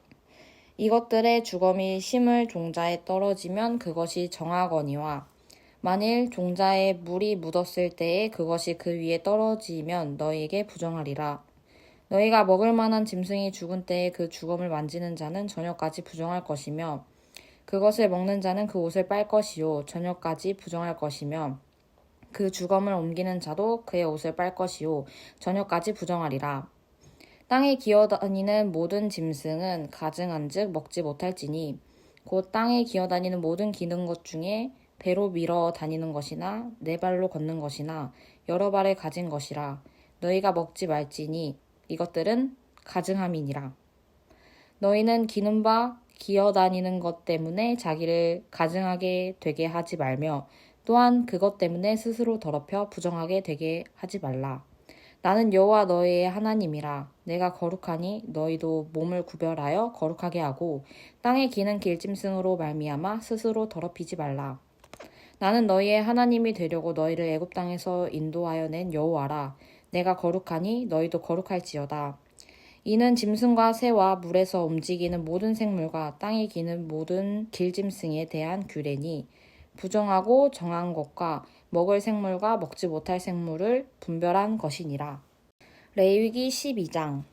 이것들의 주검이 심을 종자에 떨어지면 그것이 정하거니와 만일 종자에 물이 묻었을 때에 그것이 그 위에 떨어지면 너희에게 부정하리라. 너희가 먹을 만한 짐승이 죽은 때에 그 주검을 만지는 자는 저녁까지 부정할 것이며 그것을 먹는 자는 그 옷을 빨 것이요 저녁까지 부정할 것이며 그 주검을 옮기는 자도 그의 옷을 빨 것이요 저녁까지 부정하리라. 땅에 기어다니는 모든 짐승은 가증한즉 먹지 못할지니 곧 땅에 기어다니는 모든 기는 것 중에 배로 밀어 다니는 것이나 네 발로 걷는 것이나 여러 발을 가진 것이라. 너희가 먹지 말지니 이것들은 가증함이니라. 너희는 기는 바 기어다니는 것 때문에 자기를 가증하게 되게 하지 말며 또한 그것 때문에 스스로 더럽혀 부정하게 되게 하지 말라. 나는 여호와 너희의 하나님이라. 내가 거룩하니 너희도 몸을 구별하여 거룩하게 하고 땅에 기는 길짐승으로 말미암아 스스로 더럽히지 말라. 나는 너희의 하나님이 되려고 너희를 애굽 땅에서 인도하여 낸 여호와라. 내가 거룩하니 너희도 거룩할지어다. 이는 짐승과 새와 물에서 움직이는 모든 생물과 땅에 기는 모든 길짐승에 대한 규례니 부정하고 정한 것과 먹을 생물과 먹지 못할 생물을 분별한 것이니라. 레위기 12장.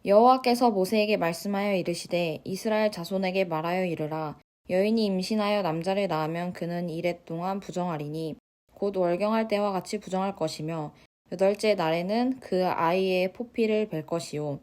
여호와께서 모세에게 말씀하여 이르시되 이스라엘 자손에게 말하여 이르라. 여인이 임신하여 남자를 낳으면 그는 이레 동안 부정하리니 곧 월경할 때와 같이 부정할 것이며 8째 날에는 그 아이의 포피를 벨 것이요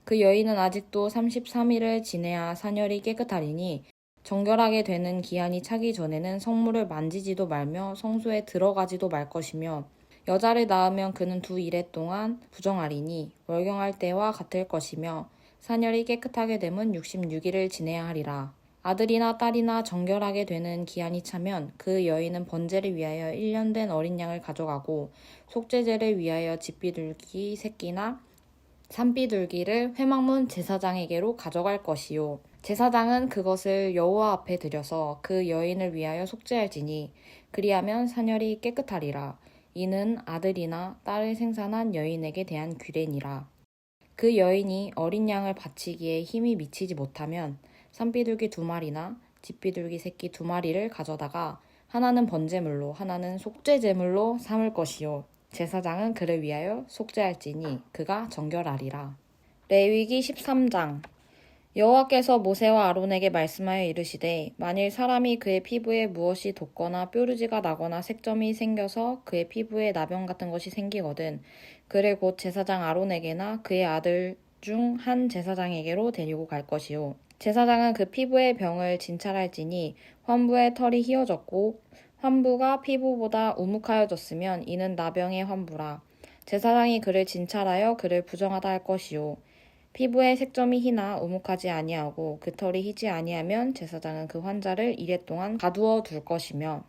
그 여인은 아직도 33일을 지내야 사녀리 깨끗하리니 정결하게 되는 기한이 차기 전에는 성물을 만지지도 말며 성소에 들어가지도 말 것이며 여자를 낳으면 그는 2일에 동안 부정하리니 월경할 때와 같을 것이며 사녀리 깨끗하게 되면 66일을 지내야 하리라. 아들이나 딸이나 정결하게 되는 기한이 차면 그 여인은 번제를 위하여 1년 된 어린 양을 가져가고 속죄제를 위하여 집비둘기 새끼나 산비둘기를 회막문 제사장에게로 가져갈 것이요. 제사장은 그것을 여호와 앞에 들여서 그 여인을 위하여 속죄할지니 그리하면 사녀리 깨끗하리라. 이는 아들이나 딸을 생산한 여인에게 대한 규례니라. 그 여인이 어린 양을 바치기에 힘이 미치지 못하면 산비둘기 2마리나 집비둘기 새끼 2마리를 가져다가 하나는 번제물로 하나는 속죄제물로 삼을 것이요. 제사장은 그를 위하여 속죄할지니 그가 정결하리라. 레위기 13장. 여호와께서 모세와 아론에게 말씀하여 이르시되 만일 사람이 그의 피부에 무엇이 돋거나 뾰루지가 나거나 색점이 생겨서 그의 피부에 나병 같은 것이 생기거든 그를 곧 제사장 아론에게나 그의 아들 중 한 제사장에게로 데리고 갈 것이요. 제사장은 그 피부의 병을 진찰할지니 환부의 털이 휘어졌고 환부가 피부보다 우묵하여졌으면 이는 나병의 환부라. 제사장이 그를 진찰하여 그를 부정하다 할 것이요. 피부에 색점이 희나 우묵하지 아니하고 그 털이 희지 아니하면 제사장은 그 환자를 이레 동안 가두어 둘 것이며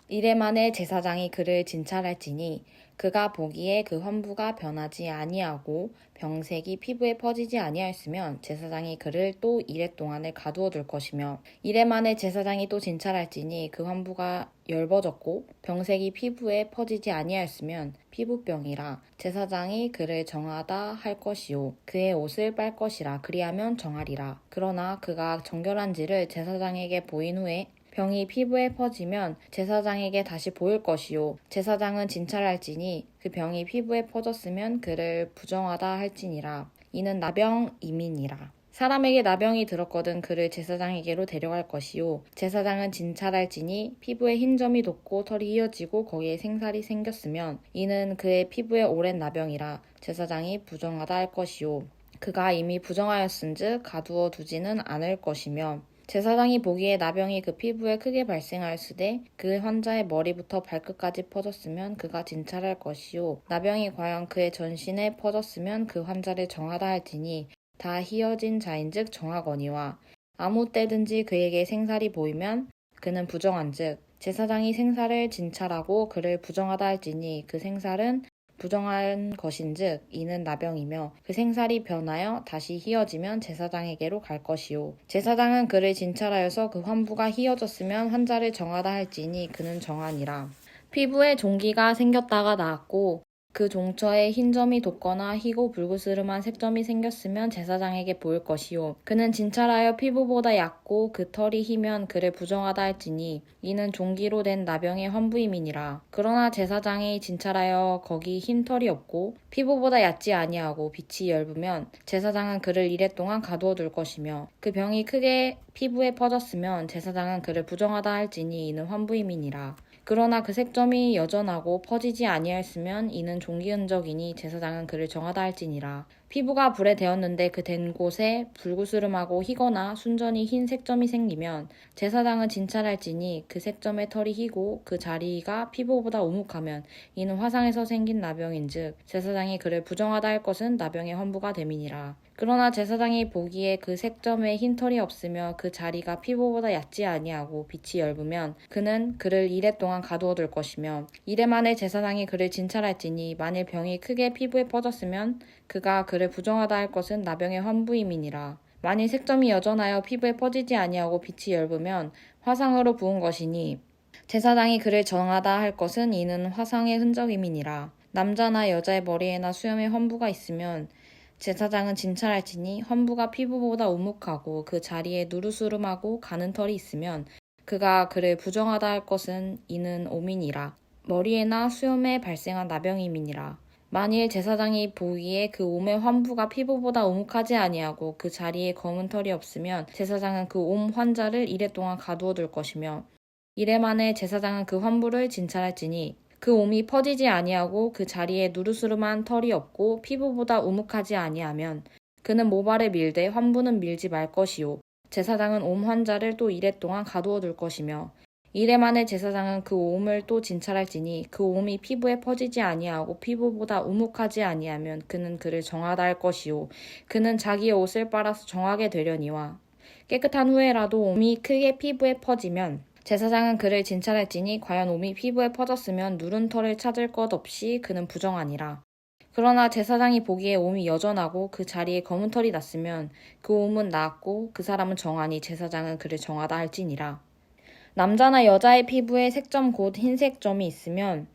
이레 만에 제사장이 그를 진찰할지니 그가 보기에 그 환부가 변하지 아니하고 병색이 피부에 퍼지지 아니하였으면 제사장이 그를 또 이레 동안을 가두어 둘 것이며 이레 만에 제사장이 또 진찰할지니 그 환부가 엷어졌고 병색이 피부에 퍼지지 아니하였으면 피부병이라 제사장이 그를 정하다 할 것이요 그의 옷을 빨 것이라 그리하면 정하리라. 그러나 그가 정결한지를 제사장에게 보인 후에 병이 피부에 퍼지면 제사장에게 다시 보일 것이요 제사장은 진찰할지니 그 병이 피부에 퍼졌으면 그를 부정하다 할지니라. 이는 나병임이니라. 사람에게 나병이 들었거든 그를 제사장에게로 데려갈 것이요 제사장은 진찰할지니 피부에 흰 점이 돋고 털이 휘어지고 거기에 생살이 생겼으면 이는 그의 피부에 오랜 나병이라 제사장이 부정하다 할 것이요 그가 이미 부정하였은즉 가두어 두지는 않을 것이며 제사장이 보기에 나병이 그 피부에 크게 발생하였으되 그 환자의 머리부터 발끝까지 퍼졌으면 그가 진찰할 것이요 나병이 과연 그의 전신에 퍼졌으면 그 환자를 정하다 할지니 다 휘어진 자인즉 정하거니와 아무 때든지 그에게 생살이 보이면 그는 부정한즉 제사장이 생살을 진찰하고 그를 부정하다 할지니 그 생살은 부정한 것인즉 이는 나병이며 그 생살이 변하여 다시 휘어지면 제사장에게로 갈 것이요 제사장은 그를 진찰하여서 그 환부가 휘어졌으면 환자를 정하다 할지니 그는 정하니라. 피부에 종기가 생겼다가 나았고 그 종처에 흰 점이 돋거나 희고 불그스름한 색점이 생겼으면 제사장에게 보일 것이요 그는 진찰하여 피부보다 얕고 그 털이 희면 그를 부정하다 할지니 이는 종기로 된 나병의 환부임이니라. 그러나 제사장이 진찰하여 거기 흰 털이 없고 피부보다 얕지 아니하고 빛이 엷으면 제사장은 그를 이레 동안 가두어 둘 것이며 그 병이 크게 피부에 퍼졌으면 제사장은 그를 부정하다 할지니 이는 환부임이니라. 그러나 그 색점이 여전하고 퍼지지 아니하였으면 이는 종기 흔적이니 제사장은 그를 정하다 할지니라. 피부가 불에 데었는데 그 댄 곳에 불구스름하고 희거나 순전히 흰 색점이 생기면 제사장은 진찰할지니 그 색점의 털이 희고 그 자리가 피부보다 우묵하면 이는 화상에서 생긴 나병인즉 제사장이 그를 부정하다 할 것은 나병의 환부가 됨이니라. 그러나 제사장이 보기에 그 색점에 흰 털이 없으며 그 자리가 피부보다 얕지 아니하고 빛이 엷으면 그는 그를 이레 동안 가두어 둘 것이며 이레 만에 제사장이 그를 진찰할지니 만일 병이 크게 피부에 퍼졌으면 그가 그를 부정하다 할 것은 나병의 환부임이니라. 만일 색점이 여전하여 피부에 퍼지지 아니하고 빛이 엷으면 화상으로 부은 것이니 제사장이 그를 정하다 할 것은 이는 화상의 흔적임이니라. 남자나 여자의 머리에나 수염에 환부가 있으면 제사장은 진찰할지니 환부가 피부보다 우묵하고 그 자리에 누르스름하고 가는 털이 있으면 그가 그를 부정하다 할 것은 이는 오민이라. 머리에나 수염에 발생한 나병임이니라. 만일 제사장이 보기에 그 옴의 환부가 피부보다 우묵하지 아니하고 그 자리에 검은 털이 없으면 제사장은 그 옴 환자를 이레 동안 가두어 둘 것이며 이레 만에 제사장은 그 환부를 진찰할지니 그 옴이 퍼지지 아니하고 그 자리에 누르스름한 털이 없고 피부보다 우묵하지 아니하면 그는 모발을 밀되 환부는 밀지 말 것이요 제사장은 옴 환자를 또 이레 동안 가두어 둘 것이며 이레 만에 제사장은 그 옴을 또 진찰할지니 그 옴이 피부에 퍼지지 아니하고 피부보다 우묵하지 아니하면 그는 그를 정하다 할 것이요 그는 자기의 옷을 빨아서 정하게 되려니와 깨끗한 후에라도 옴이 크게 피부에 퍼지면 제사장은 그를 진찰할지니 과연 옴이 피부에 퍼졌으면 누른 털을 찾을 것 없이 그는 부정하니라. 그러나 제사장이 보기에 옴이 여전하고 그 자리에 검은 털이 났으면 그 옴은 나았고 그 사람은 정하니 제사장은 그를 정하다 할지니라. 남자나 여자의 피부에 색점 곧 흰색 점이 있으면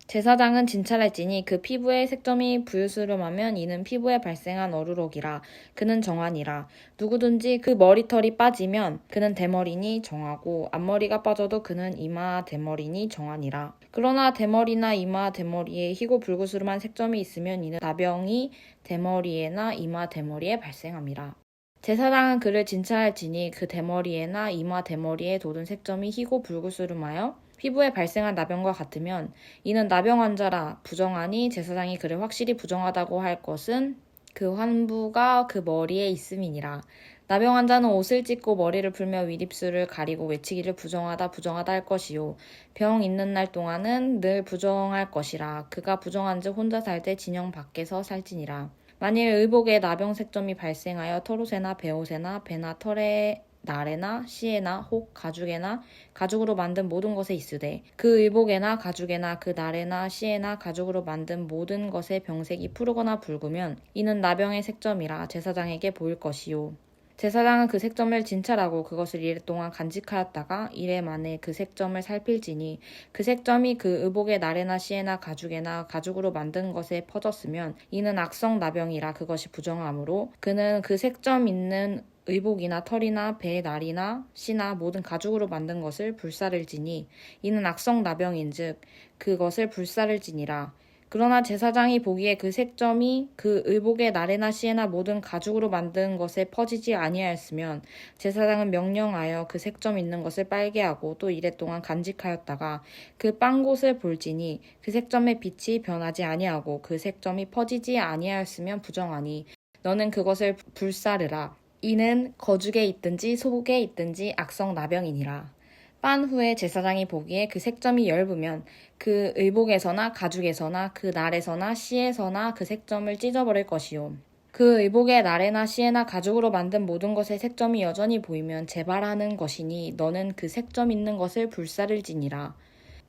제사장은 진찰할지니 그 피부에 색점이 부유스름하면 이는 피부에 발생한 어루럭이라 그는 정하니라. 누구든지 그 머리털이 빠지면 그는 대머리니 정하고 앞머리가 빠져도 그는 이마 대머리니 정하니라. 그러나 대머리나 이마 대머리에 희고 불구스름한 색점이 있으면 이는 나병이 대머리에나 이마 대머리에 발생함이라. 제사장은 그를 진찰할지니 그 대머리에나 이마 대머리에 돋은 색점이 희고 불구스름하여 피부에 발생한 나병과 같으면 이는 나병 환자라. 부정하니 제사장이 그를 확실히 부정하다고 할 것은 그 환부가 그 머리에 있음이니라. 나병 환자는 옷을 찢고 머리를 풀며 윗입술을 가리고 외치기를 부정하다 부정하다 할 것이요 병 있는 날 동안은 늘 부정할 것이라. 그가 부정한즉 혼자 살 때 진영 밖에서 살지니라. 만일 의복에 나병 색점이 발생하여 털옷에나 베옷에나 배나 털에 나래나 씨에나 혹 가죽에나 가죽으로 만든 모든 것에 있으되 그 의복에나 가죽에나 그 나래나 씨에나 가죽으로 만든 모든 것에 병색이 푸르거나 붉으면 이는 나병의 색점이라 제사장에게 보일 것이요 제사장은 그 색점을 진찰하고 그것을 이래 동안 간직하였다가 이래 만에 그 색점을 살필지니 그 색점이 그 의복의 나래나 씨에나 가죽에나 가죽으로 만든 것에 퍼졌으면 이는 악성 나병이라 그것이 부정하므로 그는 그 색점 있는 의복이나 털이나 배 날이나 씨나 모든 가죽으로 만든 것을 불사를지니 이는 악성 나병인즉 그것을 불사를지니라. 그러나 제사장이 보기에 그 색점이 그 의복의 나래나 씨에나 모든 가죽으로 만든 것에 퍼지지 아니하였으면 제사장은 명령하여 그 색점 있는 것을 빨게 하고 또 이래 동안 간직하였다가 그 빤 곳을 볼지니 그 색점의 빛이 변하지 아니하고 그 색점이 퍼지지 아니하였으면 부정하니 너는 그것을 불사르라. 이는 거죽에 있든지 속에 있든지 악성 나병이니라. 빤 후에 제사장이 보기에 그 색점이 엷으면 그 의복에서나 가죽에서나 그 날에서나 씨에서나 그 색점을 찢어버릴 것이요. 그 의복의 날에나 씨에나 가죽으로 만든 모든 것의 색점이 여전히 보이면 재발하는 것이니 너는 그 색점 있는 것을 불사를지니라.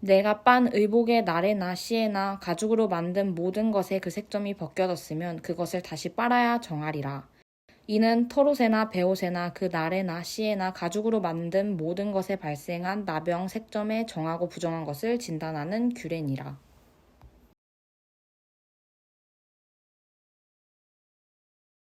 내가 빤 의복의 날에나 씨에나 가죽으로 만든 모든 것에 그 색점이 벗겨졌으면 그것을 다시 빨아야 정하리라. 이는 털옷에나 베옷에나 그 날에나 씨에나 가죽으로 만든 모든 것에 발생한 나병 색점에 정하고 부정한 것을 진단하는 규례니라.